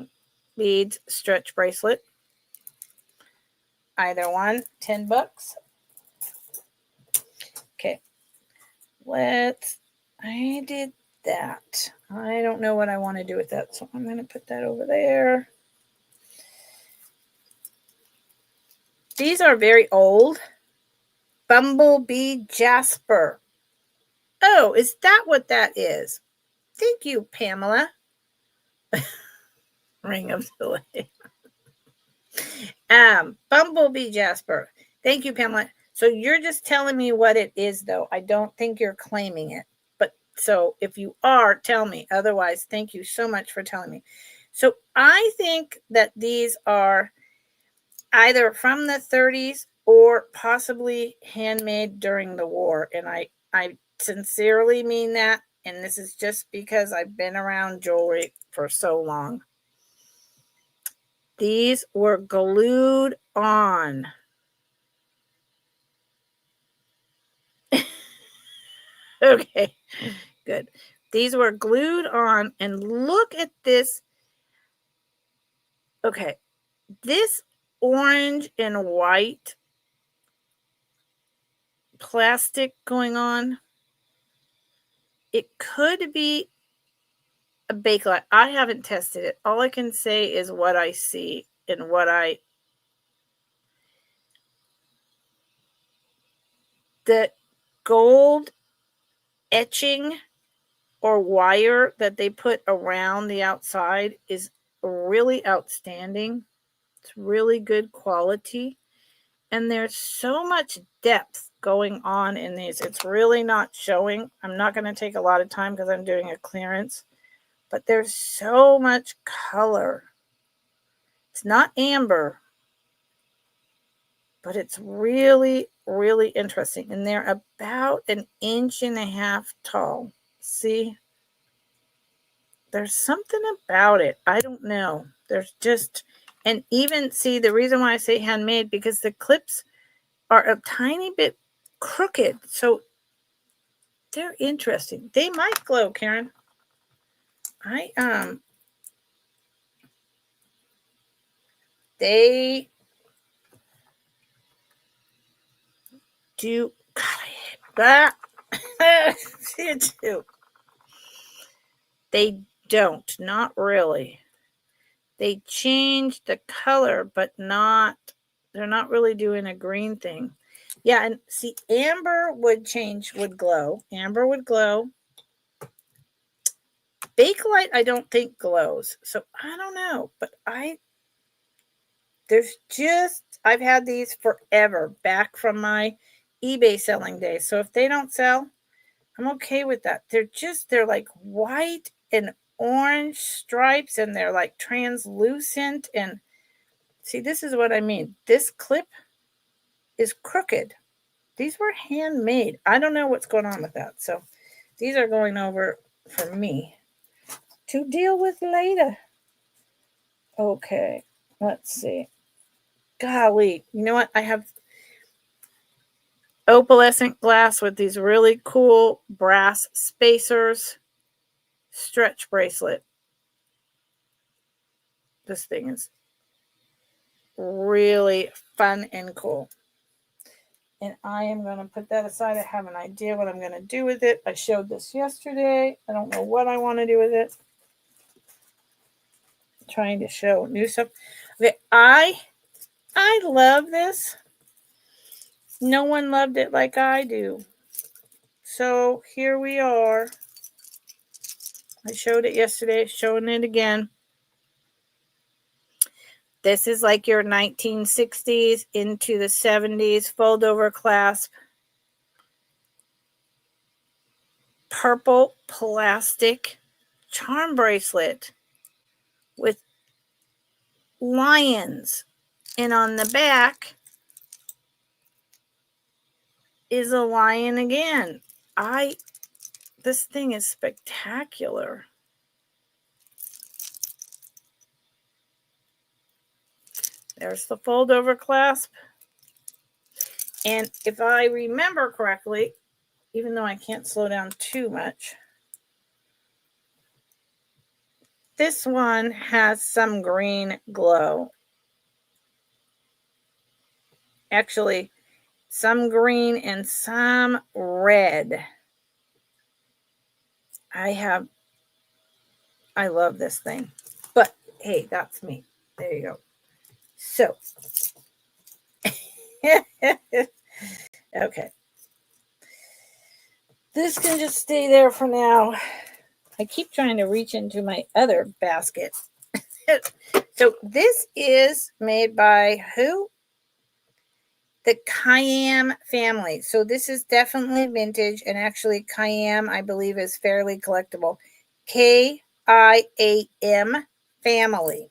Speaker 1: beads stretch bracelet. Either one, $10. Okay. I did that. I don't know what I want to do with that, so I'm going to put that over there. These are very old. Bumblebee Jasper. Oh, is that what that is? Thank you, Pamela. Ring of delay. Bumblebee Jasper. Thank you, Pamela. So you're just telling me what it is, though. I don't think you're claiming it. But so if you are, tell me. Otherwise, thank you so much for telling me. So I think that these are either from the 30s or possibly handmade during the war. And I sincerely mean that. And this is just because I've been around jewelry for so long. These were glued on. Okay, good. These were glued on, and look at this. Okay, this orange and white plastic going on. It could be a bakelite. I haven't tested it. All I can say is what I see and the gold etching or wire that they put around the outside is really outstanding. It's really good quality. And there's so much depth going on in these. It's really not showing. I'm not going to take a lot of time because I'm doing a clearance. But there's so much color. It's not amber, but it's really, really interesting. And they're about 1.5 inches tall. See? There's something about it. I don't know. There's just, and even, see, the reason why I say handmade, because the clips are a tiny bit crooked. So they're interesting. They might glow, Karen. They do. God, I hate that. They don't. Not really. They change the color, but not. They're not really doing a green thing. Yeah, and see, amber would glow. Amber would glow. Bakelite, I don't think glows. So I don't know, but I've had these forever, back from my eBay selling days. So if they don't sell, I'm okay with that. They're like white and orange stripes, and they're like translucent. And see, this is what I mean. This clip is crooked. These were handmade. I don't know what's going on with that. So these are going over for me to deal with later. Okay, let's see. Golly, you know what? I have opalescent glass with these really cool brass spacers stretch bracelet. This thing is really fun and cool. And I am going to put that aside. I have an idea what I'm going to do with it. I showed this yesterday. I don't know what I want to do with it. I'm trying to show new stuff. Okay, I love this. No one loved it like I do. So here we are. I showed it yesterday, showing it again. This is like your 1960s into the 70s fold over clasp. Purple plastic charm bracelet with lions. And on the back is a lion again. This thing is spectacular. There's the fold over clasp. And if I remember correctly, even though I can't slow down too much, this one has some green glow. Actually, some green and some red. I love this thing. But hey, that's me. There you go. So, okay. This can just stay there for now. I keep trying to reach into my other basket. So this is made by who? The Kayam family. So this is definitely vintage, and actually Kayam, I believe, is fairly collectible. K-I-A-M family.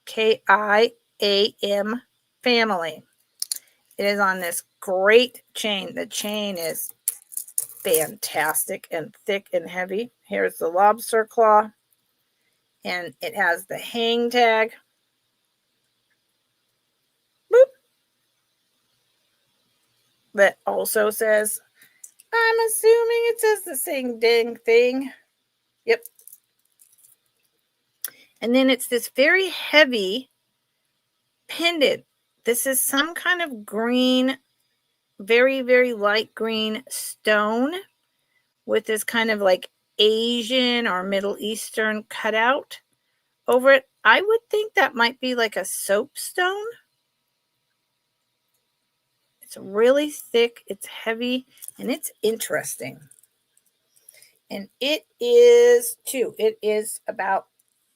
Speaker 1: K-I-A-M family. It is on this great chain. The chain is fantastic and thick and heavy. Here's the lobster claw. And it has the hang tag. Boop. That also says, I'm assuming it says the same dang thing. Yep. And then it's this very heavy pendant. This is some kind of green, very, very light green stone with this kind of like Asian or Middle Eastern cutout over it. I would think that might be like a soapstone. It's really thick, it's heavy, and it's interesting. And it is too. It is about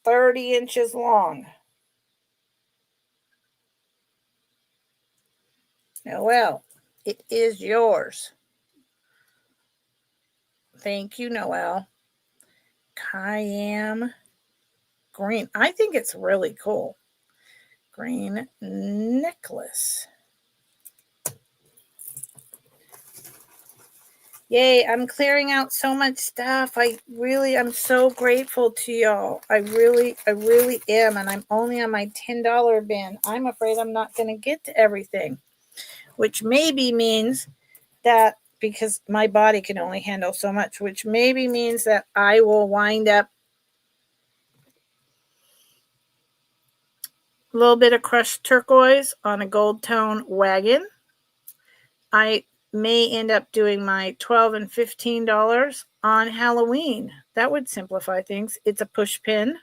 Speaker 1: 30 inches long. Noelle, it is yours. Thank you, Noelle. Kayam green. I think it's really cool. Green necklace. Yay, I'm clearing out so much stuff. I'm so grateful to y'all. I really am. And I'm only on my $10 bin. I'm afraid I'm not going to get to everything, which maybe means that because my body can only handle so much, which maybe means that I will wind up a little bit of crushed turquoise on a gold tone wagon. I may end up doing my $12 and $15 on Halloween. That would simplify things. It's a push pin.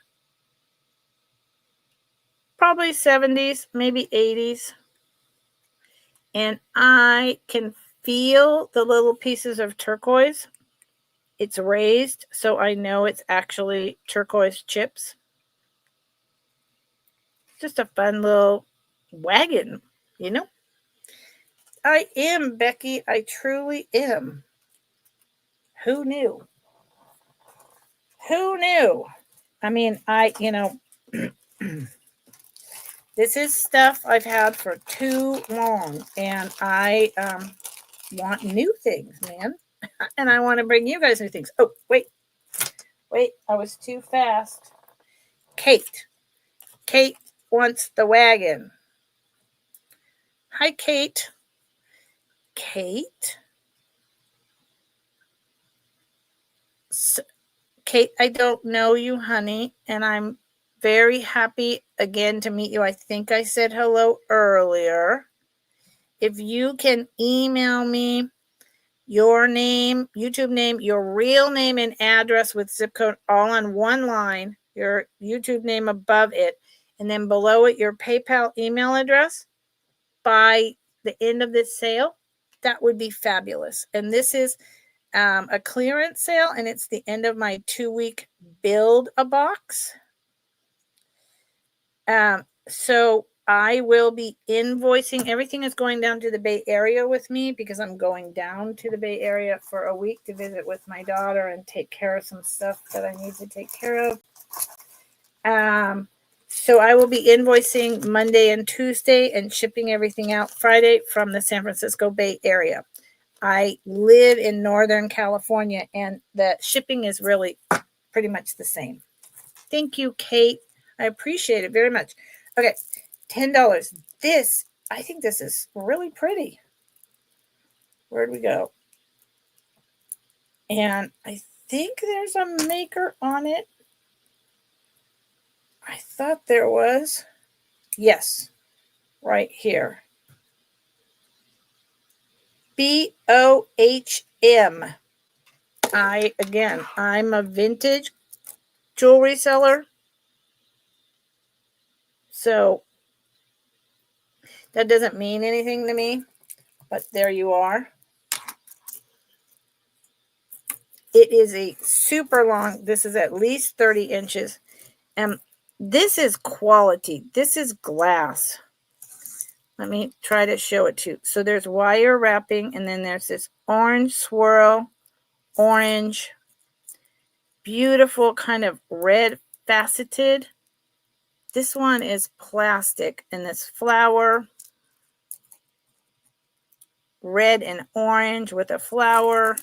Speaker 1: Probably 70s, maybe 80s. And I can feel the little pieces of turquoise. It's raised, so I know it's actually turquoise chips. Just a fun little wagon, you know? I am, Becky. I truly am. Who knew? Who knew? I mean, this is stuff I've had for too long, and I want new things, man. And I want to bring you guys new things. Oh, wait, I was too fast. Kate wants the wagon. Hi, Kate. So, Kate, I don't know you, honey, and I'm Very happy again to meet you. I think I said hello earlier. If you can email me your name, YouTube name, your real name and address with zip code all on one line, your YouTube name above it, and then below it, your PayPal email address by the end of this sale, that would be fabulous. And this is a clearance sale, and it's the end of my 2-week build a box. So I will be invoicing. Everything is going down to the Bay Area with me because I'm going down to the Bay Area for a week to visit with my daughter and take care of some stuff that I need to take care of. So I will be invoicing Monday and Tuesday and shipping everything out Friday from the San Francisco Bay Area. I live in Northern California, and the shipping is really pretty much the same. Thank you, Kate. I appreciate it very much. Okay, $10. This, I think this is really pretty. Where'd we go? And I think there's a maker on it. I thought there was. Yes, right here. BOHM. I'm a vintage jewelry seller. So that doesn't mean anything to me, but there you are. It is a super long, this is at least 30 inches. And this is quality. This is glass. Let me try to show it to you. So there's wire wrapping, and then there's this orange swirl, orange, beautiful kind of red faceted. This one is plastic, and this flower, red and orange with a flower,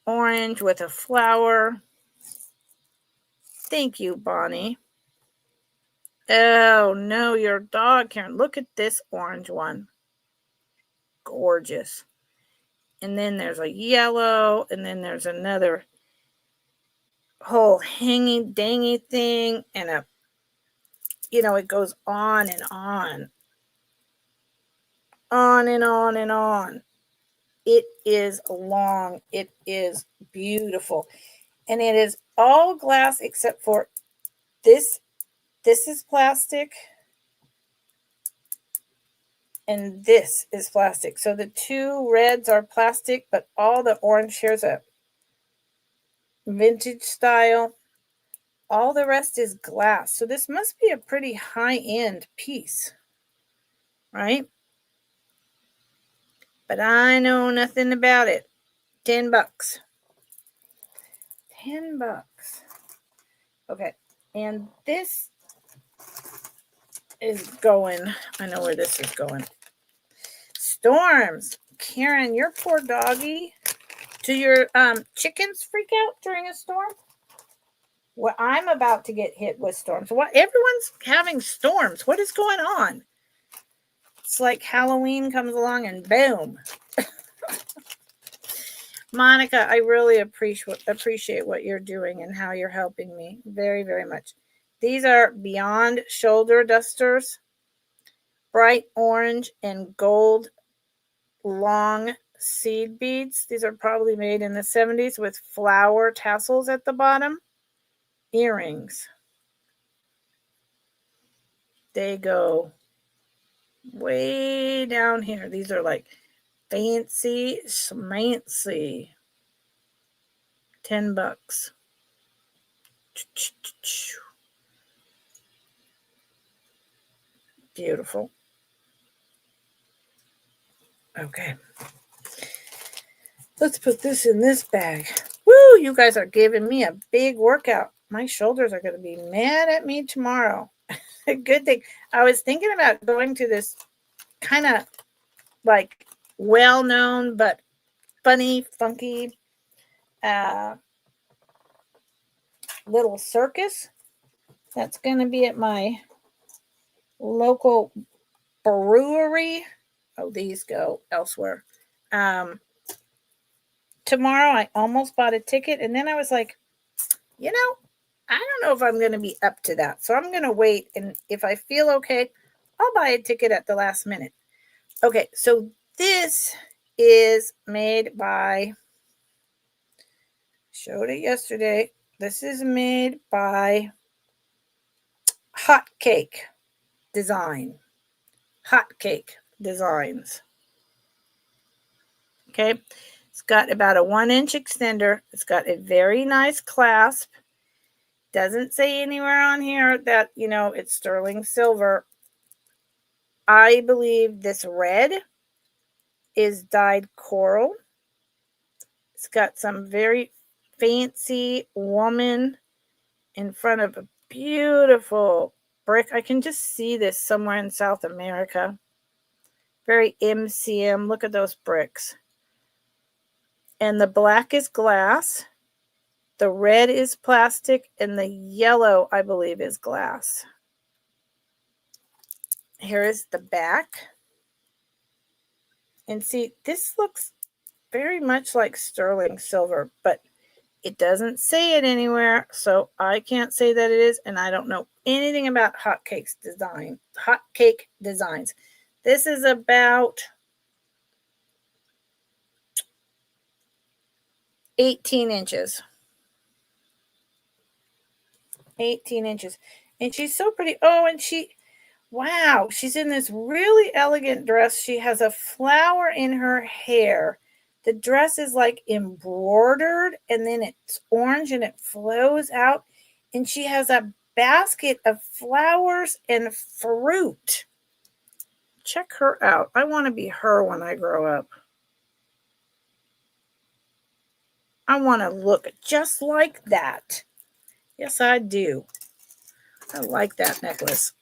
Speaker 1: orange with a flower. Thank you, Bonnie. Oh, no, your dog, Karen. Look at this orange one. Gorgeous. And then there's a yellow, and then there's another whole hanging dangy thing, and a, it goes on and on. On and on and on. It is long. It is beautiful. And it is all glass except for this. This is plastic. And this is plastic. So the two reds are plastic, but all the orange here's a vintage style. All the rest is glass. So this must be a pretty high-end piece, right? But I know nothing about it. $10. $10. Okay. And this is going, I know where this is going. Storms. Karen, your poor doggy. Do your chickens freak out during a storm? Well, I'm about to get hit with storms. What? Everyone's having storms. What is going on? It's like Halloween comes along and boom. Monica, I really appreciate what you're doing and how you're helping me very, very much. These are Beyond Shoulder Dusters. Bright orange and gold long seed beads. These are probably made in the 70s with flower tassels at the bottom. Earrings. They go way down here. These are like fancy schmancy. $10. Beautiful. Okay. Let's put this in this bag. Woo, you guys are giving me a big workout. My shoulders are going to be mad at me tomorrow. Good thing. I was thinking about going to this kind of like well-known but funny, funky little circus that's going to be at my local brewery. Oh, these go elsewhere. Tomorrow I almost bought a ticket, and then I was like, I don't know if I'm going to be up to that. So I'm going to wait. And if I feel okay, I'll buy a ticket at the last minute. Okay, so this is made by, showed it yesterday. This is made by Hot Cake Design. Hot Cake Designs. Okay, it's got about a 1-inch extender. It's got a very nice clasp. Doesn't say anywhere on here that, you know, it's sterling silver. I believe this red is dyed coral. It's got some very fancy woman in front of a beautiful brick. I can just see this somewhere in South America. Very MCM. Look at those bricks. And the black is glass. The red is plastic. And the yellow, I believe, is glass. Here is the back. And see, this looks very much like sterling silver, but it doesn't say it anywhere, so I can't say that it is, and I don't know anything about Hot Cake Designs. This is about 18 inches. 18 inches. And she's so pretty. Oh, and wow, she's in this really elegant dress. She has a flower in her hair. The dress is like embroidered, and then it's orange and it flows out. And she has a basket of flowers and fruit. Check her out. I want to be her when I grow up. I want to look just like that. Yes, I do. I like that necklace.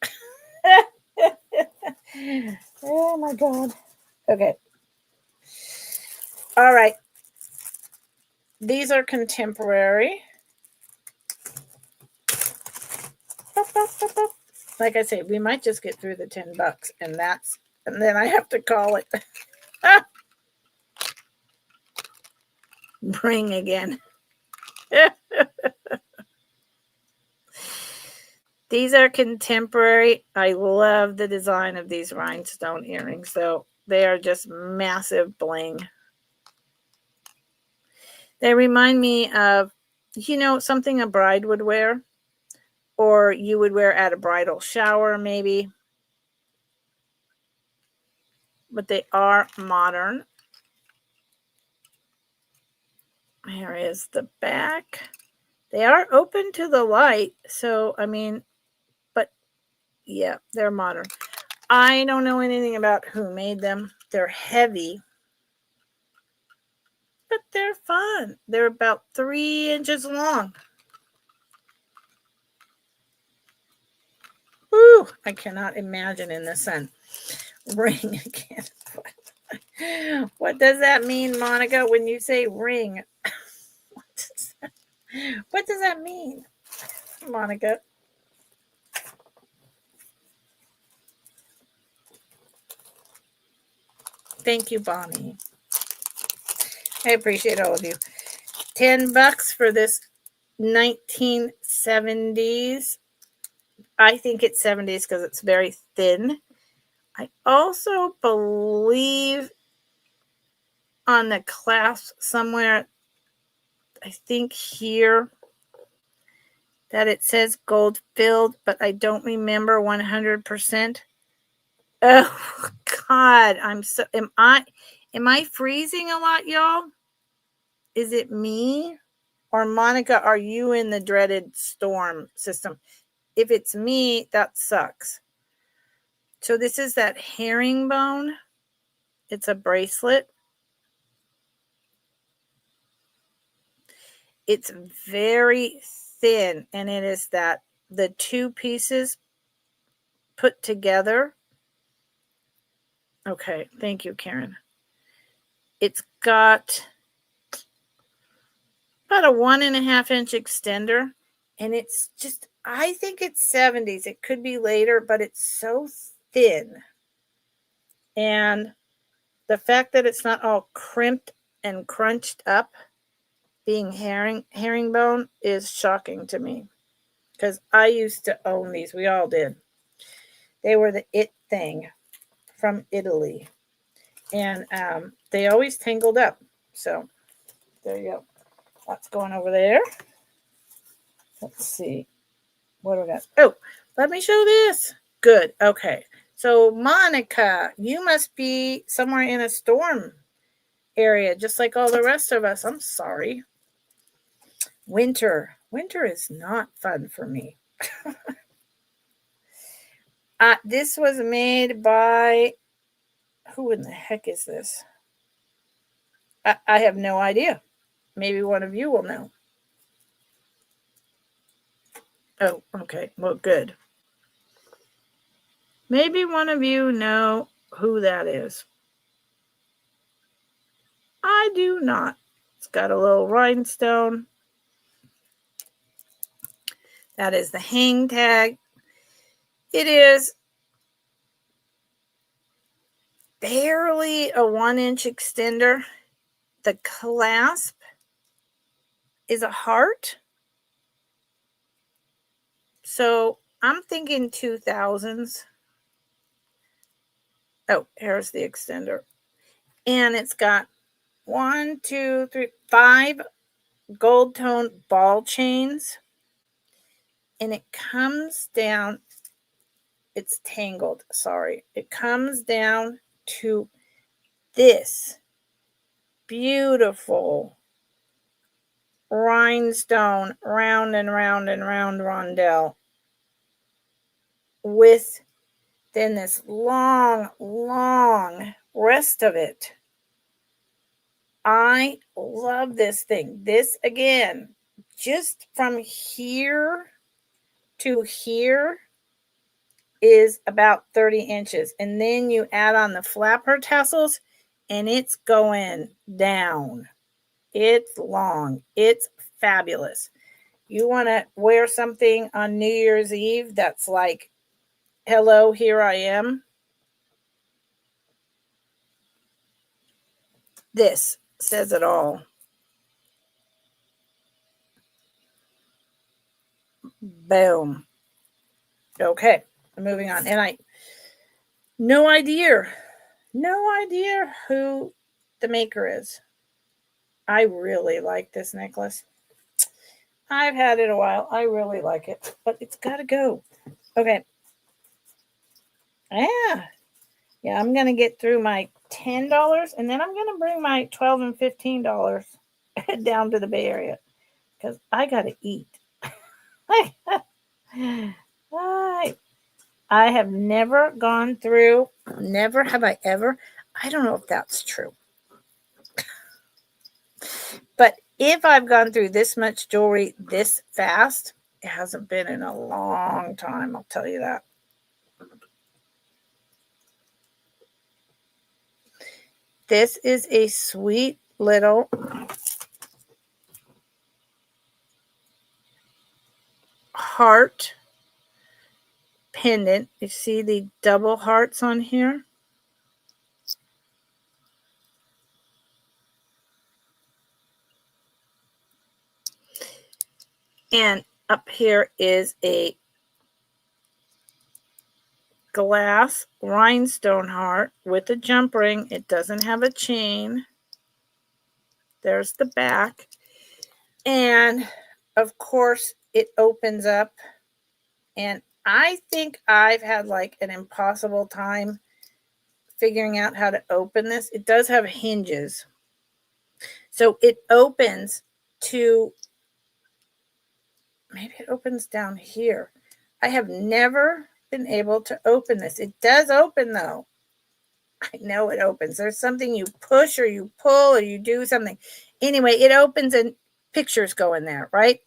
Speaker 1: Oh my God. Okay. All right. These are contemporary. Like I say, we might just get through the $10 and then I have to call it. Ring again. These are contemporary. I love the design of these rhinestone earrings, though. They are just massive bling. They remind me of, you know, something a bride would wear, or you would wear at a bridal shower, maybe. But they are modern. Here is the back. They are open to the light, so, I mean, but yeah, they're modern. I don't know anything about who made them. They're heavy, but they're fun. They're about 3 inches long. Woo! I cannot imagine in the sun. Ring again. What does that mean, Monica, when you say ring? What does that mean, Monica? Thank you, Bonnie. I appreciate all of you. $10 for this 1970s. I think it's 70s because it's very thin. I also believe on the clasp somewhere, I think here, that it says gold filled, but I don't remember 100%. Oh God, am I freezing a lot, y'all? Is it me? Or Monica, are you in the dreaded storm system? If it's me, that sucks. So this is that herringbone. It's a bracelet. It's very thin, and it is that the two pieces put together. Okay, thank you, Karen. It's got about a 1.5-inch extender, and it's just, I think it's 70s. It could be later, but it's so thin. And the fact that it's not all crimped and crunched up, being herringbone, is shocking to me. because I used to own these. We all did. They were the it thing from Italy. And they always tangled up. So there you go. Lots going over there. Let's see. What do we got? Oh, let me show this. Good. Okay. So, Monica, you must be somewhere in a storm area, just like all the rest of us. I'm sorry. Winter. Winter is not fun for me. This was made by, who in the heck is this? I have no idea. Maybe one of you will know. Oh, okay. Well, good. Maybe one of you know who that is. I do not. It's got a little rhinestone. That is the hang tag. It is barely a 1-inch extender. The clasp is a heart. So I'm thinking 2000s. Oh, here's the extender. And it's got 1, 2, 3, 5 gold tone ball chains. And it comes down, it's tangled, sorry. It comes down to this beautiful rhinestone, round and round and round rondelle, with then this long, long rest of it. I love this thing. This, again, just from here to here is about 30 inches. And then you add on the flapper tassels, and it's going down. It's long. It's fabulous. You want to wear something on New Year's Eve that's like, hello, here I am. This says it all. Boom. Okay, moving on. And no idea who the maker is. I really like this necklace. I've had it a while. I really like it, but it's got to go. Okay. Yeah, I'm going to get through my $10, and then I'm going to bring my $12 and $15 down to the Bay Area because I got to eat. I have never gone through, never have I ever, I don't know if that's true. But if I've gone through this much jewelry this fast, it hasn't been in a long time, I'll tell you that. This is a sweet little heart pendant. You see the double hearts on here? And up here is a glass rhinestone heart with a jump ring. It doesn't have a chain. There's the back. And of course, it opens up. And I think I've had like an impossible time figuring out how to open this. It does have hinges. So it opens to, maybe it opens down here. I have never been able to open this. It does open though. I know it opens. There's something you push or you pull or you do something. Anyway, it opens and pictures go in there, right?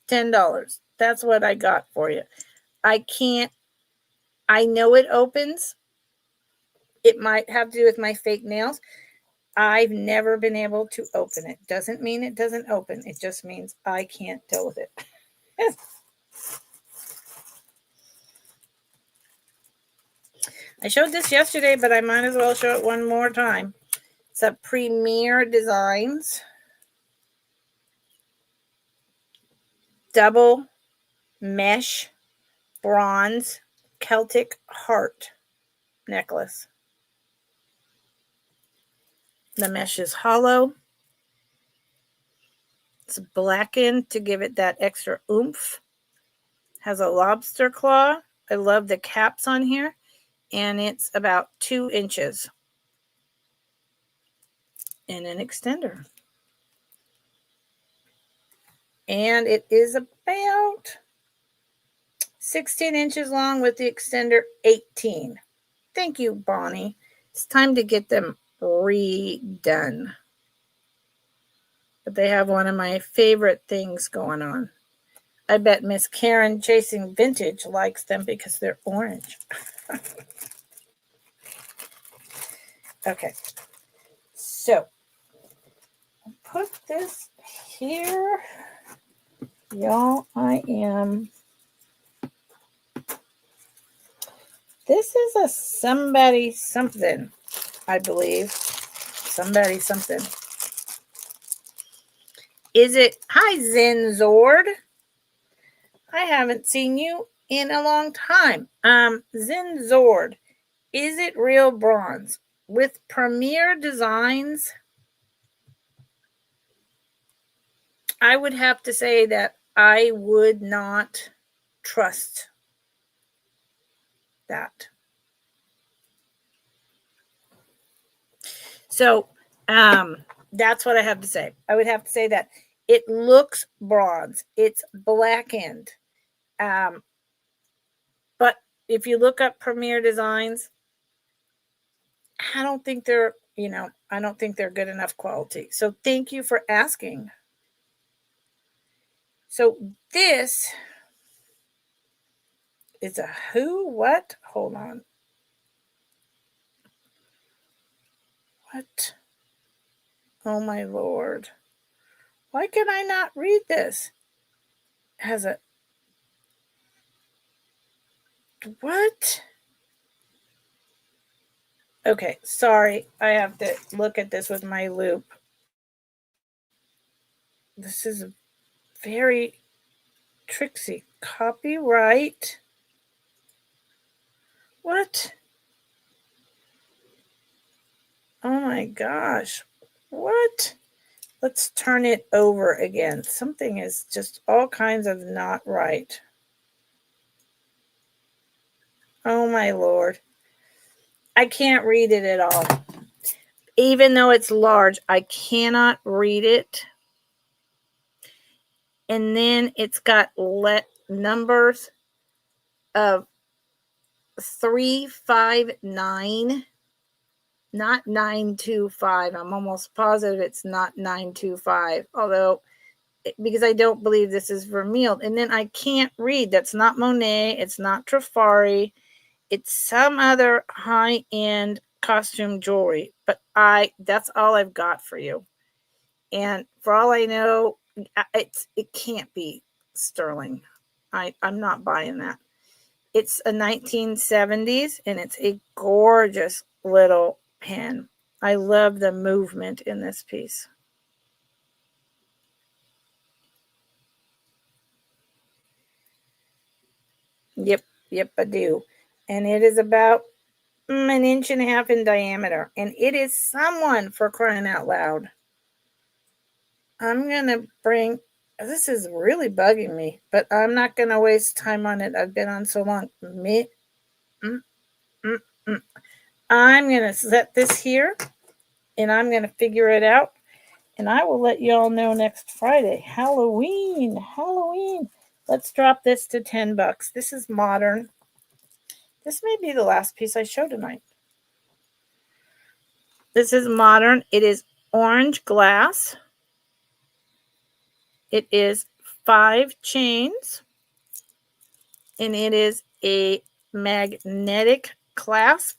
Speaker 1: $10. That's what I got for you. I know it opens. It might have to do with my fake nails. I've never been able to open it. Doesn't mean it doesn't open. It just means I can't deal with it. I showed this yesterday, but I might as well show it one more time. It's a Premier Designs double mesh bronze Celtic heart necklace. The mesh is hollow. It's blackened to give it that extra oomph. Has a lobster claw. I love the caps on here. And it's about 2 inches. And an extender. And it is about 16 inches long with the extender 18. Thank you, Bonnie. It's time to get them redone. But they have one of my favorite things going on. I bet Miss Karen Chasing Vintage likes them because they're orange. Okay. So, I'll put this here. Y'all, this is a somebody something, I believe. Somebody something. Is it? Hi, Zenzord. I haven't seen you in a long time. Zenzord, is it real bronze? With Premier Designs, I would have to say that I would not trust that. So, that's what I have to say. I would have to say that it looks bronze. It's blackened. But if you look up Premier Designs, I don't think they're good enough quality. So thank you for asking. So this is a who, what? Hold on. What? Oh my Lord. Why can I not read this? Has a what? Okay, sorry. I have to look at this with my loop. This is very tricksy. Copyright. What? Oh my gosh. What? Let's turn it over again. Something is just all kinds of not right. Oh my Lord. I can't read it at all. Even though it's large, I cannot read it. And then it's got numbers of 359, not 925. I'm almost positive it's not 925, although because I don't believe this is Vermeil. And then I can't read. That's not Monet. It's not Trifari. It's some other high-end costume jewelry. But that's all I've got for you. And for all I know, it can't be sterling. I'm not buying that. It's a 1970s, and it's a gorgeous little pen. I love the movement in this piece. Yep, I do. And it is about an inch and a half in diameter. And it is someone, for crying out loud. I'm going to this is really bugging me, but I'm not going to waste time on it. I've been on so long. I'm going to set this here, and I'm going to figure it out. And I will let y'all know next Friday. Halloween. Let's drop this to $10. This is modern. This may be the last piece I show tonight. This is modern. It is orange glass. It is 5 chains. And it is a magnetic clasp.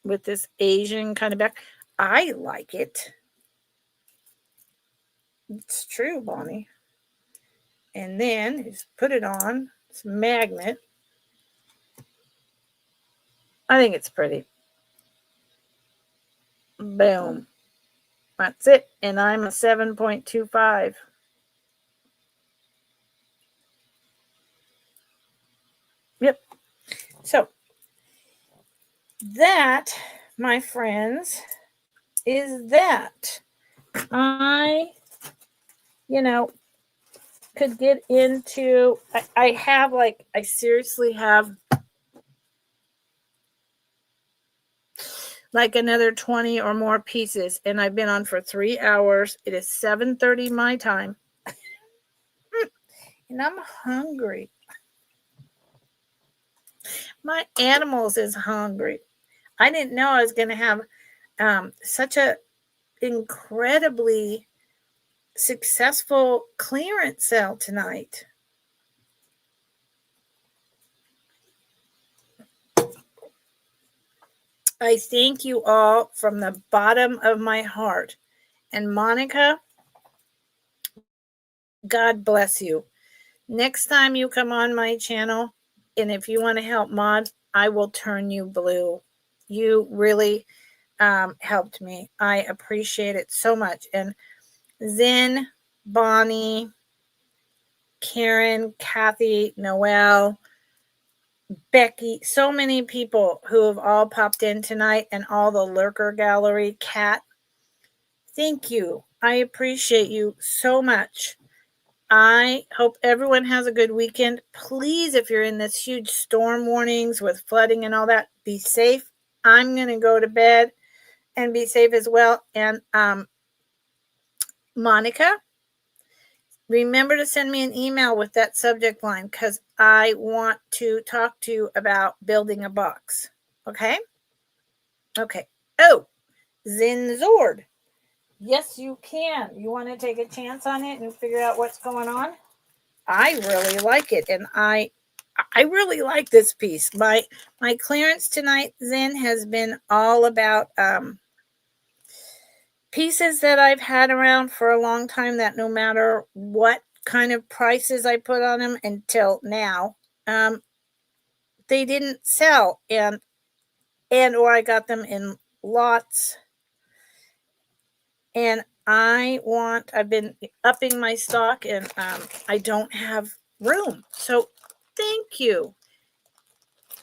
Speaker 1: With this Asian kind of back, I like it. It's true, Bonnie. And then just put it on. It's a magnet. I think it's pretty. Boom. That's it. And I'm a 7.25. Yep. So that, my friends, is that. I, could get into, I seriously have like another 20 or more pieces, and I've been on for 3 hours. It is 7:30 my time. And I'm hungry. My animals is hungry. I didn't know I was going to have such a incredibly successful clearance sale tonight. I thank you all from the bottom of my heart. And Monica, God bless you. Next time you come on my channel, and if you want to help Mod, I will turn you blue. You really helped me. I appreciate it so much. And Zen, Bonnie, Karen, Kathy, Noelle, Becky, so many people who have all popped in tonight, and all the lurker gallery. Kat, thank you. I appreciate you so much. I hope everyone has a good weekend. Please, if you're in this huge storm warnings with flooding and all that, be safe. I'm going to go to bed and be safe as well. And Monica, remember to send me an email with that subject line, because I want to talk to you about building a box. Okay? Okay. Oh, Zinzord. Yes, you can. You want to take a chance on it and figure out what's going on? I really like it, and I really like this piece. My clearance tonight, Zen, has been all about pieces that I've had around for a long time, that no matter what kind of prices I put on them until now, they didn't sell, and or I got them in lots. And I've been upping my stock, and I don't have room. So thank you.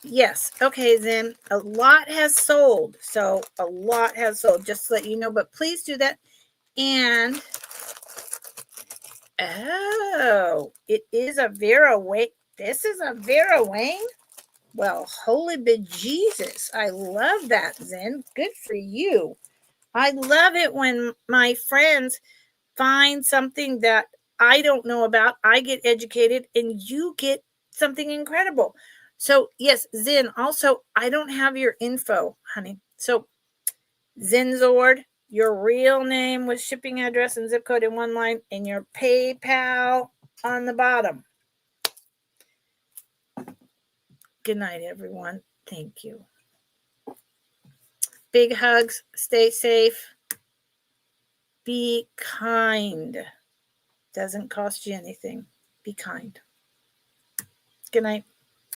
Speaker 1: Yes. Okay, then a lot has sold. So a lot has sold, just to let you know. But please do that. And oh, it is a Vera Wayne. This is a Vera Wayne. Well, holy bejesus. I love that, Zen. Good for you. I love it when my friends find something that I don't know about. I get educated, and you get something incredible. So yes, Zen, also, I don't have your info, honey. So Zenzord, your real name with shipping address and zip code in one line, and your PayPal on the bottom. Good night, everyone. Thank you. Big hugs. Stay safe. Be kind. Doesn't cost you anything. Be kind. Good night.